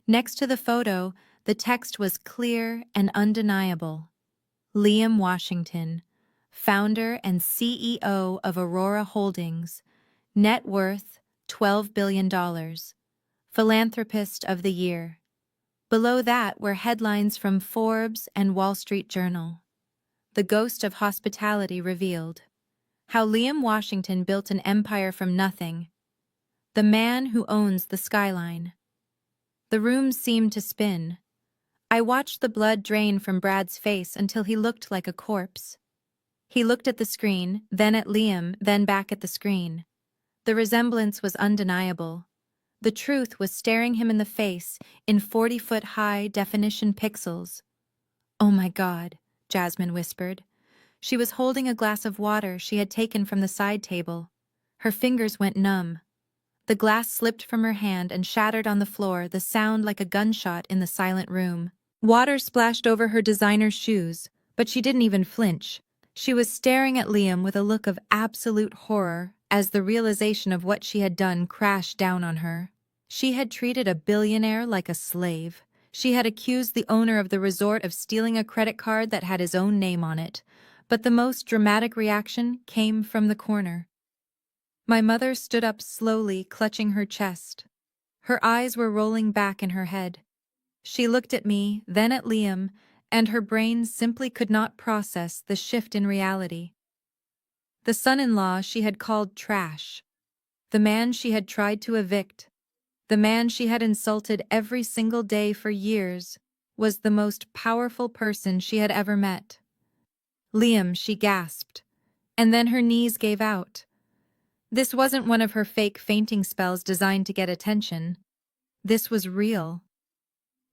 Next to the photo, the text was clear and undeniable. Liam Washington, founder and CEO of Aurora Holdings, net worth $12 billion, philanthropist of the year. Below that were headlines from Forbes and Wall Street Journal. The ghost of hospitality revealed. How Liam Washington built an empire from nothing. The man who owns the skyline. The room seemed to spin. I watched the blood drain from Brad's face until he looked like a corpse. He looked at the screen, then at Liam, then back at the screen. The resemblance was undeniable. The truth was staring him in the face in 40-foot high-definition pixels. "Oh my God," Jasmine whispered. She was holding a glass of water she had taken from the side table. Her fingers went numb. The glass slipped from her hand and shattered on the floor, the sound like a gunshot in the silent room. Water splashed over her designer shoes, but she didn't even flinch. She was staring at Liam with a look of absolute horror as the realization of what she had done crashed down on her. She had treated a billionaire like a slave. She had accused the owner of the resort of stealing a credit card that had his own name on it. But the most dramatic reaction came from the corner. My mother stood up slowly, clutching her chest. Her eyes were rolling back in her head. She looked at me, then at Liam, and her brain simply could not process the shift in reality. The son-in-law she had called trash. The man she had tried to evict. The man she had insulted every single day for years was the most powerful person she had ever met. "Liam," she gasped. And then her knees gave out. This wasn't one of her fake fainting spells designed to get attention. This was real.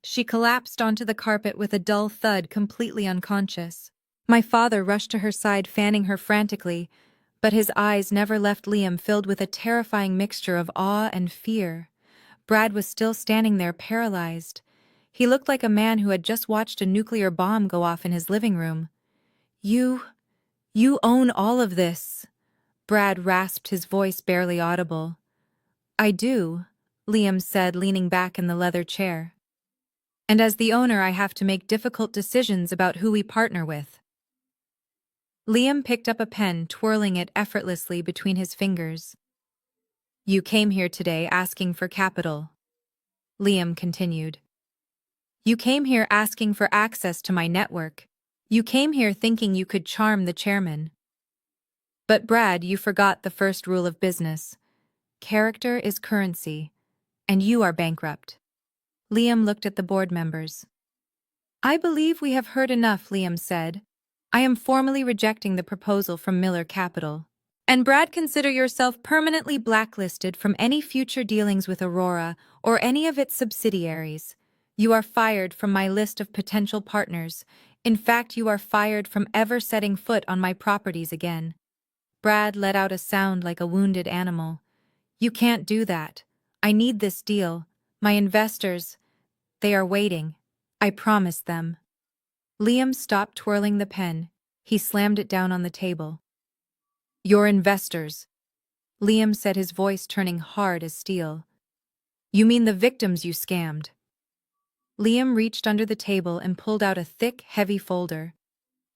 She collapsed onto the carpet with a dull thud, completely unconscious. My father rushed to her side, fanning her frantically, but his eyes never left Liam, filled with a terrifying mixture of awe and fear. Brad was still standing there, paralyzed. He looked like a man who had just watched a nuclear bomb go off in his living room. You own all of this." Brad rasped, his voice barely audible. "I do," Liam said, leaning back in the leather chair. "And as the owner, I have to make difficult decisions about who we partner with." Liam picked up a pen, twirling it effortlessly between his fingers. "You came here today asking for capital," Liam continued. "You came here asking for access to my network. You came here thinking you could charm the chairman. But Brad, you forgot the first rule of business. Character is currency, and you are bankrupt." Liam looked at the board members. "I believe we have heard enough," Liam said. "I am formally rejecting the proposal from Miller Capital. And Brad, consider yourself permanently blacklisted from any future dealings with Aurora or any of its subsidiaries. You are fired from my list of potential partners. In fact, you are fired from ever setting foot on my properties again." Brad let out a sound like a wounded animal. "You can't do that. I need this deal. My investors, they are waiting. I promised them." Liam stopped twirling the pen. He slammed it down on the table. "Your investors," Liam said, his voice turning hard as steel. "You mean the victims you scammed?" Liam reached under the table and pulled out a thick, heavy folder.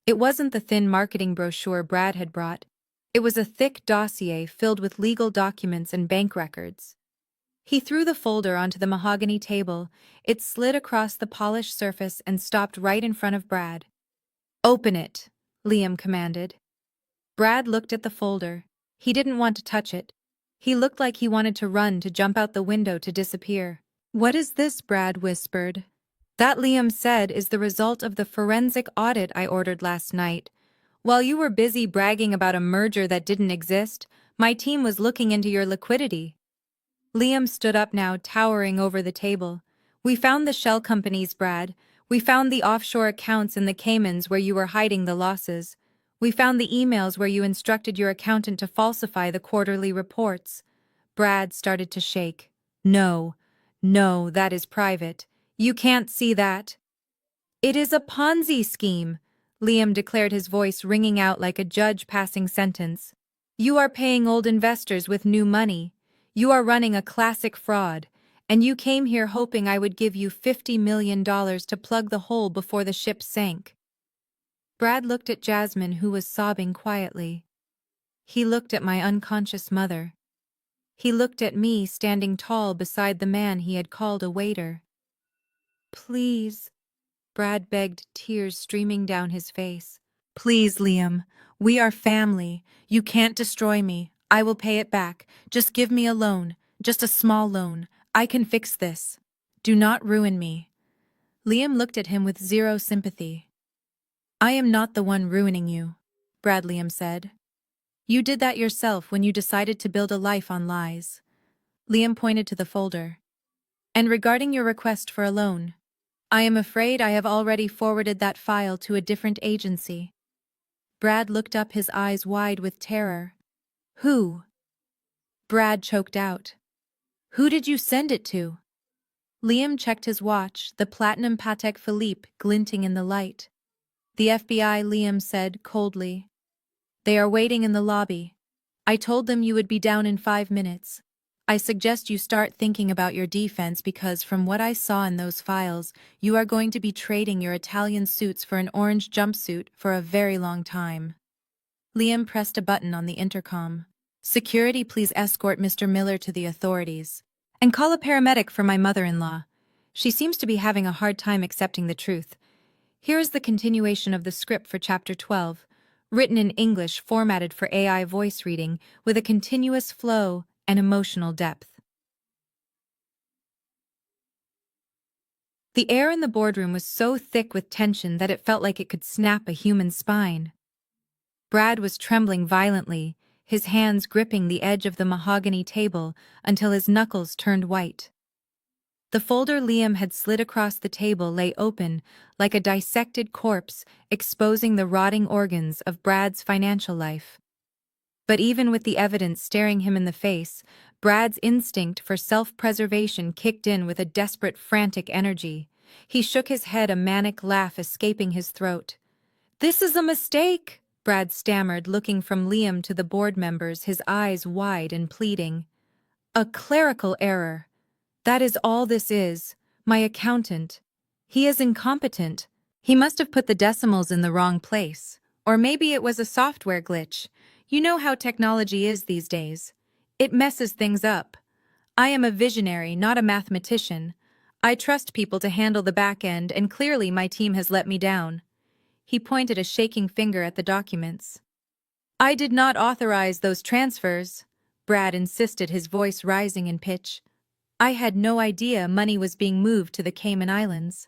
It wasn't the thin marketing brochure Brad had brought. It was a thick dossier filled with legal documents and bank records. He threw the folder onto the mahogany table. It slid across the polished surface and stopped right in front of Brad. "Open it," Liam commanded. Brad looked at the folder. He didn't want to touch it. He looked like he wanted to run, to jump out the window, to disappear. "What is this?" Brad whispered. "That," Liam said, "is the result of the forensic audit I ordered last night. While you were busy bragging about a merger that didn't exist, my team was looking into your liquidity." Liam stood up now, towering over the table. "We found the shell companies, Brad. We found the offshore accounts in the Caymans where you were hiding the losses. We found the emails where you instructed your accountant to falsify the quarterly reports." Brad started to shake. No, that is private. You can't see that." "It is a Ponzi scheme," Liam declared, his voice ringing out like a judge passing sentence. "You are paying old investors with new money. You are running a classic fraud, and you came here hoping I would give you $50 million to plug the hole before the ship sank." Brad looked at Jasmine, who was sobbing quietly. He looked at my unconscious mother. He looked at me, standing tall beside the man he had called a waiter. "Please," Brad begged, tears streaming down his face. "Please, Liam. We are family. You can't destroy me. I will pay it back. Just give me a loan. Just a small loan. I can fix this. Do not ruin me." Liam looked at him with zero sympathy. "I am not the one ruining you," Liam said. "You did that yourself when you decided to build a life on lies." Liam pointed to the folder. "And regarding your request for a loan, I am afraid I have already forwarded that file to a different agency." Brad looked up, his eyes wide with terror. "Who?" Brad choked out. "Who did you send it to?" Liam checked his watch, the platinum Patek Philippe glinting in the light. "The FBI," Liam said coldly. "They are waiting in the lobby. I told them you would be down in 5 minutes. I suggest you start thinking about your defense because from what I saw in those files, you are going to be trading your Italian suits for an orange jumpsuit for a very long time." Liam pressed a button on the intercom. "Security, please escort Mr. Miller to the authorities. And call a paramedic for my mother-in-law. She seems to be having a hard time accepting the truth." Here is the continuation of the script for Chapter 12, written in English, formatted for AI voice reading, with a continuous flow and emotional depth. The air in the boardroom was so thick with tension that it felt like it could snap a human spine. Brad was trembling violently, his hands gripping the edge of the mahogany table until his knuckles turned white. The folder Liam had slid across the table lay open, like a dissected corpse, exposing the rotting organs of Brad's financial life. But even with the evidence staring him in the face, Brad's instinct for self-preservation kicked in with a desperate, frantic energy. He shook his head, a manic laugh escaping his throat. "This is a mistake," Brad stammered, looking from Liam to the board members, his eyes wide and pleading. "A clerical error. That is all this is. My accountant. He is incompetent. He must have put the decimals in the wrong place. Or maybe it was a software glitch. You know how technology is these days. It messes things up. I am a visionary, not a mathematician. I trust people to handle the back end, and clearly my team has let me down." He pointed a shaking finger at the documents. "I did not authorize those transfers," Brad insisted, his voice rising in pitch. "I had no idea money was being moved to the Cayman Islands.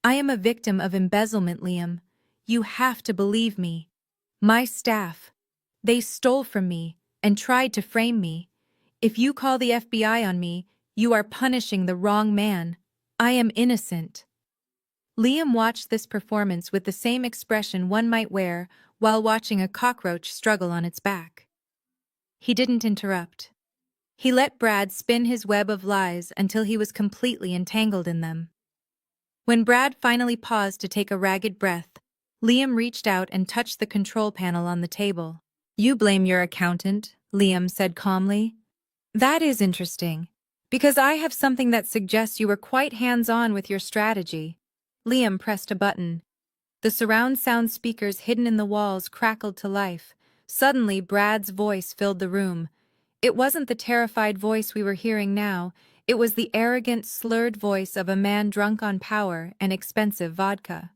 I am a victim of embezzlement, Liam. You have to believe me. My staff. They stole from me and tried to frame me. If you call the FBI on me, you are punishing the wrong man. I am innocent." Liam watched this performance with the same expression one might wear while watching a cockroach struggle on its back. He didn't interrupt. He let Brad spin his web of lies until he was completely entangled in them. When Brad finally paused to take a ragged breath, Liam reached out and touched the control panel on the table. "You blame your accountant," Liam said calmly. "That is interesting, because I have something that suggests you were quite hands-on with your strategy." Liam pressed a button. The surround sound speakers hidden in the walls crackled to life. Suddenly, Brad's voice filled the room. It wasn't the terrified voice we were hearing now. It was the arrogant, slurred voice of a man drunk on power and expensive vodka.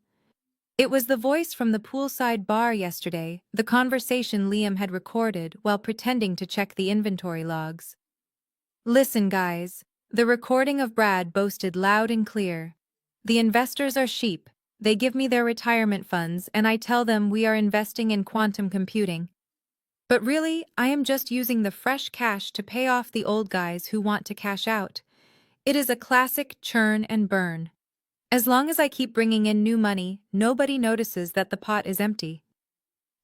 It was the voice from the poolside bar yesterday, the conversation Liam had recorded while pretending to check the inventory logs. "Listen, guys," the recording of Brad boasted loud and clear. "The investors are sheep. They give me their retirement funds and I tell them we are investing in quantum computing. But really, I am just using the fresh cash to pay off the old guys who want to cash out. It is a classic churn and burn. As long as I keep bringing in new money, nobody notices that the pot is empty.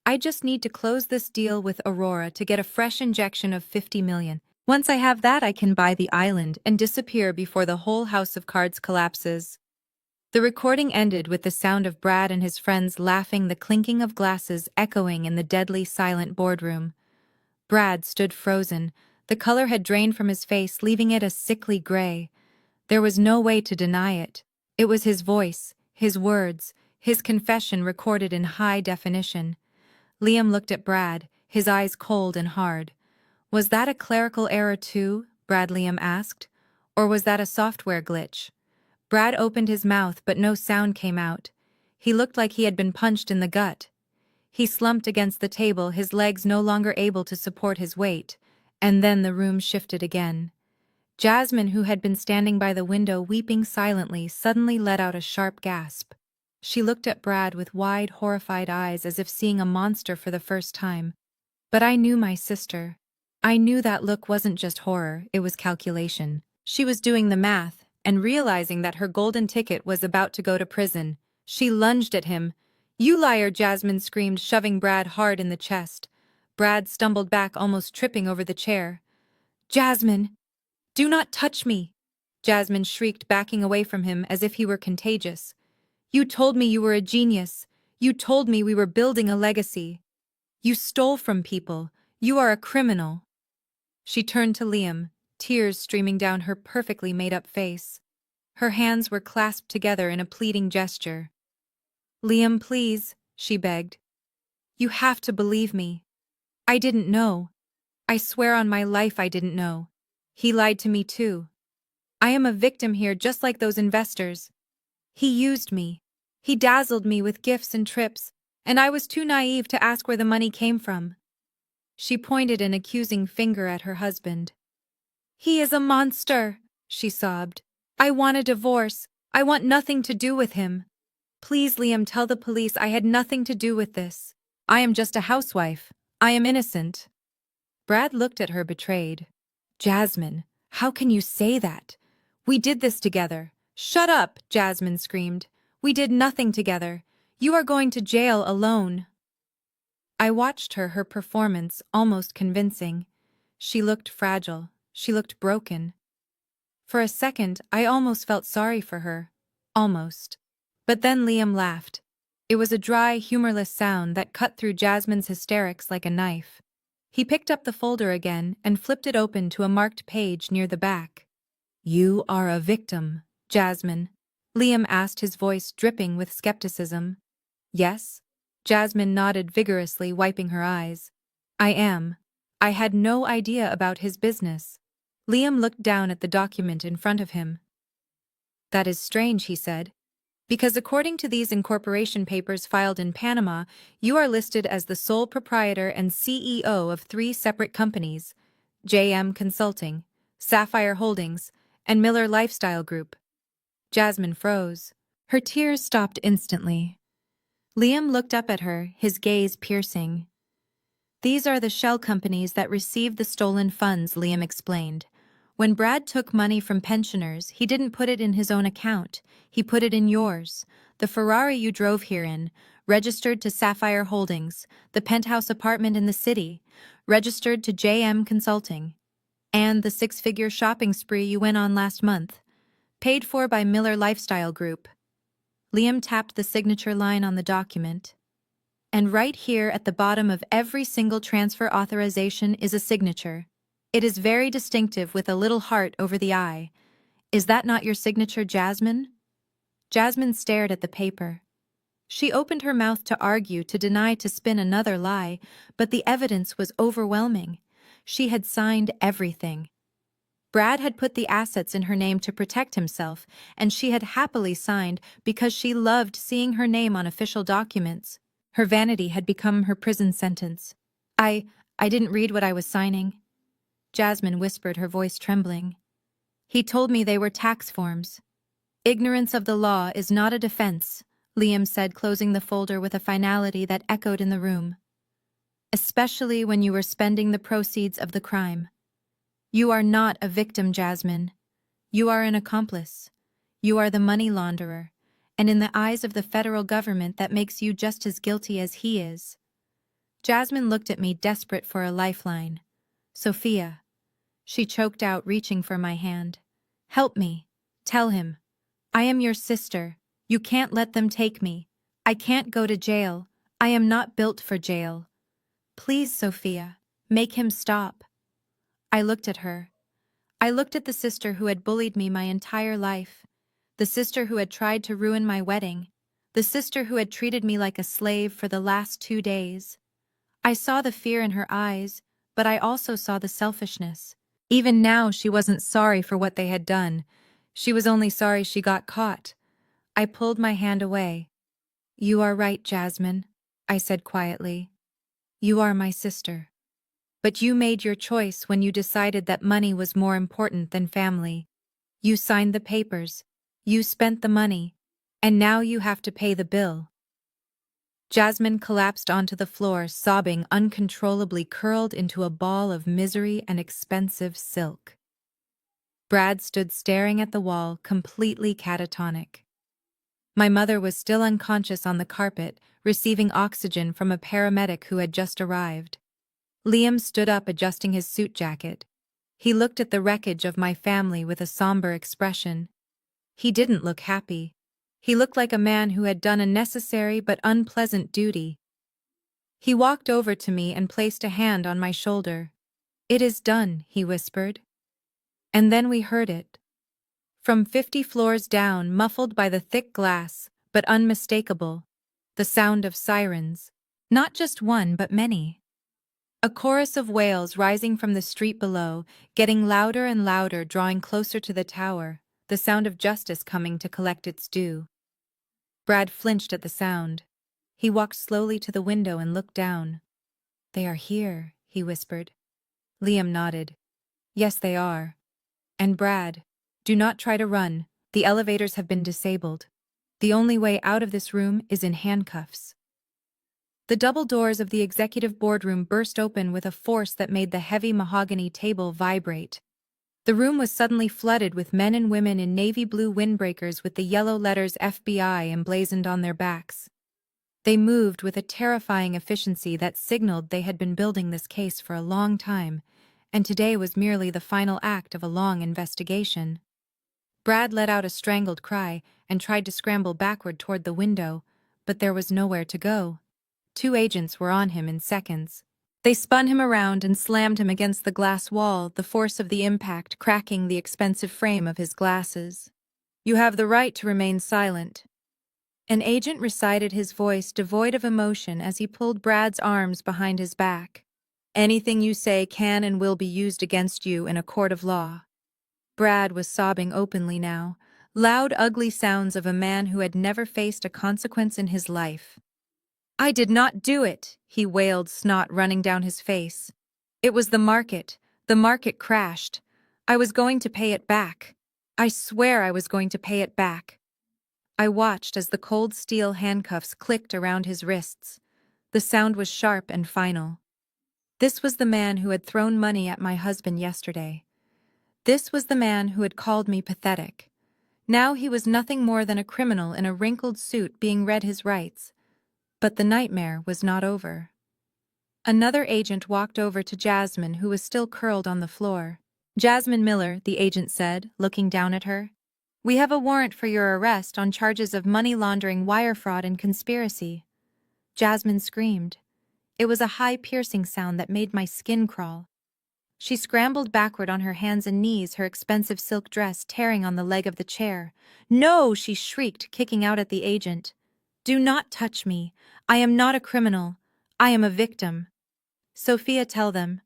I just need to close this deal with Aurora to get a fresh injection of 50 million. Once I have that, I can buy the island and disappear before the whole house of cards collapses." The recording ended with the sound of Brad and his friends laughing, the clinking of glasses echoing in the deadly silent boardroom. Brad stood frozen. The color had drained from his face, leaving it a sickly gray. There was no way to deny it. It was his voice, his words, his confession recorded in high definition. Liam looked at Brad, his eyes cold and hard. "Was that a clerical error too?" Liam asked. "Or was that a software glitch?" Brad opened his mouth, but no sound came out. He looked like he had been punched in the gut. He slumped against the table, his legs no longer able to support his weight, and then the room shifted again. Jasmine, who had been standing by the window weeping silently, suddenly let out a sharp gasp. She looked at Brad with wide, horrified eyes as if seeing a monster for the first time. "But I knew my sister. I knew that look wasn't just horror, it was calculation." She was doing the math, and realizing that her golden ticket was about to go to prison, she lunged at him. "You liar!" Jasmine screamed, shoving Brad hard in the chest. Brad stumbled back, almost tripping over the chair. "Jasmine! Do not touch me!" Jasmine shrieked, backing away from him as if he were contagious. "You told me you were a genius. You told me we were building a legacy. You stole from people. You are a criminal." She turned to Liam, tears streaming down her perfectly made-up face. Her hands were clasped together in a pleading gesture. "Liam, please," she begged. "You have to believe me. I didn't know. I swear on my life I didn't know. He lied to me too. I am a victim here just like those investors. He used me. He dazzled me with gifts and trips, and I was too naive to ask where the money came from." She pointed an accusing finger at her husband. "He is a monster," she sobbed. "I want a divorce. I want nothing to do with him. Please, Liam, tell the police I had nothing to do with this." I am just a housewife. I am innocent. Brad looked at her betrayed. Jasmine, how can you say that? We did this together. Shut up, Jasmine screamed. We did nothing together. You are going to jail alone. I watched her performance almost convincing. She looked fragile. She looked broken. For a second, I almost felt sorry for her. Almost. But then Liam laughed. It was a dry, humorless sound that cut through Jasmine's hysterics like a knife. He picked up the folder again and flipped it open to a marked page near the back. You are a victim, Jasmine. Liam asked, his voice dripping with skepticism. Yes? Jasmine nodded vigorously, wiping her eyes. I am. I had no idea about his business. Liam looked down at the document in front of him. That is strange, he said. Because according to these incorporation papers filed in Panama, you are listed as the sole proprietor and CEO of 3 separate companies: JM Consulting, Sapphire Holdings, and Miller Lifestyle Group. Jasmine froze. Her tears stopped instantly. Liam looked up at her, his gaze piercing. These are the shell companies that received the stolen funds, Liam explained. When Brad took money from pensioners, he didn't put it in his own account. He put it in yours. The Ferrari you drove here in, registered to Sapphire Holdings, the penthouse apartment in the city, registered to JM Consulting, and the 6-figure shopping spree you went on last month, paid for by Miller Lifestyle Group. Liam tapped the signature line on the document. And right here at the bottom of every single transfer authorization is a signature. It is very distinctive with a little heart over the I. Is that not your signature, Jasmine? Jasmine stared at the paper. She opened her mouth to argue, to deny, to spin another lie, but the evidence was overwhelming. She had signed everything. Brad had put the assets in her name to protect himself, and she had happily signed because she loved seeing her name on official documents. Her vanity had become her prison sentence. I didn't read what I was signing. Jasmine whispered, her voice trembling. He told me they were tax forms. Ignorance of the law is not a defense, Liam said, closing the folder with a finality that echoed in the room. Especially when you were spending the proceeds of the crime. You are not a victim, Jasmine. You are an accomplice. You are the money launderer, and in the eyes of the federal government that makes you just as guilty as he is. Jasmine looked at me, desperate for a lifeline. Sophia. She choked out, reaching for my hand. Help me. Tell him. I am your sister. You can't let them take me. I can't go to jail. I am not built for jail. Please, Sophia. Make him stop. I looked at her. I looked at the sister who had bullied me my entire life. The sister who had tried to ruin my wedding. The sister who had treated me like a slave for the last 2 days. I saw the fear in her eyes, but I also saw the selfishness. Even now, she wasn't sorry for what they had done. She was only sorry she got caught. I pulled my hand away. You are right, Jasmine, I said quietly. You are my sister. But you made your choice when you decided that money was more important than family. You signed the papers. You spent the money. And now you have to pay the bill. Jasmine collapsed onto the floor, sobbing uncontrollably, curled into a ball of misery and expensive silk. Brad stood staring at the wall, completely catatonic. My mother was still unconscious on the carpet, receiving oxygen from a paramedic who had just arrived. Liam stood up, adjusting his suit jacket. He looked at the wreckage of my family with a somber expression. He didn't look happy. He looked like a man who had done a necessary but unpleasant duty. He walked over to me and placed a hand on my shoulder. It is done, he whispered. And then we heard it. From 50 floors down, muffled by the thick glass, but unmistakable, the sound of sirens. Not just one, but many. A chorus of wails rising from the street below, getting louder and louder, drawing closer to the tower, the sound of justice coming to collect its due. Brad flinched at the sound. He walked slowly to the window and looked down. They are here, he whispered. Liam nodded. Yes, they are. And Brad, do not try to run. The elevators have been disabled. The only way out of this room is in handcuffs. The double doors of the executive boardroom burst open with a force that made the heavy mahogany table vibrate. The room was suddenly flooded with men and women in navy blue windbreakers with the yellow letters FBI emblazoned on their backs. They moved with a terrifying efficiency that signaled they had been building this case for a long time, and today was merely the final act of a long investigation. Brad let out a strangled cry and tried to scramble backward toward the window, but there was nowhere to go. 2 agents were on him in seconds. They spun him around and slammed him against the glass wall, the force of the impact cracking the expensive frame of his glasses. "You have the right to remain silent." An agent recited, his voice devoid of emotion as he pulled Brad's arms behind his back. "Anything you say can and will be used against you in a court of law." Brad was sobbing openly now, loud, ugly sounds of a man who had never faced a consequence in his life. "I did not do it," he wailed, snot running down his face. "It was the market. The market crashed. I was going to pay it back. I swear I was going to pay it back." I watched as the cold steel handcuffs clicked around his wrists. The sound was sharp and final. This was the man who had thrown money at my husband yesterday. This was the man who had called me pathetic. Now he was nothing more than a criminal in a wrinkled suit being read his rights. But the nightmare was not over. Another agent walked over to Jasmine, who was still curled on the floor. "Jasmine Miller," the agent said, looking down at her. "We have a warrant for your arrest on charges of money laundering, wire fraud, and conspiracy." Jasmine screamed. It was a high, piercing sound that made my skin crawl. She scrambled backward on her hands and knees, her expensive silk dress tearing on the leg of the chair. "No!" she shrieked, kicking out at the agent. "Do not touch me. I am not a criminal. I am a victim. Sophia, tell them.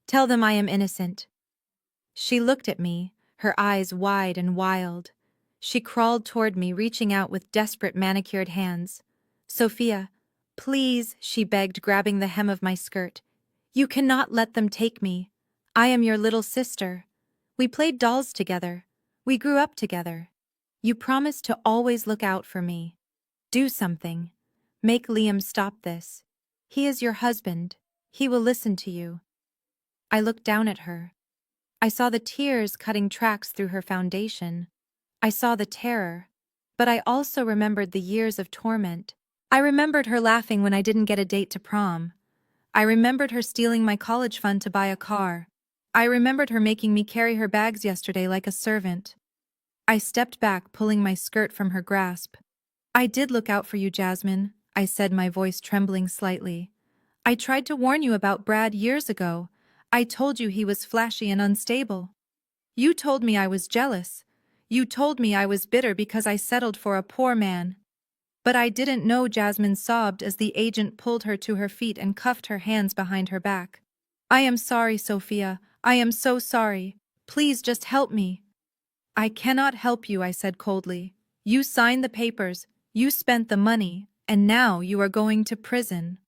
Tell them I am innocent." She looked at me, her eyes wide and wild. She crawled toward me, reaching out with desperate manicured hands. "Sophia, please," she begged, grabbing the hem of my skirt. "You cannot let them take me. I am your little sister. We played dolls together. We grew up together. You promised to always look out for me. Do something. Make Liam stop this. He is your husband. He will listen to you." I looked down at her. I saw the tears cutting tracks through her foundation. I saw the terror, but I also remembered the years of torment. I remembered her laughing when I didn't get a date to prom. I remembered her stealing my college fund to buy a car. I remembered her making me carry her bags yesterday like a servant. I stepped back, pulling my skirt from her grasp. "I did look out for you, Jasmine," I said, my voice trembling slightly. "I tried to warn you about Brad years ago. I told you he was flashy and unstable. You told me I was jealous. You told me I was bitter because I settled for a poor man. But I didn't know." Jasmine sobbed as the agent pulled her to her feet and cuffed her hands behind her back. "I am sorry, Sophia. I am so sorry. Please just help me." "I cannot help you," I said coldly. "You signed the papers, you spent the money, and now you are going to prison."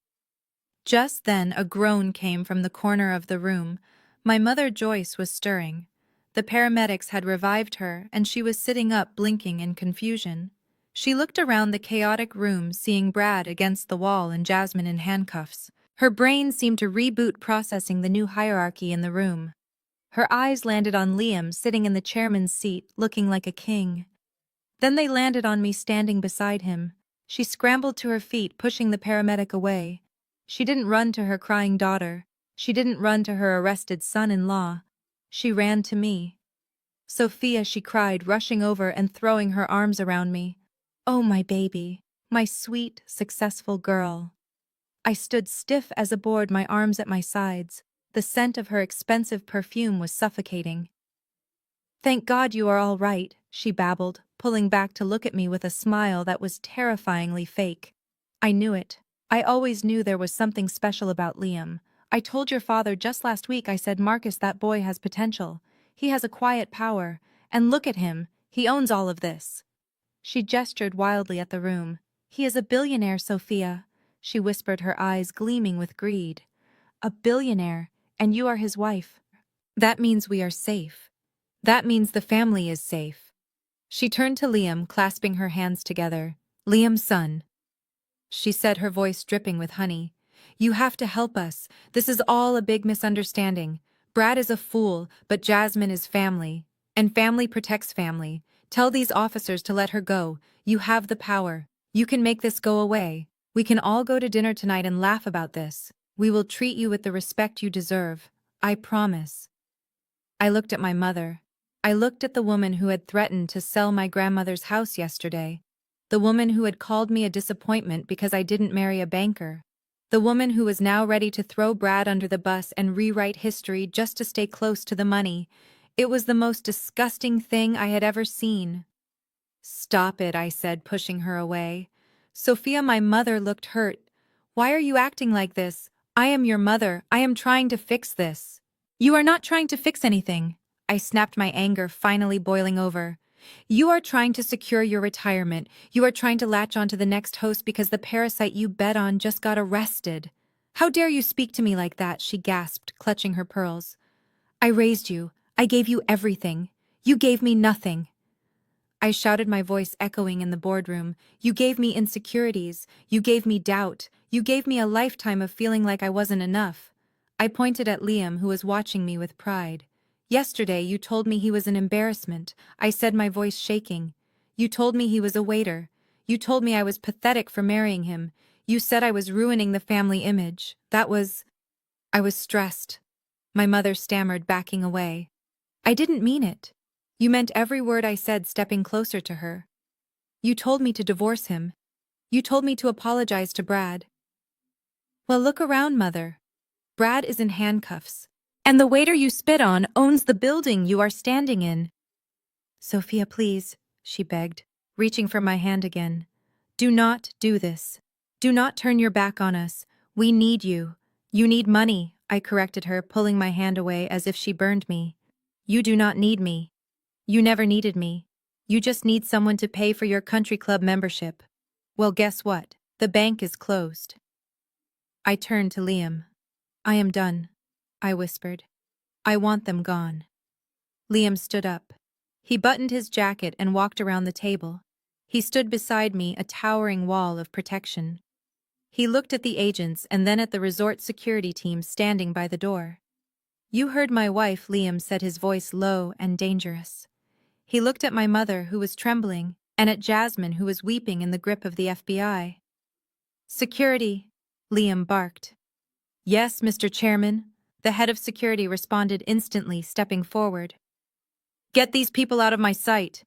Just then a groan came from the corner of the room. My mother Joyce was stirring. The paramedics had revived her, and she was sitting up, blinking in confusion. She looked around the chaotic room, seeing Brad against the wall and Jasmine in handcuffs. Her brain seemed to reboot, processing the new hierarchy in the room. Her eyes landed on Liam sitting in the chairman's seat, looking like a king. Then they landed on me standing beside him. She scrambled to her feet, pushing the paramedic away. She didn't run to her crying daughter. She didn't run to her arrested son-in-law. She ran to me. "Sophia," she cried, rushing over and throwing her arms around me. "Oh, my baby, my sweet, successful girl." I stood stiff as a board, my arms at my sides. The scent of her expensive perfume was suffocating. "Thank God you are all right," she babbled, pulling back to look at me with a smile that was terrifyingly fake. "I knew it. I always knew there was something special about Liam. I told your father just last week. I said, Marcus, that boy has potential. He has a quiet power. And look at him. He owns all of this." She gestured wildly at the room. "He is a billionaire, Sophia," she whispered, her eyes gleaming with greed. "A billionaire, and you are his wife. That means we are safe. That means the family is safe." She turned to Liam, clasping her hands together. "Liam, son." she said, her voice dripping with honey. You have to help us. This is all a big misunderstanding. Brad is a fool, but Jasmine is family. And family protects family. Tell these officers to let her go. You have the power. You can make this go away. We can all go to dinner tonight and laugh about this. We will treat you with the respect you deserve. I promise. I looked at my mother. I looked at the woman who had threatened to sell my grandmother's house yesterday. The woman who had called me a disappointment because I didn't marry a banker. The woman who was now ready to throw Brad under the bus and rewrite history just to stay close to the money. It was the most disgusting thing I had ever seen. Stop it, I said, pushing her away. Sophia, my mother, looked hurt. Why are you acting like this? I am your mother. I am trying to fix this. You are not trying to fix anything. I snapped, my anger finally boiling over. You are trying to secure your retirement. You are trying to latch onto the next host because the parasite you bet on just got arrested. How dare you speak to me like that, she gasped, clutching her pearls. I raised you. I gave you everything. You gave me nothing. I shouted, my voice echoing in the boardroom. You gave me insecurities. You gave me doubt. You gave me a lifetime of feeling like I wasn't enough. I pointed at Liam, who was watching me with pride. Yesterday you told me he was an embarrassment, I said, my voice shaking. You told me he was a waiter. You told me I was pathetic for marrying him. You said I was ruining the family image. I was stressed. My mother stammered, backing away. I didn't mean it. You meant every word I said, stepping closer to her. You told me to divorce him. You told me to apologize to Brad. Well, look around, Mother. Brad is in handcuffs. And the waiter you spit on owns the building you are standing in. Sophia, please, she begged, reaching for my hand again. Do not do this. Do not turn your back on us. We need you. You need money, I corrected her, pulling my hand away as if she burned me. You do not need me. You never needed me. You just need someone to pay for your country club membership. Well, guess what? The bank is closed. I turned to Liam. I am done, I whispered. I want them gone. Liam stood up. He buttoned his jacket and walked around the table. He stood beside me, a towering wall of protection. He looked at the agents and then at the resort security team standing by the door. You heard my wife, Liam said, his voice low and dangerous. He looked at my mother, who was trembling, and at Jasmine, who was weeping in the grip of the FBI. Security, Liam barked. Yes, Mr. Chairman, the head of security responded instantly, stepping forward. Get these people out of my sight,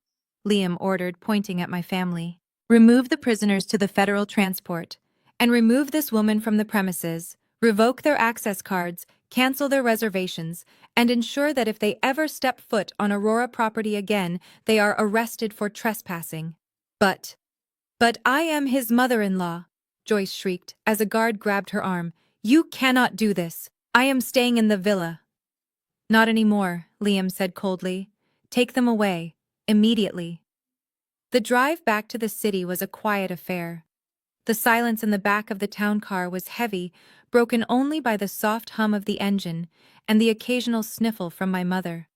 Liam ordered, pointing at my family. Remove the prisoners to the federal transport, and remove this woman from the premises, revoke their access cards, cancel their reservations, and ensure that if they ever step foot on Aurora property again, they are arrested for trespassing. But I am his mother-in-law, Joyce shrieked as a guard grabbed her arm. You cannot do this. I am staying in the villa. Not anymore, Liam said coldly. Take them away, immediately. The drive back to the city was a quiet affair. The silence in the back of the town car was heavy, broken only by the soft hum of the engine and the occasional sniffle from my mother.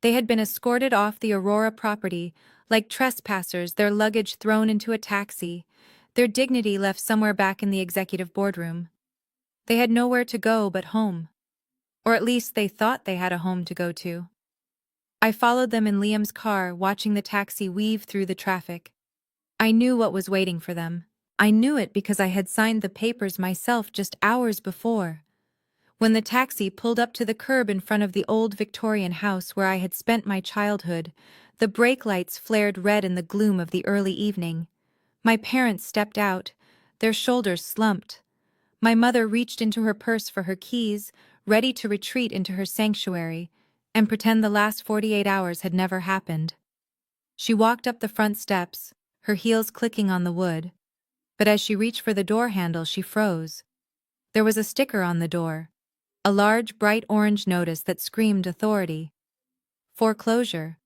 They had been escorted off the Aurora property, like trespassers, their luggage thrown into a taxi, their dignity left somewhere back in the executive boardroom. They had nowhere to go but home. Or at least they thought they had a home to go to. I followed them in Liam's car, watching the taxi weave through the traffic. I knew what was waiting for them. I knew it because I had signed the papers myself just hours before. When the taxi pulled up to the curb in front of the old Victorian house where I had spent my childhood, the brake lights flared red in the gloom of the early evening. My parents stepped out, their shoulders slumped. My mother reached into her purse for her keys, ready to retreat into her sanctuary and pretend the last 48 hours had never happened. She walked up the front steps, her heels clicking on the wood. But as she reached for the door handle, she froze. There was a sticker on the door, a large bright orange notice that screamed authority. Foreclosure.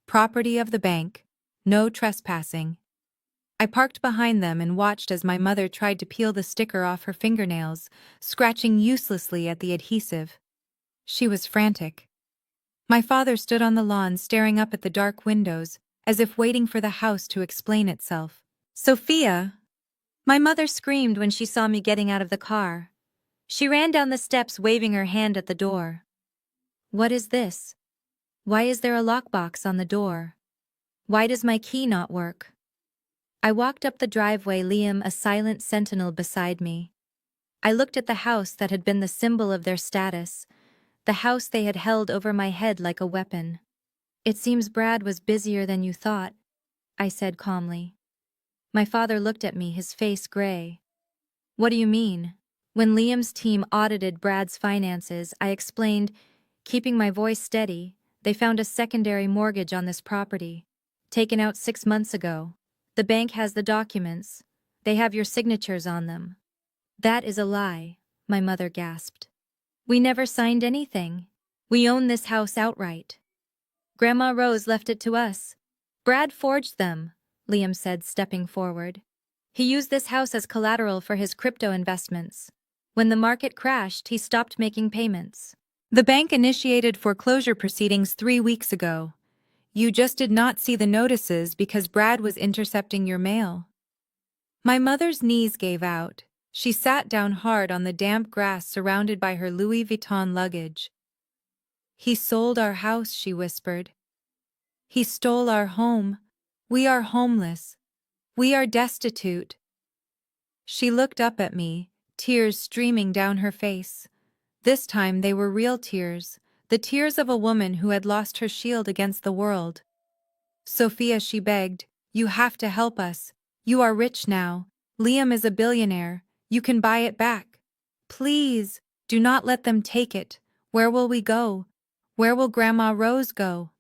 Property of the bank. No trespassing. I parked behind them and watched as my mother tried to peel the sticker off her fingernails, scratching uselessly at the adhesive. She was frantic. My father stood on the lawn staring up at the dark windows, as if waiting for the house to explain itself. Sophia! My mother screamed when she saw me getting out of the car. She ran down the steps waving her hand at the door. What is this? Why is there a lockbox on the door? Why does my key not work? I walked up the driveway, Liam a silent sentinel beside me. I looked at the house that had been the symbol of their status, the house they had held over my head like a weapon. It seems Brad was busier than you thought, I said calmly. My father looked at me, his face gray. What do you mean? When Liam's team audited Brad's finances, I explained, keeping my voice steady, they found a secondary mortgage on this property, taken out 6 months ago. The bank has the documents. They have your signatures on them. That is a lie, my mother gasped. We never signed anything. We own this house outright. Grandma Rose left it to us. Brad forged them, Liam said, stepping forward. He used this house as collateral for his crypto investments. When the market crashed, he stopped making payments. The bank initiated foreclosure proceedings 3 weeks ago. You just did not see the notices because Brad was intercepting your mail. My mother's knees gave out. She sat down hard on the damp grass surrounded by her Louis Vuitton luggage. He sold our house, she whispered. He stole our home. We are homeless. We are destitute. She looked up at me, tears streaming down her face. This time they were real tears, the tears of a woman who had lost her shield against the world. Sophia, she begged, you have to help us. You are rich now. Liam is a billionaire. You can buy it back. Please, do not let them take it. Where will we go? Where will Grandma Rose go?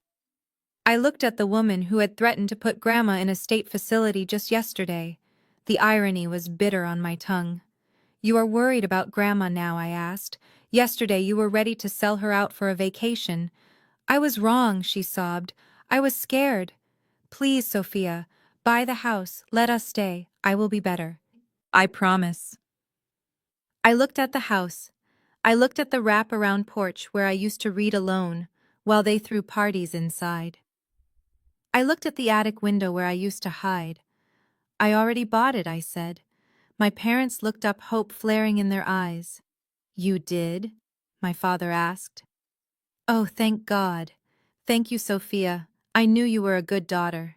I looked at the woman who had threatened to put Grandma in a state facility just yesterday. The irony was bitter on my tongue. You are worried about Grandma now, I asked. Yesterday you were ready to sell her out for a vacation. I was wrong, she sobbed. I was scared. Please, Sophia, buy the house. Let us stay. I will be better. I promise. I looked at the house. I looked at the wrap-around porch where I used to read alone, while they threw parties inside. I looked at the attic window where I used to hide. I already bought it, I said. My parents looked up, hope flaring in their eyes. You did? My father asked. Oh, thank God. Thank you, Sophia. I knew you were a good daughter.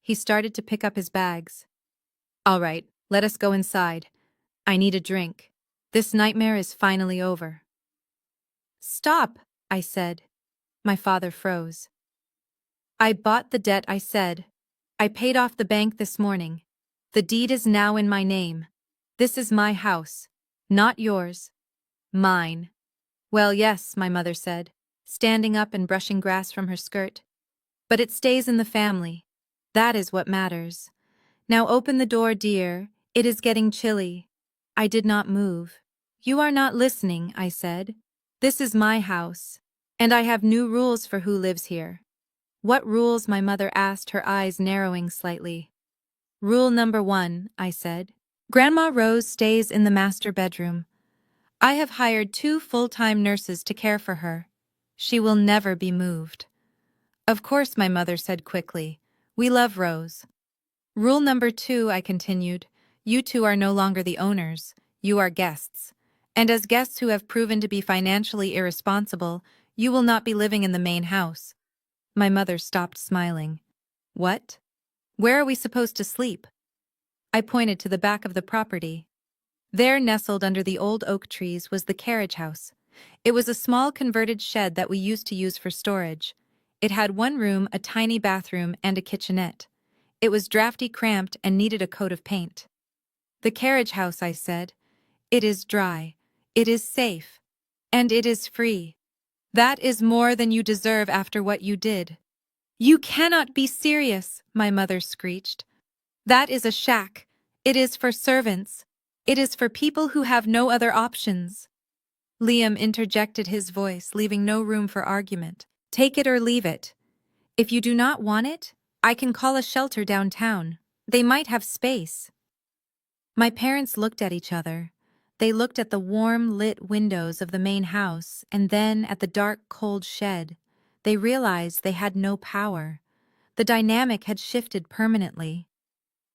He started to pick up his bags. All right, let us go inside. I need a drink. This nightmare is finally over. Stop, I said. My father froze. I bought the debt, I said. I paid off the bank this morning. The deed is now in my name. This is my house. Not yours. Mine. Well, yes, my mother said, standing up and brushing grass from her skirt. But it stays in the family. That is what matters. Now open the door, dear. It is getting chilly. I did not move. You are not listening, I said. This is my house, and I have new rules for who lives here. What rules? My mother asked, her eyes narrowing slightly. Rule number 1, I said. Grandma Rose stays in the master bedroom. I have hired 2 full-time nurses to care for her. She will never be moved. Of course, my mother said quickly. We love Rose. Rule number 2, I continued. You 2 are no longer the owners. You are guests. And as guests who have proven to be financially irresponsible, you will not be living in the main house. My mother stopped smiling. What? Where are we supposed to sleep? I pointed to the back of the property. There, nestled under the old oak trees, was the carriage house. It was a small converted shed that we used to use for storage. It had 1 room, a tiny bathroom, and a kitchenette. It was drafty, cramped, and needed a coat of paint. The carriage house, I said. It is dry. It is safe. And it is free. That is more than you deserve after what you did. You cannot be serious, my mother screeched. That is a shack. It is for servants. It is for people who have no other options. Liam interjected his voice, leaving no room for argument. Take it or leave it. If you do not want it, I can call a shelter downtown. They might have space. My parents looked at each other. They looked at the warm, lit windows of the main house, and then at the dark, cold shed. They realized they had no power. The dynamic had shifted permanently.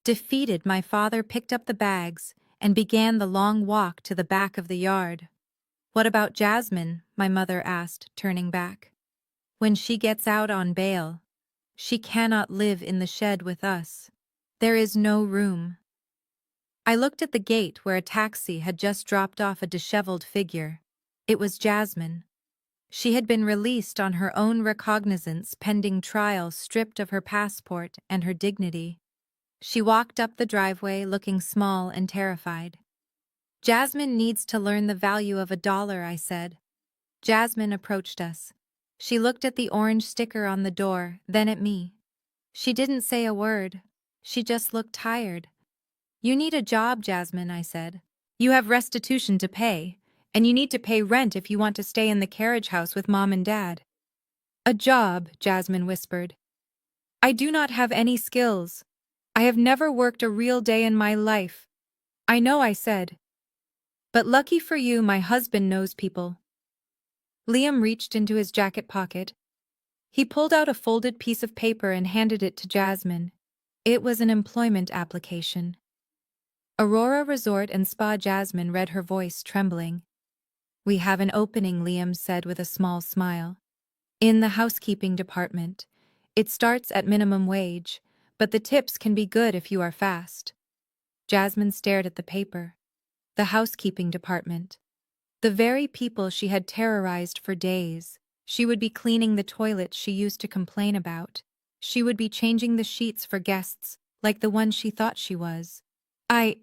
Defeated, my father picked up the bags and began the long walk to the back of the yard. "What about Jasmine?" my mother asked, turning back. "When she gets out on bail, she cannot live in the shed with us. There is no room." I looked at the gate where a taxi had just dropped off a disheveled figure. It was Jasmine. She had been released on her own recognizance pending trial, stripped of her passport and her dignity. She walked up the driveway looking small and terrified. "Jasmine needs to learn the value of $1, I said. Jasmine approached us. She looked at the orange sticker on the door, then at me. She didn't say a word. She just looked tired. "You need a job, Jasmine," I said. "You have restitution to pay, and you need to pay rent if you want to stay in the carriage house with Mom and Dad." "A job," Jasmine whispered. "I do not have any skills. I have never worked a real day in my life." "I know," I said. "But lucky for you, my husband knows people." Liam reached into his jacket pocket. He pulled out a folded piece of paper and handed it to Jasmine. It was an employment application. "Aurora Resort and Spa." Jasmine read, her voice trembling. "We have an opening," Liam said with a small smile. "In the housekeeping department. It starts at minimum wage, but the tips can be good if you are fast." Jasmine stared at the paper. The housekeeping department. The very people she had terrorized for days. She would be cleaning the toilets she used to complain about. She would be changing the sheets for guests, like the one she thought she was. I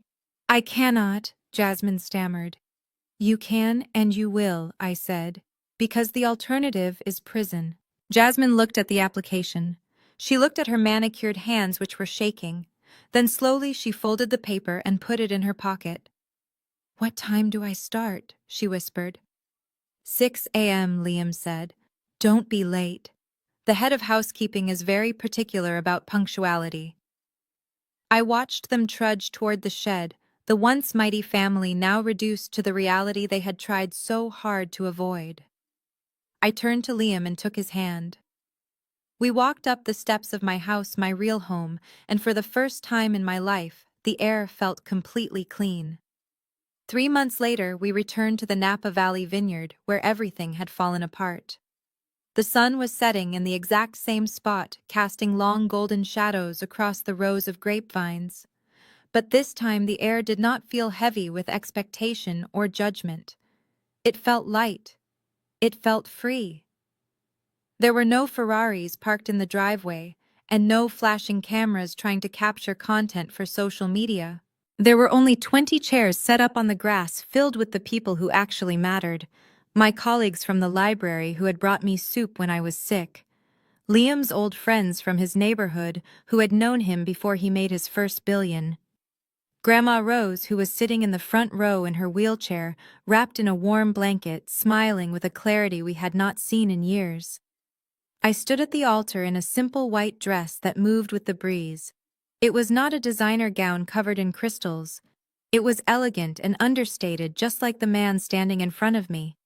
cannot," Jasmine stammered. "You can and you will," I said, "because the alternative is prison." Jasmine looked at the application. She looked at her manicured hands, which were shaking. Then slowly she folded the paper and put it in her pocket. "What time do I start?" she whispered. 6 a.m., Liam said. "Don't be late. The head of housekeeping is very particular about punctuality." I watched them trudge toward the shed, the once mighty family now reduced to the reality they had tried so hard to avoid. I turned to Liam and took his hand. We walked up the steps of my house, my real home, and for the first time in my life, the air felt completely clean. 3 months later, we returned to the Napa Valley vineyard, where everything had fallen apart. The sun was setting in the exact same spot, casting long golden shadows across the rows of grapevines. But this time the air did not feel heavy with expectation or judgment. It felt light. It felt free. There were no Ferraris parked in the driveway, and no flashing cameras trying to capture content for social media. There were only 20 chairs set up on the grass, filled with the people who actually mattered. My colleagues from the library who had brought me soup when I was sick. Liam's old friends from his neighborhood who had known him before he made his first billion. Grandma Rose, who was sitting in the front row in her wheelchair, wrapped in a warm blanket, smiling with a clarity we had not seen in years. I stood at the altar in a simple white dress that moved with the breeze. It was not a designer gown covered in crystals. It was elegant and understated, just like the man standing in front of me.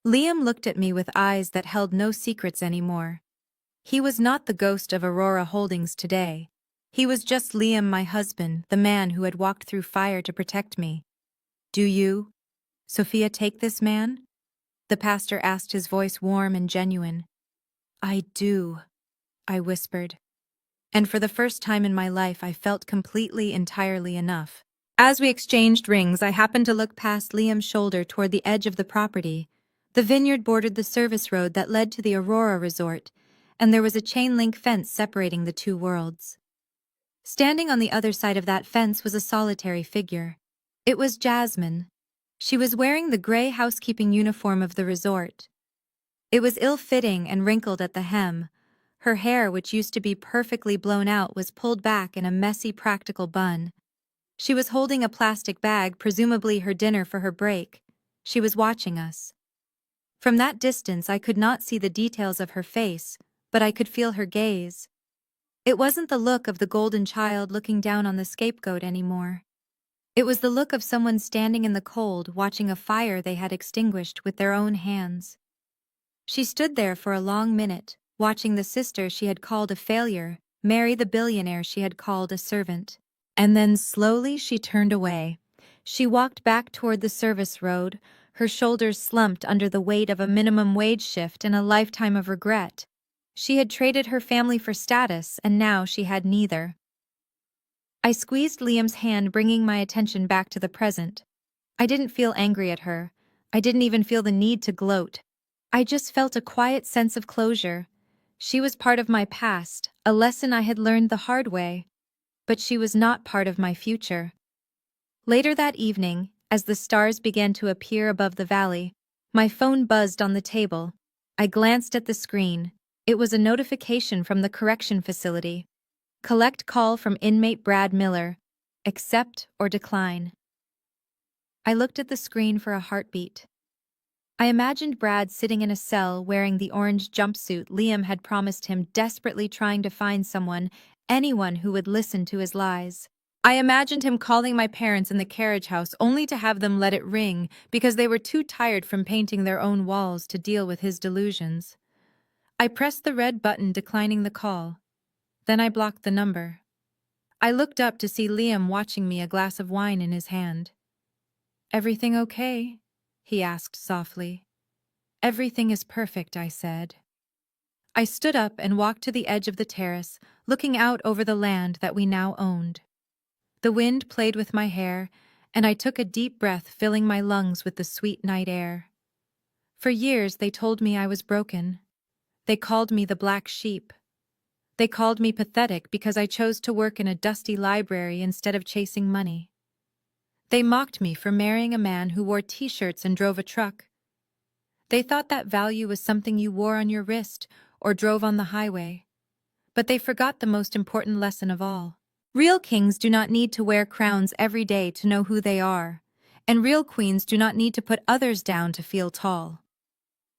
Liam looked at me with eyes that held no secrets anymore. He was not the ghost of Aurora Holdings today. He was just Liam, my husband, the man who had walked through fire to protect me. "Do you, Sophia, take this man?" the pastor asked, his voice warm and genuine. "I do," I whispered. And for the first time in my life, I felt completely, entirely enough. As we exchanged rings, I happened to look past Liam's shoulder toward the edge of the property. The vineyard bordered the service road that led to the Aurora Resort, and there was a chain-link fence separating the two worlds. Standing on the other side of that fence was a solitary figure. It was Jasmine. She was wearing the gray housekeeping uniform of the resort. It was ill-fitting and wrinkled at the hem. Her hair, which used to be perfectly blown out, was pulled back in a messy practical bun. She was holding a plastic bag, presumably her dinner for her break. She was watching us. From that distance, I could not see the details of her face, but I could feel her gaze. It wasn't the look of the golden child looking down on the scapegoat anymore. It was the look of someone standing in the cold, watching a fire they had extinguished with their own hands. She stood there for a long minute, watching the sister she had called a failure marry the billionaire she had called a servant. And then slowly she turned away. She walked back toward the service road, her shoulders slumped under the weight of a minimum wage shift and a lifetime of regret. She had traded her family for status, and now she had neither. I squeezed Liam's hand, bringing my attention back to the present. I didn't feel angry at her. I didn't even feel the need to gloat. I just felt a quiet sense of closure. She was part of my past, a lesson I had learned the hard way. But she was not part of my future. Later that evening, as the stars began to appear above the valley, my phone buzzed on the table. I glanced at the screen. It was a notification from the correction facility. Collect call from inmate Brad Miller. Accept or decline. I looked at the screen for a heartbeat. I imagined Brad sitting in a cell wearing the orange jumpsuit Liam had promised him, desperately trying to find someone, anyone who would listen to his lies. I imagined him calling my parents in the carriage house only to have them let it ring because they were too tired from painting their own walls to deal with his delusions. I pressed the red button declining the call. Then I blocked the number. I looked up to see Liam watching me, a glass of wine in his hand. "Everything okay?" he asked softly. "Everything is perfect," I said. I stood up and walked to the edge of the terrace, looking out over the land that we now owned. The wind played with my hair, and I took a deep breath, filling my lungs with the sweet night air. For years they told me I was broken. They called me the black sheep. They called me pathetic because I chose to work in a dusty library instead of chasing money. They mocked me for marrying a man who wore t-shirts and drove a truck. They thought that value was something you wore on your wrist or drove on the highway. But they forgot the most important lesson of all. Real kings do not need to wear crowns every day to know who they are, and real queens do not need to put others down to feel tall.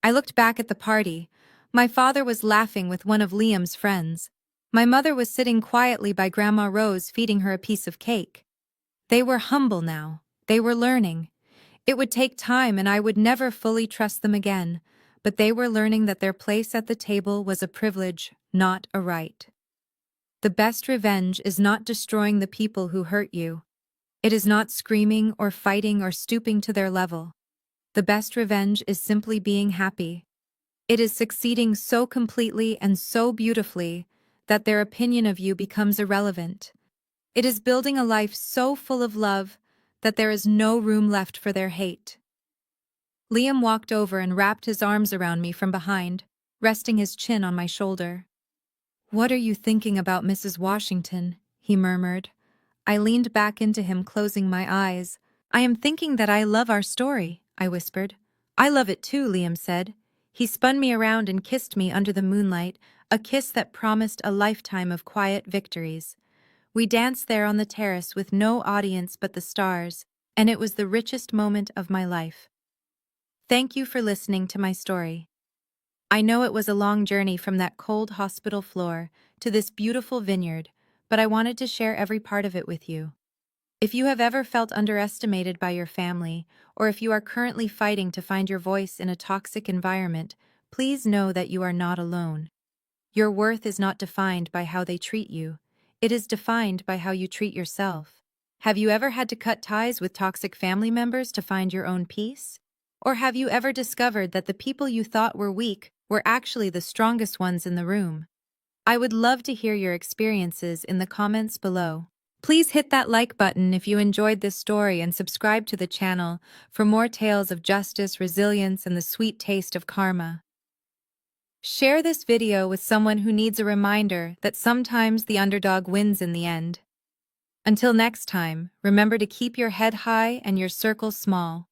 I looked back at the party. My father was laughing with one of Liam's friends. My mother was sitting quietly by Grandma Rose, feeding her a piece of cake. They were humble now. They were learning. It would take time, and I would never fully trust them again, but they were learning that their place at the table was a privilege, not a right. The best revenge is not destroying the people who hurt you. It is not screaming or fighting or stooping to their level. The best revenge is simply being happy. It is succeeding so completely and so beautifully that their opinion of you becomes irrelevant. It is building a life so full of love that there is no room left for their hate. Liam walked over and wrapped his arms around me from behind, resting his chin on my shoulder. "What are you thinking about, Mrs. Washington?" he murmured. I leaned back into him, closing my eyes. "I am thinking that I love our story," I whispered. "I love it too," Liam said. He spun me around and kissed me under the moonlight, a kiss that promised a lifetime of quiet victories. We danced there on the terrace with no audience but the stars, and it was the richest moment of my life. Thank you for listening to my story. I know it was a long journey from that cold hospital floor to this beautiful vineyard, but I wanted to share every part of it with you. If you have ever felt underestimated by your family, or if you are currently fighting to find your voice in a toxic environment, please know that you are not alone. Your worth is not defined by how they treat you. It is defined by how you treat yourself. Have you ever had to cut ties with toxic family members to find your own peace? Or have you ever discovered that the people you thought were weak were actually the strongest ones in the room? I would love to hear your experiences in the comments below. Please hit that like button if you enjoyed this story and subscribe to the channel for more tales of justice, resilience, and the sweet taste of karma. Share this video with someone who needs a reminder that sometimes the underdog wins in the end. Until next time, remember to keep your head high and your circle small.